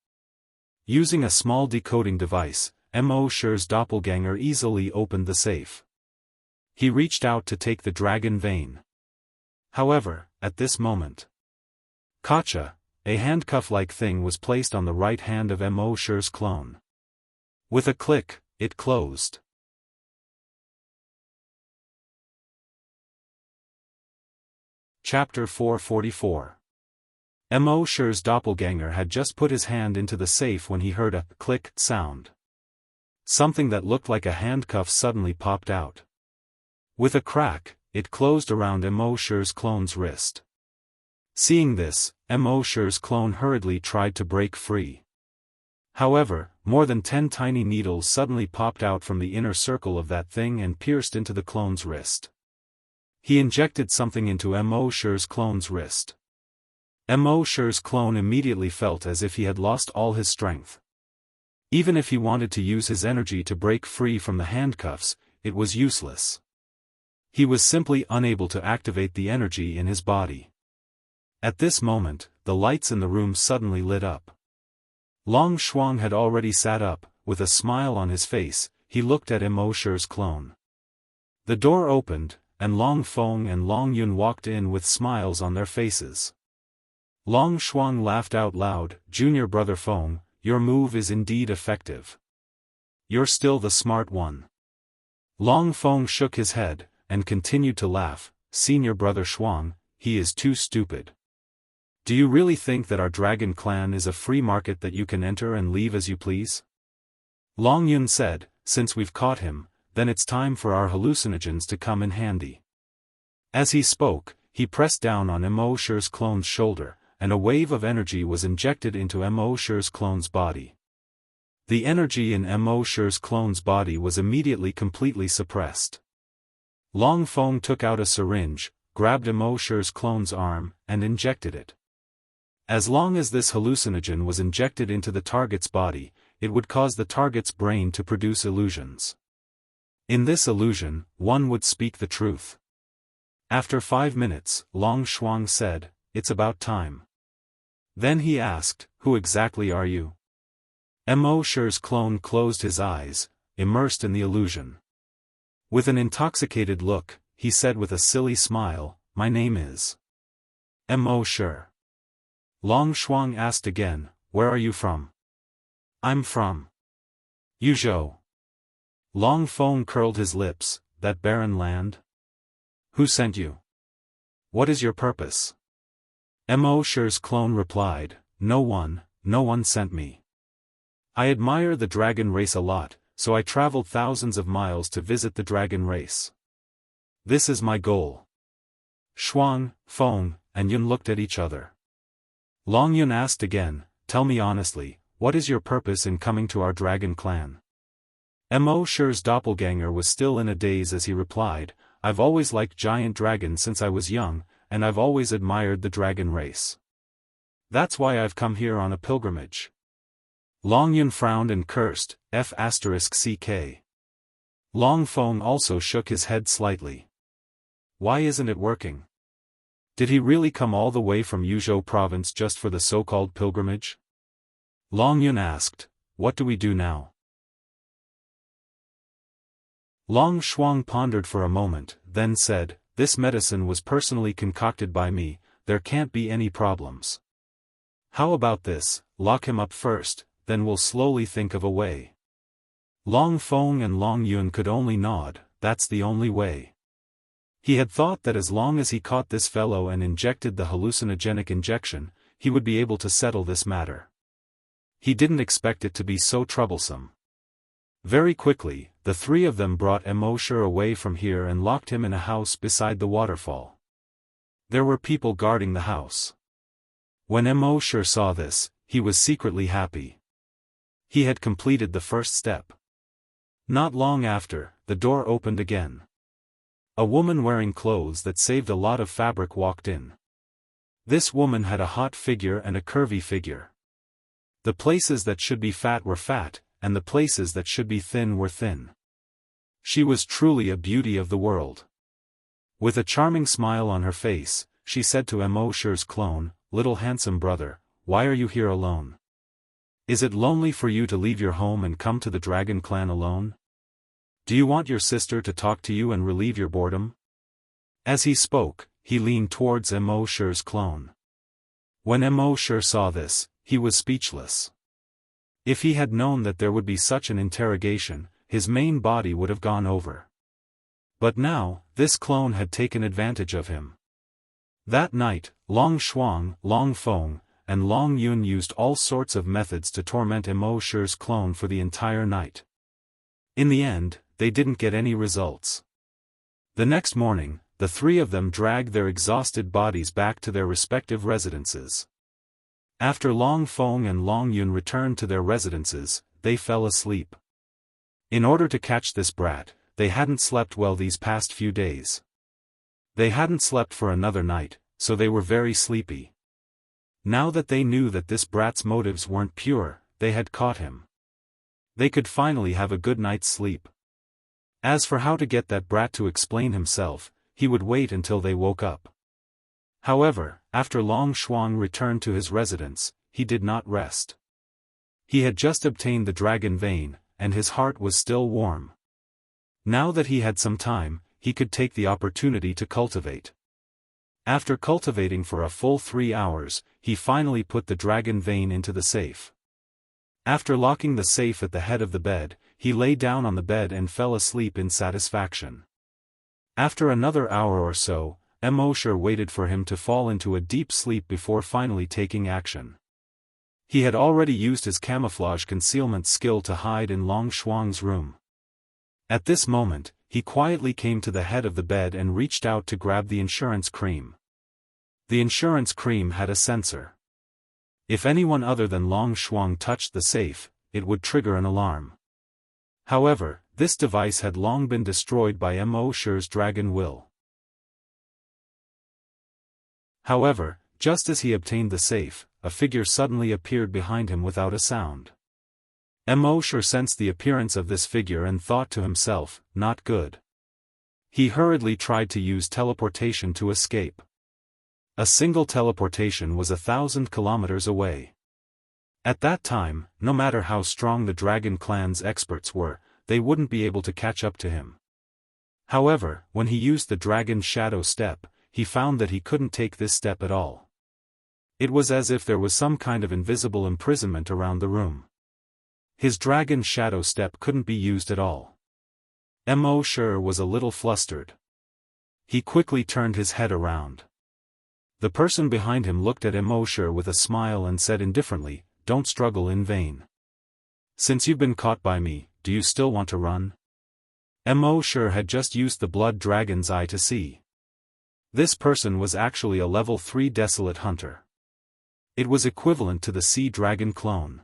Using a small decoding device, Immortal's doppelganger easily opened the safe. He reached out to take the dragon vein. However, at this moment, Kacha, a handcuff-like thing was placed on the right hand of Immortal's clone. With a click, it closed. Chapter 444. Immortal's doppelganger had just put his hand into the safe when he heard a click sound. Something that looked like a handcuff suddenly popped out. With a crack, it closed around Immortal's clone's wrist. Seeing this, Immortal's clone hurriedly tried to break free. However, more than 10 tiny needles suddenly popped out from the inner circle of that thing and pierced into the clone's wrist. He injected something into Immortal's clone's wrist. Immortal's clone immediately felt as if he had lost all his strength. Even if he wanted to use his energy to break free from the handcuffs, it was useless. He was simply unable to activate the energy in his body. At this moment, the lights in the room suddenly lit up. Long Shuang had already sat up, with a smile on his face. He looked at Immortal's clone. The door opened, and Long Feng and Long Yun walked in with smiles on their faces. Long Shuang laughed out loud. Junior brother Feng, your move is indeed effective. You're still the smart one. Long Feng shook his head, and continued to laugh. Senior brother Shuang, he is too stupid. Do you really think that our dragon clan is a free market that you can enter and leave as you please? Long Yun said, since we've caught him, then it's time for our hallucinogens to come in handy. As he spoke, he pressed down on Mo Shi's clone's shoulder, and a wave of energy was injected into Mo Shi's clone's body. The energy in Mo Shi's clone's body was immediately completely suppressed. Long Feng took out a syringe, grabbed Mo Shi's clone's arm, and injected it. As long as this hallucinogen was injected into the target's body, it would cause the target's brain to produce illusions. In this illusion, one would speak the truth. After 5 minutes, Long Shuang said, it's about time. Then he asked, who exactly are you? Mo Shi's clone closed his eyes, immersed in the illusion. With an intoxicated look, he said with a silly smile, my name is Mo Shi. Long Shuang asked again, where are you from? I'm from Yuzhou. Long Feng curled his lips, that barren land? Who sent you? What is your purpose? Mo Shi's clone replied, no one sent me. I admire the dragon race a lot, so I traveled thousands of miles to visit the dragon race. This is my goal. Shuang, Feng, and Yun looked at each other. Long Yun asked again, tell me honestly, what is your purpose in coming to our dragon clan? Mo Shi's doppelganger was still in a daze as he replied, I've always liked giant dragons since I was young, and I've always admired the dragon race. That's why I've come here on a pilgrimage. Long Yun frowned and cursed, F***ck. Long Feng also shook his head slightly. Why isn't it working? Did he really come all the way from Yuzhou province just for the so-called pilgrimage? Long Yun asked, what do we do now? Long Shuang pondered for a moment, then said, this medicine was personally concocted by me, there can't be any problems. How about this, lock him up first, then we'll slowly think of a way. Long Feng and Long Yun could only nod, that's the only way. He had thought that as long as he caught this fellow and injected the hallucinogenic injection, he would be able to settle this matter. He didn't expect it to be so troublesome. Very quickly, the three of them brought Mo Shi away from here and locked him in a house beside the waterfall. There were people guarding the house. When Mo Shi saw this, he was secretly happy. He had completed the first step. Not long after, the door opened again. A woman wearing clothes that saved a lot of fabric walked in. This woman had a hot figure and a curvy figure. The places that should be fat were fat, and the places that should be thin were thin. She was truly a beauty of the world. With a charming smile on her face, she said to Mo Shi's clone, little handsome brother, why are you here alone? Is it lonely for you to leave your home and come to the dragon clan alone? Do you want your sister to talk to you and relieve your boredom? As he spoke, he leaned towards Mo Shi's clone. When Mo Shi saw this, he was speechless. If he had known that there would be such an interrogation, his main body would have gone over. But now, this clone had taken advantage of him. That night, Long Shuang, Long Feng, and Long Yun used all sorts of methods to torment Mo Shi's clone for the entire night. In the end, they didn't get any results. The next morning, the three of them dragged their exhausted bodies back to their respective residences. After Long Feng and Long Yun returned to their residences, they fell asleep. In order to catch this brat, they hadn't slept well these past few days. They hadn't slept for another night, so they were very sleepy. Now that they knew that this brat's motives weren't pure, they had caught him. They could finally have a good night's sleep. As for how to get that brat to explain himself, he would wait until they woke up. However, after Long Shuang returned to his residence, he did not rest. He had just obtained the dragon vein, and his heart was still warm. Now that he had some time, he could take the opportunity to cultivate. After cultivating for a full 3 hours, he finally put the dragon vein into the safe. After locking the safe at the head of the bed, he lay down on the bed and fell asleep in satisfaction. After another hour or so, Immortal waited for him to fall into a deep sleep before finally taking action. He had already used his camouflage concealment skill to hide in Long Shuang's room. At this moment, he quietly came to the head of the bed and reached out to grab the insurance cream. The insurance cream had a sensor. If anyone other than Long Shuang touched the safe, it would trigger an alarm. However, this device had long been destroyed by Immortal's dragon will. However, just as he obtained the safe, a figure suddenly appeared behind him without a sound. Immortal sensed the appearance of this figure and thought to himself, not good. He hurriedly tried to use teleportation to escape. A single teleportation was 1,000 kilometers away. At that time, no matter how strong the Dragon Clan's experts were, they wouldn't be able to catch up to him. However, when he used the Dragon Shadow Step, he found that he couldn't take this step at all. It was as if there was some kind of invisible imprisonment around the room. His Dragon Shadow Step couldn't be used at all. Immortal was a little flustered. He quickly turned his head around. The person behind him looked at Immortal with a smile and said indifferently, "Don't struggle in vain. Since you've been caught by me, do you still want to run?" Immortal had just used the Blood Dragon's Eye to see. This person was actually a level 3 Desolate Hunter. It was equivalent to the Sea Dragon clone.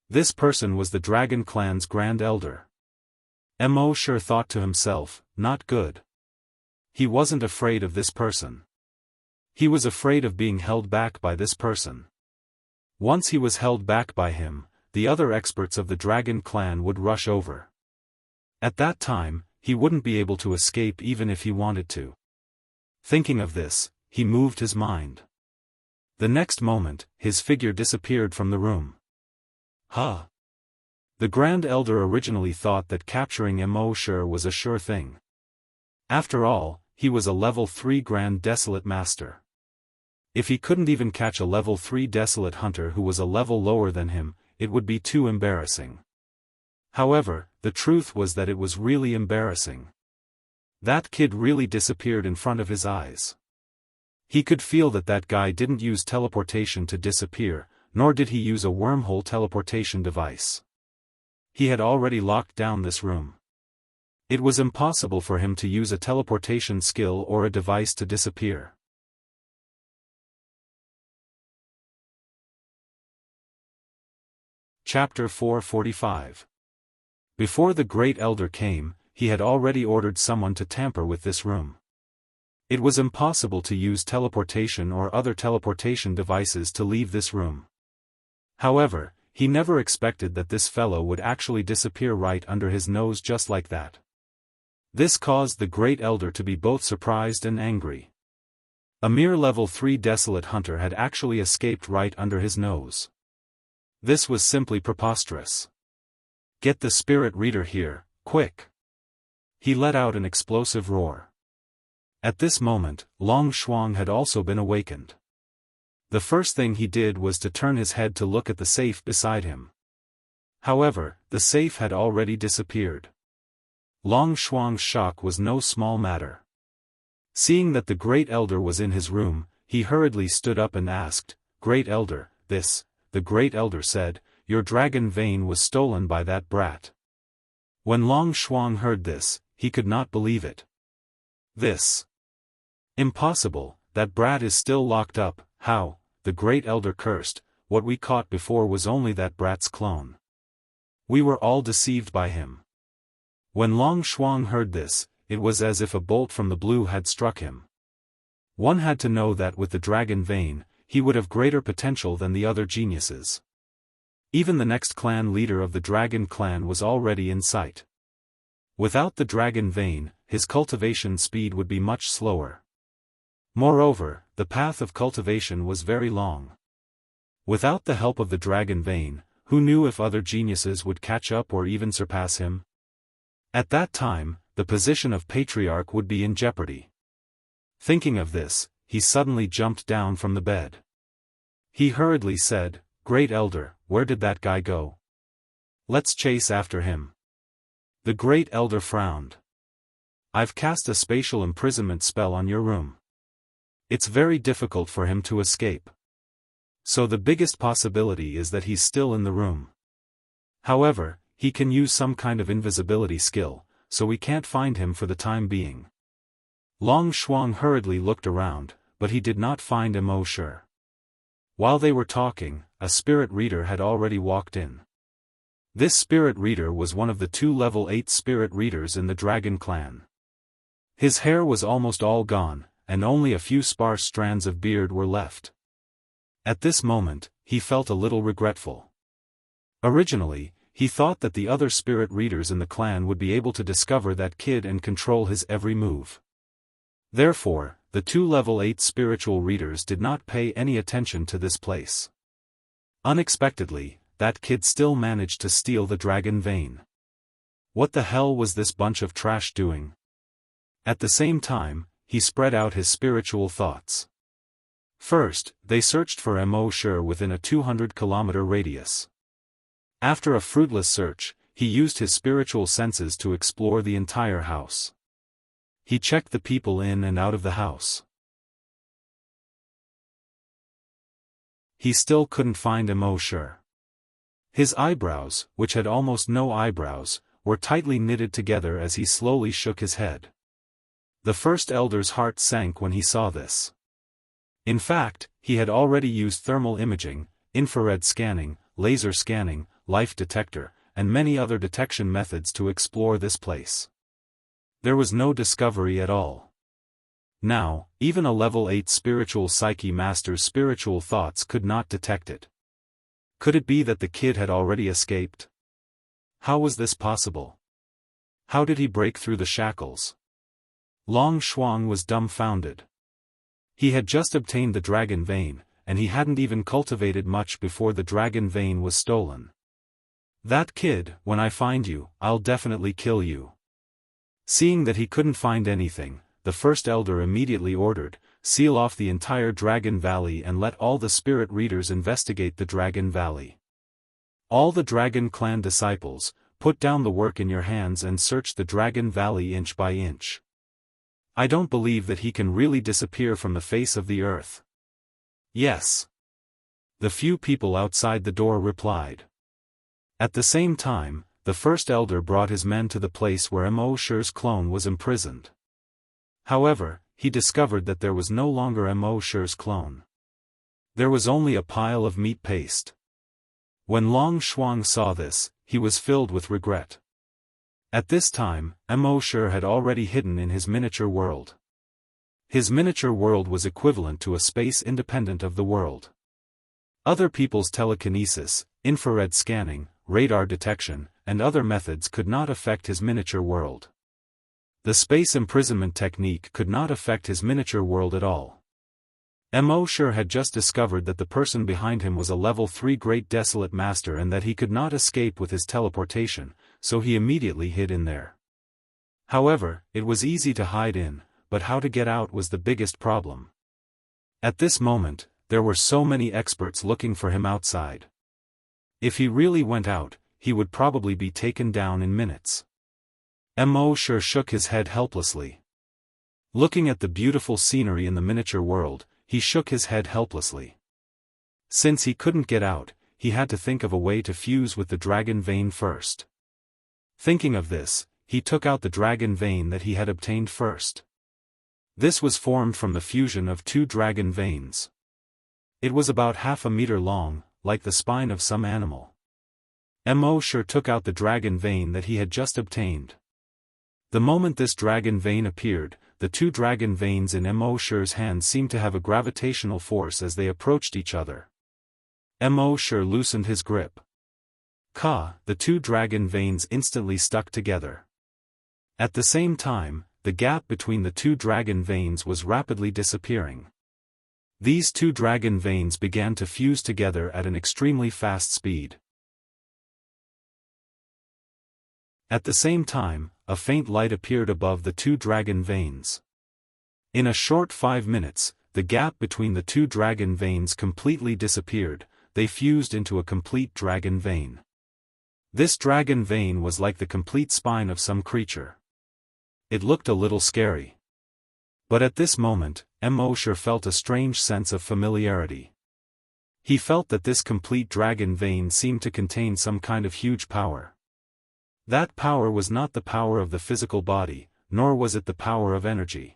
This person was the Dragon Clan's Grand Elder. Immortal thought to himself, not good. He wasn't afraid of this person. He was afraid of being held back by this person. Once he was held back by him, the other experts of the Dragon Clan would rush over. At that time, he wouldn't be able to escape even if he wanted to. Thinking of this, he moved his mind. The next moment, his figure disappeared from the room. Huh. The Grand Elder originally thought that capturing Immortal was a sure thing. After all, he was a level 3 Grand Desolate Master. If he couldn't even catch a level 3 Desolate Hunter who was a level lower than him, it would be too embarrassing. However, the truth was that it was really embarrassing. That kid really disappeared in front of his eyes. He could feel that that guy didn't use teleportation to disappear, nor did he use a wormhole teleportation device. He had already locked down this room. It was impossible for him to use a teleportation skill or a device to disappear. Chapter 445. Before the Great Elder came, he had already ordered someone to tamper with this room. It was impossible to use teleportation or other teleportation devices to leave this room. However, he never expected that this fellow would actually disappear right under his nose just like that. This caused the Great Elder to be both surprised and angry. A mere level 3 Desolate Hunter had actually escaped right under his nose. This was simply preposterous. "Get the Spirit Reader here, quick!" He let out an explosive roar. At this moment, Long Shuang had also been awakened. The first thing he did was to turn his head to look at the safe beside him. However, the safe had already disappeared. Long Shuang's shock was no small matter. Seeing that the Great Elder was in his room, he hurriedly stood up and asked, "Great Elder, the Great Elder said, your dragon vein was stolen by that brat." When Long Shuang heard this, he could not believe it. "This? Impossible, that brat is still locked up." "How?" the Great Elder cursed, "what we caught before was only that brat's clone. We were all deceived by him." When Long Shuang heard this, it was as if a bolt from the blue had struck him. One had to know that with the dragon vein, he would have greater potential than the other geniuses. Even the next clan leader of the Dragon Clan was already in sight. Without the dragon vein, his cultivation speed would be much slower. Moreover, the path of cultivation was very long. Without the help of the dragon vein, who knew if other geniuses would catch up or even surpass him? At that time, the position of Patriarch would be in jeopardy. Thinking of this, he suddenly jumped down from the bed. He hurriedly said, "Great Elder, where did that guy go? Let's chase after him." The Great Elder frowned. "I've cast a spatial imprisonment spell on your room. It's very difficult for him to escape. So the biggest possibility is that he's still in the room. However, he can use some kind of invisibility skill, so we can't find him for the time being." Long Shuang hurriedly looked around, but he did not find Mo Shi. While they were talking, a spirit reader had already walked in. This spirit reader was one of the 2 level 8 spirit readers in the Dragon Clan. His hair was almost all gone, and only a few sparse strands of beard were left. At this moment, he felt a little regretful. Originally, he thought that the other spirit readers in the clan would be able to discover that kid and control his every move. Therefore, the 2 level 8 spiritual readers did not pay any attention to this place. Unexpectedly, that kid still managed to steal the dragon vein. What the hell was this bunch of trash doing? At the same time, he spread out his spiritual thoughts. First, they searched for Mo Shi within a 200-kilometer radius. After a fruitless search, he used his spiritual senses to explore the entire house. He checked the people in and out of the house. He still couldn't find Mo Shi. His eyebrows, which had almost no eyebrows, were tightly knitted together as he slowly shook his head. The first elder's heart sank when he saw this. In fact, he had already used thermal imaging, infrared scanning, laser scanning, life detector, and many other detection methods to explore this place. There was no discovery at all. Now, even a level 8 spiritual psyche master's spiritual thoughts could not detect it. Could it be that the kid had already escaped? How was this possible? How did he break through the shackles? Long Shuang was dumbfounded. He had just obtained the dragon vein, and he hadn't even cultivated much before the dragon vein was stolen. "That kid, when I find you, I'll definitely kill you." Seeing that he couldn't find anything, the first elder immediately ordered, "Seal off the entire Dragon Valley and let all the spirit readers investigate the Dragon Valley. All the Dragon Clan disciples, put down the work in your hands and search the Dragon Valley inch by inch. I don't believe that he can really disappear from the face of the earth." "Yes." The few people outside the door replied. At the same time, the first elder brought his men to the place where Mo Shi's clone was imprisoned. However, he discovered that there was no longer Mo Shi's clone. There was only a pile of meat paste. When Long Shuang saw this, he was filled with regret. At this time, Mo Shi had already hidden in his miniature world. His miniature world was equivalent to a space independent of the world. Other people's telekinesis, infrared scanning, radar detection, and other methods could not affect his miniature world. The space imprisonment technique could not affect his miniature world at all. Mo Shi had just discovered that the person behind him was a level 3 Great Desolate Master and that he could not escape with his teleportation, so he immediately hid in there. However, it was easy to hide in, but how to get out was the biggest problem. At this moment, there were so many experts looking for him outside. If he really went out, he would probably be taken down in minutes. Mo Shi shook his head helplessly. Looking at the beautiful scenery in the miniature world, he shook his head helplessly. Since he couldn't get out, he had to think of a way to fuse with the dragon vein first. Thinking of this, he took out the dragon vein that he had obtained first. This was formed from the fusion of 2 dragon veins. It was about half a meter long, like the spine of some animal. Mo Shi took out the dragon vein that he had just obtained. The moment this dragon vein appeared, the 2 dragon veins in Mo Shi's hands seemed to have a gravitational force as they approached each other. Mo Shi loosened his grip. The 2 dragon veins instantly stuck together. At the same time, the gap between the 2 dragon veins was rapidly disappearing. These 2 dragon veins began to fuse together at an extremely fast speed. At the same time, a faint light appeared above the 2 dragon veins. In a short 5 minutes, the gap between the two dragon veins completely disappeared, they fused into a complete dragon vein. This dragon vein was like the complete spine of some creature. It looked a little scary. But at this moment, Mosher felt a strange sense of familiarity. He felt that this complete dragon vein seemed to contain some kind of huge power. That power was not the power of the physical body, nor was it the power of energy.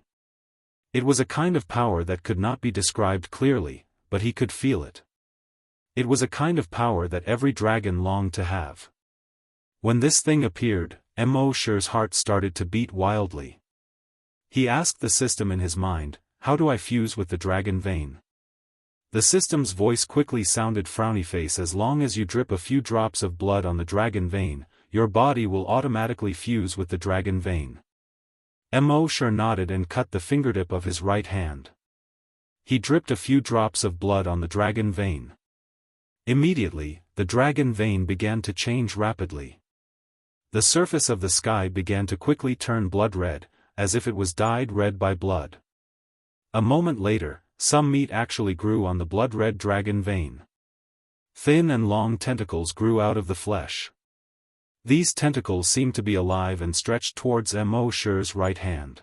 It was a kind of power that could not be described clearly, but he could feel it. It was a kind of power that every dragon longed to have. When this thing appeared, Mosher's heart started to beat wildly. He asked the system in his mind, "How do I fuse with the dragon vein?" The system's voice quickly sounded, "Frowny face, as long as you drip a few drops of blood on the dragon vein, your body will automatically fuse with the dragon vein." Mosher nodded and cut the fingertip of his right hand. He dripped a few drops of blood on the dragon vein. Immediately, the dragon vein began to change rapidly. The surface of the sky began to quickly turn blood red, as if it was dyed red by blood. A moment later, some meat actually grew on the blood-red dragon vein. Thin and long tentacles grew out of the flesh. These tentacles seemed to be alive and stretched towards Mosher's right hand.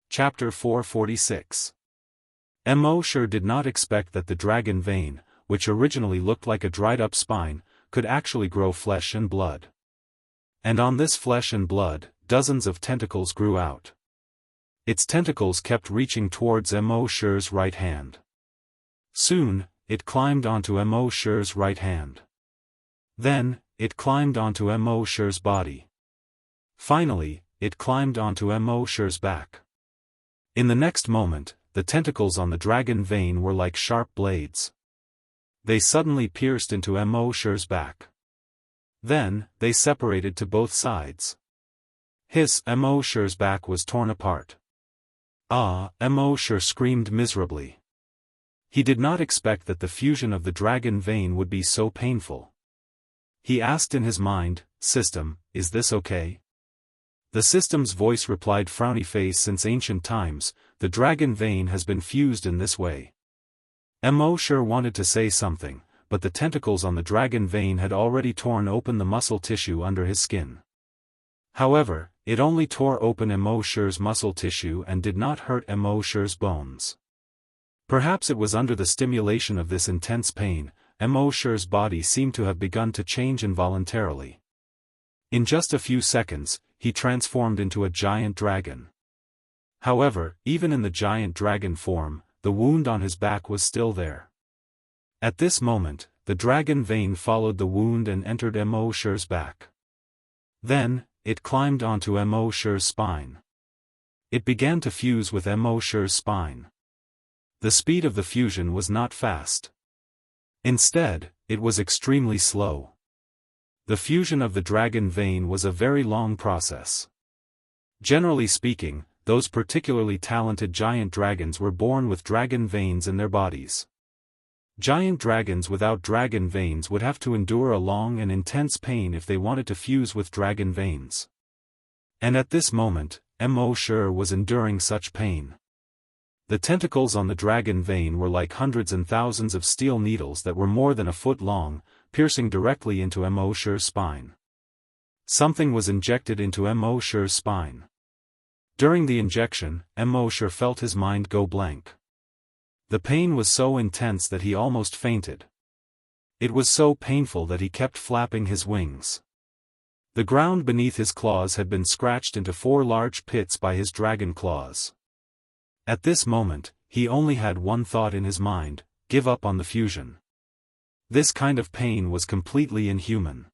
Chapter 446. Mosher did not expect that the dragon vein, which originally looked like a dried-up spine, could actually grow flesh and blood. And on this flesh and blood, dozens of tentacles grew out. Its tentacles kept reaching towards Mosher's right hand. Soon, it climbed onto Mosher's right hand. Then, it climbed onto Mosher's body. Finally, it climbed onto Mosher's back. In the next moment, the tentacles on the dragon vein were like sharp blades. They suddenly pierced into Mosher's back. Then, they separated to both sides. Mosher's back was torn apart. Ah! Mosher screamed miserably. He did not expect that the fusion of the dragon vein would be so painful. He asked in his mind, "System, is this okay?" The system's voice replied, "Frowny face, since ancient times, the dragon vein has been fused in this way." Mosher wanted to say something, but the tentacles on the dragon vein had already torn open the muscle tissue under his skin. However, it only tore open Mosher's muscle tissue and did not hurt Mosher's bones. Perhaps it was under the stimulation of this intense pain, Mosher's body seemed to have begun to change involuntarily. In just a few seconds, he transformed into a giant dragon. However, even in the giant dragon form, the wound on his back was still there. At this moment, the dragon vein followed the wound and entered Mosher's back. Then, it climbed onto Mosher's spine. It began to fuse with Mosher's spine. The speed of the fusion was not fast. Instead, it was extremely slow. The fusion of the dragon vein was a very long process. Generally speaking, those particularly talented giant dragons were born with dragon veins in their bodies. Giant dragons without dragon veins would have to endure a long and intense pain if they wanted to fuse with dragon veins. And at this moment, Mosher was enduring such pain. The tentacles on the dragon vein were like hundreds and thousands of steel needles that were more than a foot long, piercing directly into Mosher's spine. Something was injected into Mosher's spine. During the injection, Mosher felt his mind go blank. The pain was so intense that he almost fainted. It was so painful that he kept flapping his wings. The ground beneath his claws had been scratched into 4 large pits by his dragon claws. At this moment, he only had one thought in his mind: give up on the fusion. This kind of pain was completely inhuman.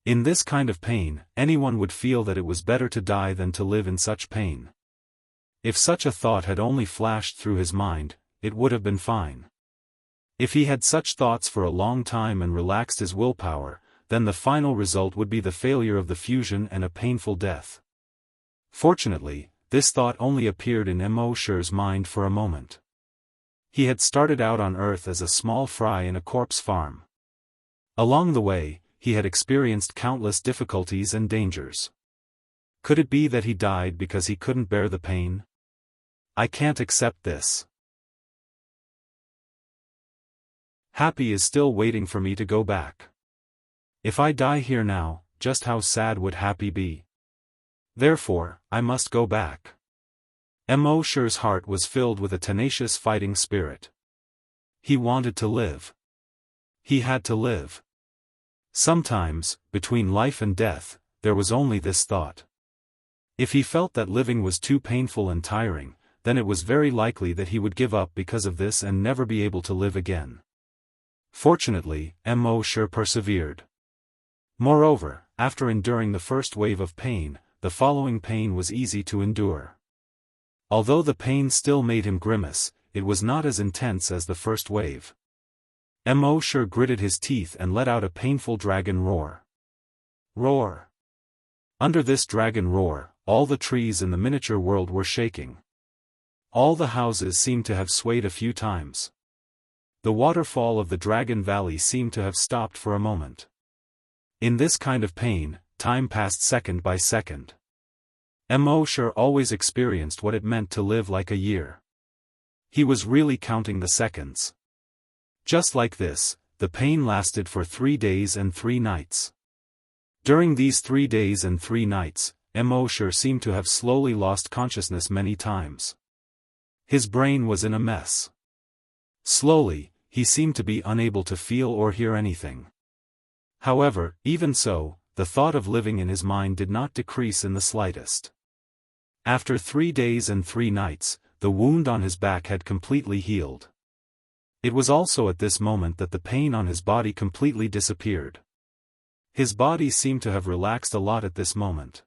In this kind of pain, anyone would feel that it was better to die than to live in such pain. If such a thought had only flashed through his mind, it would have been fine. If he had such thoughts for a long time and relaxed his willpower, then the final result would be the failure of the fusion and a painful death. Fortunately, this thought only appeared in Mosher's mind for a moment. He had started out on Earth as a small fry in a corpse farm. Along the way, he had experienced countless difficulties and dangers. Could it be that he died because he couldn't bear the pain? I can't accept this. Happy is still waiting for me to go back. If I die here now, just how sad would Happy be? Therefore, I must go back. Mo Shi's heart was filled with a tenacious fighting spirit. He wanted to live. He had to live. Sometimes, between life and death, there was only this thought. If he felt that living was too painful and tiring, then it was very likely that he would give up because of this and never be able to live again. Fortunately, Mo Shi persevered. Moreover, after enduring the first wave of pain, the following pain was easy to endure. Although the pain still made him grimace, it was not as intense as the first wave. Mo Shi gritted his teeth and let out a painful dragon roar. Roar! Under this dragon roar, all the trees in the miniature world were shaking. All the houses seemed to have swayed a few times. The waterfall of the Dragon Valley seemed to have stopped for a moment. In this kind of pain, time passed second by second. Mo Shi always experienced what it meant to live like a year. He was really counting the seconds. Just like this, the pain lasted for 3 days and 3 nights. During these 3 days and 3 nights, Mo Shi seemed to have slowly lost consciousness many times. His brain was in a mess. Slowly, he seemed to be unable to feel or hear anything. However, even so, the thought of living in his mind did not decrease in the slightest. After 3 days and 3 nights, the wound on his back had completely healed. It was also at this moment that the pain on his body completely disappeared. His body seemed to have relaxed a lot at this moment.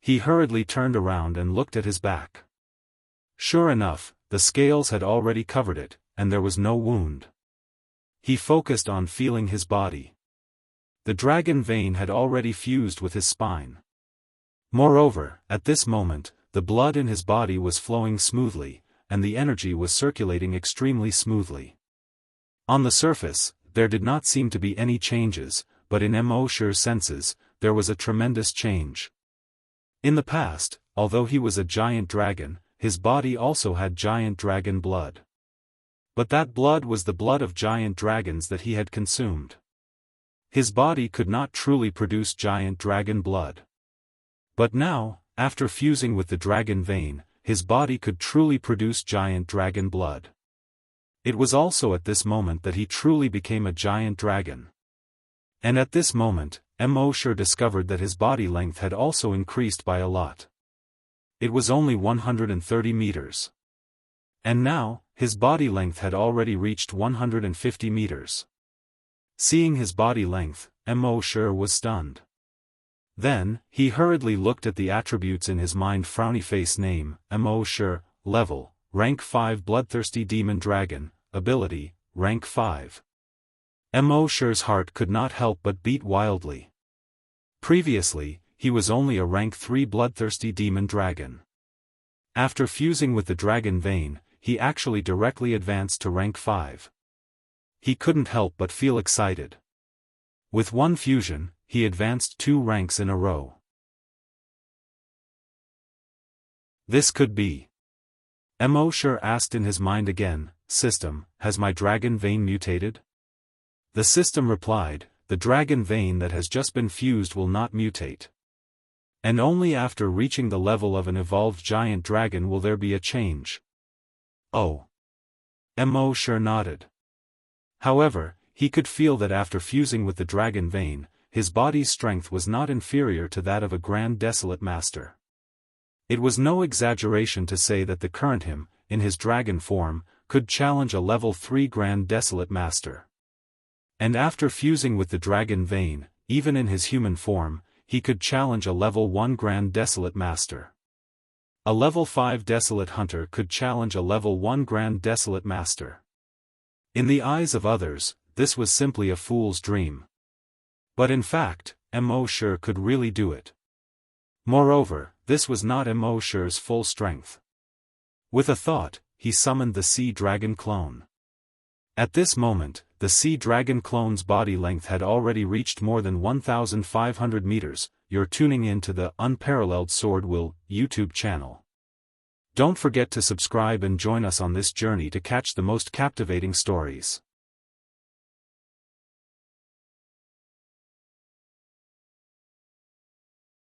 He hurriedly turned around and looked at his back. Sure enough, the scales had already covered it, and there was no wound. He focused on feeling his body. The dragon vein had already fused with his spine. Moreover, at this moment, the blood in his body was flowing smoothly, and the energy was circulating extremely smoothly. On the surface, there did not seem to be any changes, but in Mo Shi's senses, there was a tremendous change. In the past, although he was a giant dragon, his body also had giant dragon blood. But that blood was the blood of giant dragons that he had consumed. His body could not truly produce giant dragon blood. But now, after fusing with the dragon vein, his body could truly produce giant dragon blood. It was also at this moment that he truly became a giant dragon. And at this moment, Mo Shi discovered that his body length had also increased by a lot. It was only 130 meters. And now, his body length had already reached 150 meters. Seeing his body length, Mo Shi was stunned. Then, he hurriedly looked at the attributes in his mind: frowny face, name, Mo Shi, level, rank 5 bloodthirsty demon dragon, ability, rank 5. Mo Shi's heart could not help but beat wildly. Previously, he was only a rank 3 bloodthirsty demon dragon. After fusing with the dragon vein, he actually directly advanced to rank 5. He couldn't help but feel excited. With one fusion, he advanced 2 ranks in a row. This could be. Mo Shi asked in his mind again, "System, has my dragon vein mutated?" The system replied, "The dragon vein that has just been fused will not mutate. And only after reaching the level of an evolved giant dragon will there be a change." Oh. Mo Shi nodded. However, he could feel that after fusing with the dragon vein, his body's strength was not inferior to that of a Grand Desolate Master. It was no exaggeration to say that the current him, in his dragon form, could challenge a level 3 Grand Desolate Master. And after fusing with the dragon vein, even in his human form, he could challenge a level 1 Grand Desolate Master. A level 5 Desolate Hunter could challenge a level 1 Grand Desolate Master. In the eyes of others, this was simply a fool's dream. But in fact, Mo Shi could really do it. Moreover, this was not Mo Shi's full strength. With a thought, he summoned the Sea Dragon clone. At this moment, the Sea Dragon clone's body length had already reached more than 1,500 meters, you're tuning in to the Unparalleled SwordWill YouTube channel. Don't forget to subscribe and join us on this journey to catch the most captivating stories.